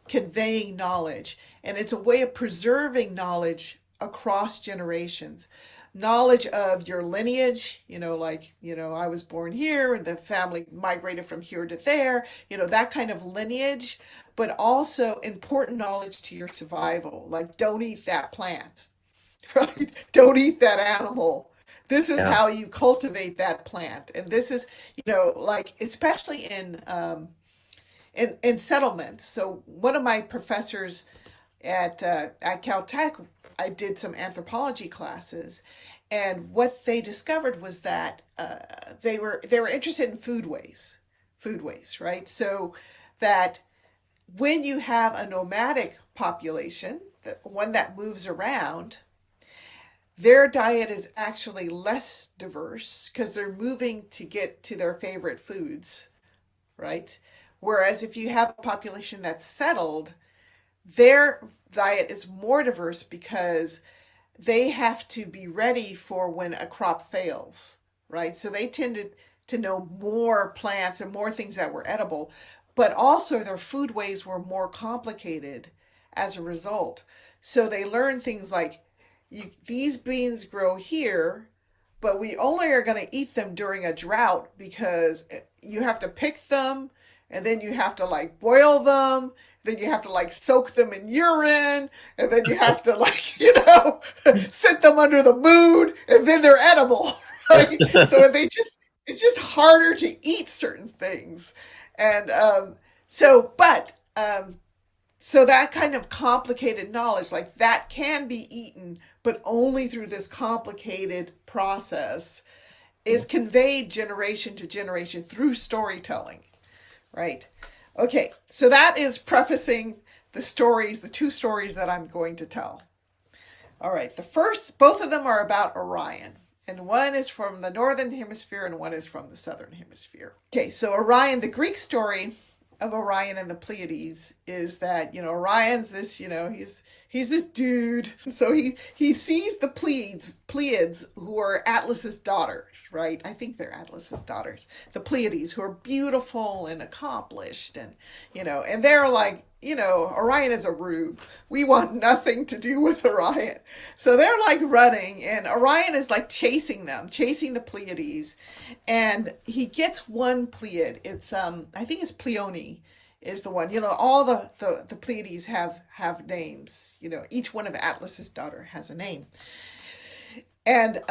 conveying knowledge. And it's a way of preserving knowledge across generations. Knowledge of your lineage, I was born here and the family migrated from here to there, that kind of lineage, but also important knowledge to your survival, like don't eat that plant, right? Don't eat that animal. This is Yeah. how you cultivate that plant. And this is, like, especially in settlements. So one of my professors at Caltech, I did some anthropology classes, and what they discovered was that they were interested in foodways, right? So that when you have a nomadic population, one that moves around, their diet is actually less diverse because they're moving to get to their favorite foods, right? Whereas if you have a population that's settled, their diet is more diverse because they have to be ready for when a crop fails, right? So they tended to know more plants and more things that were edible, but also their foodways were more complicated as a result. So they learned things like these beans grow here, but we only are going to eat them during a drought because you have to pick them and then you have to like boil them, then you have to like soak them in urine, and then you have to like, sit them under the moon, and then they're edible, right? So it's just harder to eat certain things. And so that kind of complicated knowledge, like that can be eaten, but only through this complicated process, is conveyed generation to generation through storytelling, right? Okay, so that is prefacing the two stories that I'm going to tell. All right, both of them are about Orion, and one is from the northern hemisphere and one is from the southern hemisphere. Okay, so Orion, the Greek story of Orion and the Pleiades is that, Orion's this, he's this dude. So he sees the Pleiades, who are Atlas's daughters, right? I think they're Atlas's daughters. The Pleiades, who are beautiful and accomplished, and and they're like, Orion is a rube. We want nothing to do with Orion. So they're like running, and Orion is like chasing the Pleiades, and he gets one Pleiad. It's I think it's Pleione is the one. All the Pleiades have names. Each one of Atlas's daughter has a name, and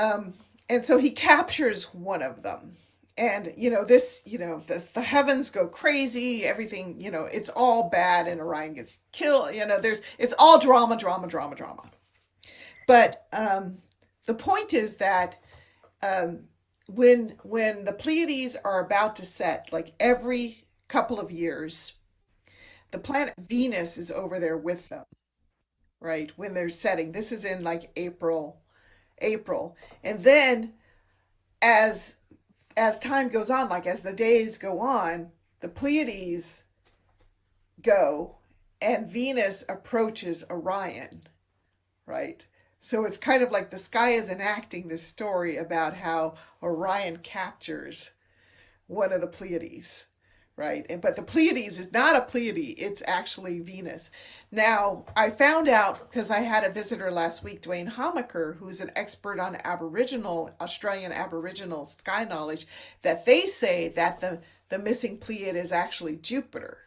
so he captures one of them. And the heavens go crazy, everything, it's all bad, and Orion gets killed. It's all drama. But the point is that when the Pleiades are about to set, like every couple of years, the planet Venus is over there with them, right? When they're setting. This is in like April. And then as time goes on, like as the days go on, the Pleiades go and Venus approaches Orion, right? So it's kind of like the sky is enacting this story about how Orion captures one of the Pleiades, right? But the Pleiades is not a Pleiade, it's actually Venus. Now, I found out, because I had a visitor last week, Dwayne Hamaker, who's an expert on Australian Aboriginal sky knowledge, that they say that the missing Pleiad is actually Jupiter.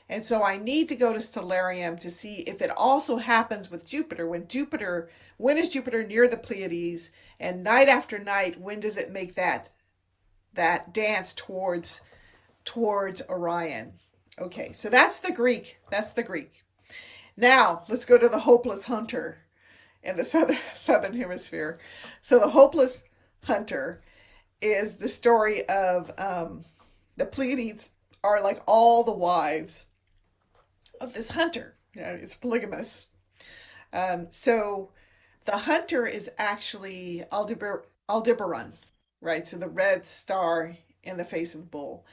And so I need to go to Stellarium to see if it also happens with Jupiter. When is Jupiter near the Pleiades? And night after night, when does it make that dance towards Orion? Okay, so that's the Greek. Now, let's go to the hopeless hunter in the southern hemisphere. So the hopeless hunter is the story of the Pleiades are like all the wives of this hunter. It's polygamous. So the hunter is actually Aldebaran, right? So the red star in the face of the bull.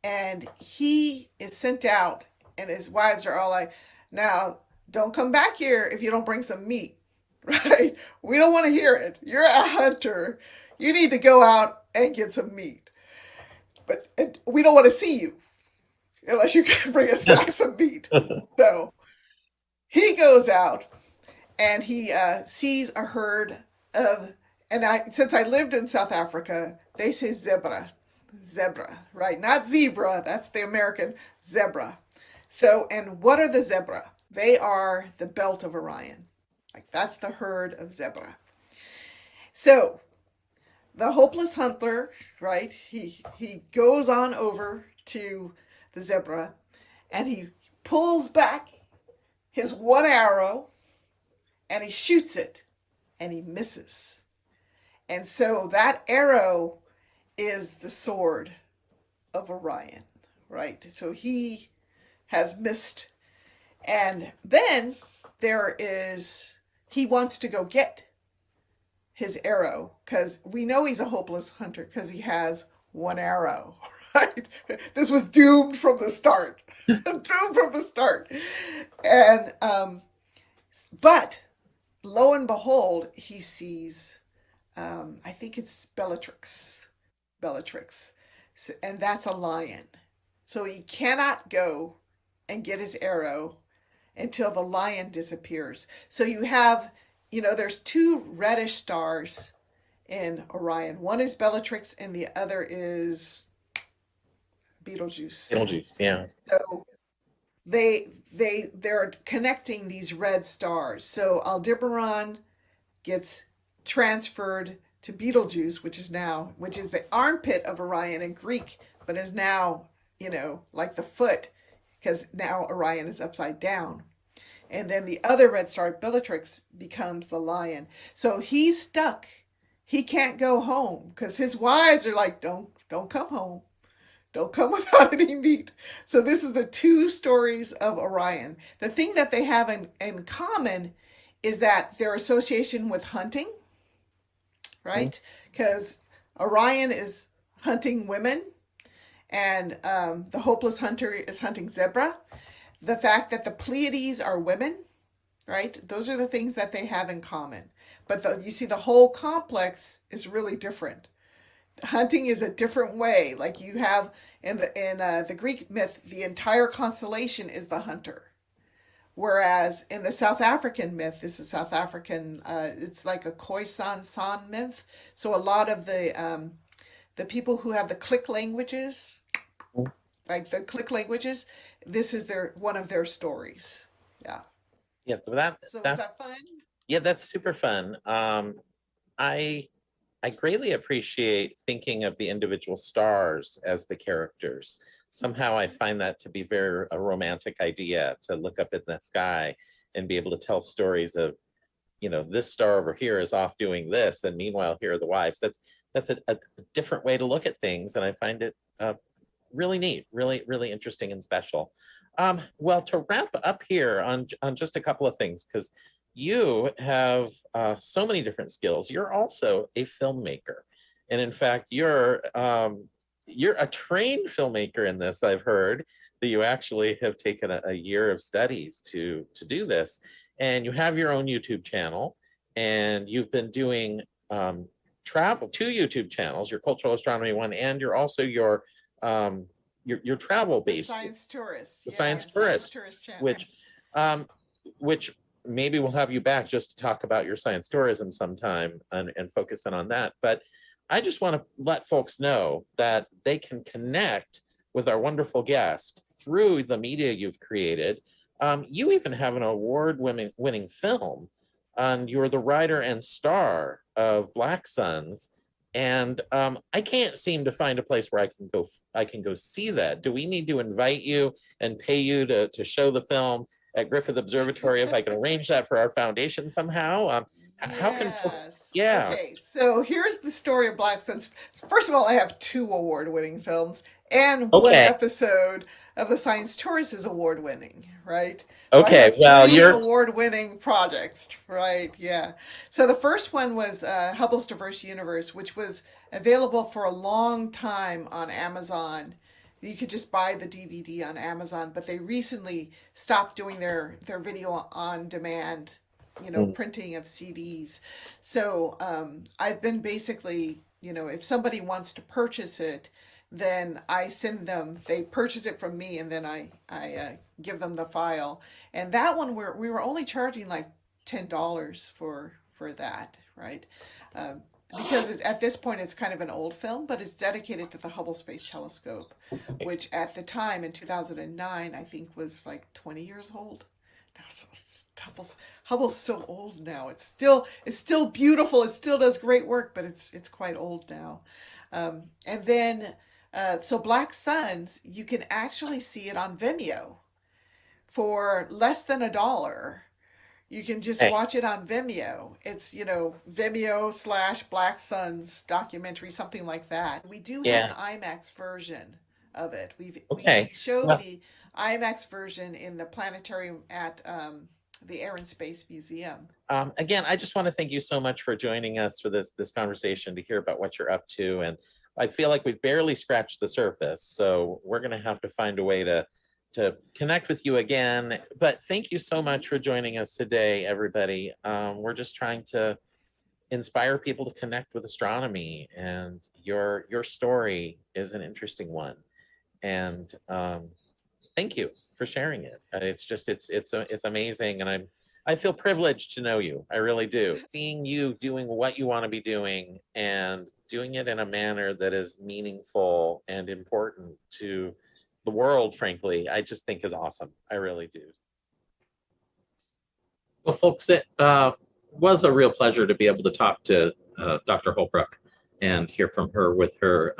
And he is sent out, and his wives are all like, now, don't come back here if you don't bring some meat, right? We don't want to hear it. You're a hunter. You need to go out and get some meat. But we don't want to see you unless you can bring us back some meat. So he goes out, and he sees a herd of, since I lived in South Africa, they say zebra, right? Not zebra, that's the American zebra. So, and what are the zebra? They are the belt of Orion. Like that's the herd of zebra. So the hopeless hunter, right? He goes on over to the zebra and he pulls back his one arrow and he shoots it and he misses. And so that arrow is the sword of Orion, right? So he has missed. And then he wants to go get his arrow because we know he's a hopeless hunter because he has one arrow, right? This was doomed from the start. Doomed from the start. And, but lo and behold, he sees, I think it's Bellatrix. So, and that's a lion. So he cannot go and get his arrow until the lion disappears. So you have, there's two reddish stars in Orion. One is Bellatrix and the other is Betelgeuse. Betelgeuse, yeah. So they're connecting these red stars. So Aldebaran gets transferred to Betelgeuse, which is the armpit of Orion in Greek, but is now, like the foot, because now Orion is upside down. And then the other red star, Bellatrix, becomes the lion. So he's stuck. He can't go home because his wives are like, don't come home. Don't come without any meat. So this is the two stories of Orion. The thing that they have in common is that their association with hunting, right? Because Orion is hunting women and the hopeless hunter is hunting zebra. The fact that the Pleiades are women, right? Those are the things that they have in common. But you see, the whole complex is really different. Hunting is a different way. Like you have in the Greek myth, the entire constellation is the hunter. Whereas in the South African myth, this is South African, it's like a Khoisan San myth. So a lot of the people who have the click languages, this is one of their stories. Yeah. Yeah, so is that fun? Yeah, that's super fun. I greatly appreciate thinking of the individual stars as the characters. Somehow I find that to be a romantic idea, to look up in the sky and be able to tell stories of, this star over here is off doing this, and meanwhile here are the wives. That's a different way to look at things, and I find it really neat, really interesting and special. Well, to wrap up here on just a couple of things, because you have so many different skills. You're also a filmmaker, and in fact, you're a trained filmmaker in this. I've heard that you actually have taken a year of studies to do this, and you have your own YouTube channel, and you've been doing two YouTube channels, your cultural astronomy one, and you're also your travel based science tourist, science tourist channel, which maybe we'll have you back just to talk about your science tourism sometime and focus in on that. But I just want to let folks know that they can connect with our wonderful guest through the media you've created. You even have an award-winning film, and you're the writer and star of Black Suns. And I can't seem to find a place where I can go see that. Do we need to invite you and pay you to show the film at Griffith Observatory if I can arrange that for our foundation somehow? How can folks? Yeah. Okay, so here's the story of Black Suns. First of all, I have 2 award-winning films, and one episode of the Science Tourist is award-winning, right? So okay, well, you're award-winning projects, right? Yeah. So the first one was Hubble's Diverse Universe, which was available for a long time on Amazon. You could just buy the DVD on Amazon, but they recently stopped doing their video on demand, printing of CDs. So I've been basically, if somebody wants to purchase it, then I send them, they purchase it from me, and then I give them the file. And that one we were only charging like $10 for that, right? Because at this point it's kind of an old film, but it's dedicated to the Hubble Space Telescope, which at the time in 2009 I think was like 20 years old. Now, Hubble's so old now. It's still beautiful. It still does great work, but it's quite old now. And then so Black Suns, you can actually see it on Vimeo for less than $1. You can just watch it on Vimeo. It's, Vimeo/Black Suns documentary, something like that. We do have an IMAX version of it. We showed the IMAX version in the planetarium at the Air and Space Museum. Again, I just want to thank you so much for joining us for this conversation, to hear about what you're up to. And I feel like we've barely scratched the surface. So we're going to have to find a way to connect with you again. But thank you so much for joining us today, everybody. We're just trying to inspire people to connect with astronomy, and your story is an interesting one. And thank you for sharing it. It's amazing, and I feel privileged to know you. I really do. Seeing you doing what you want to be doing and doing it in a manner that is meaningful and important to the world, frankly, I just think is awesome. I really do. Well, folks, it was a real pleasure to be able to talk to Dr. Holbrook and hear from her with her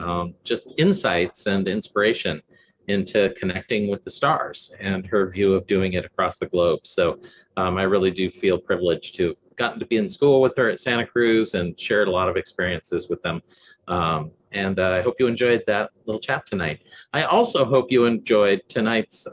just insights and inspiration into connecting with the stars and her view of doing it across the globe. So I really do feel privileged to have gotten to be in school with her at Santa Cruz and shared a lot of experiences with them. And I hope you enjoyed that little chat tonight. I also hope you enjoyed tonight's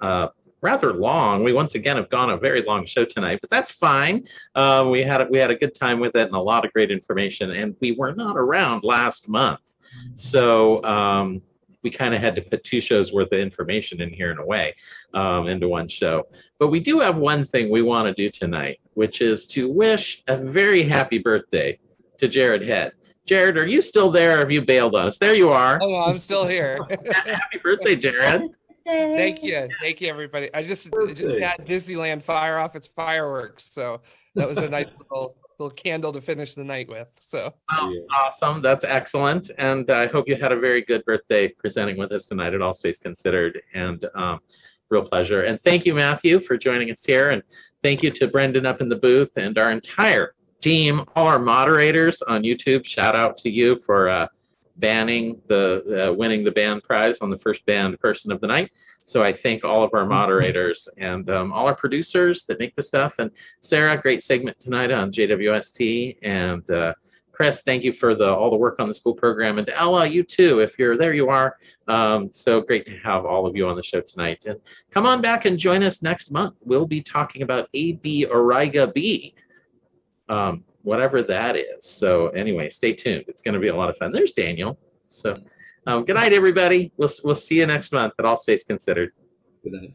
rather long. We once again have gone a very long show tonight, but that's fine. We had a good time with it and a lot of great information. And we were not around last month, so we kind of had to put 2 shows worth of information in here in a way, into one show. But we do have one thing we want to do tonight, which is to wish a very happy birthday to Jared Head. Jared, are you still there, or have you bailed on us? There you are. Oh, I'm still here. Happy birthday, Jared. Thank you, everybody. I just had Disneyland fire off its fireworks, so that was a nice little candle to finish the night with. So awesome, that's excellent, and I hope you had a very good birthday presenting with us tonight at All Space Considered, and real pleasure. And thank you, Matthew, for joining us here, and thank you to Brendan up in the booth and our entire team, all our moderators on YouTube. Shout out to you for winning the band prize on the first band person of the night. So I thank all of our moderators and all our producers that make the stuff. And Sarah, great segment tonight on JWST. And Chris, thank you for all the work on the school program. And Ella, you too, if you're there, you are. So great to have all of you on the show tonight. And come on back and join us next month. We'll be talking about AB Auriga B. Whatever that is. So anyway, stay tuned. It's going to be a lot of fun. There's Daniel. So good night, everybody. We'll see you next month at All Space Considered. Good night.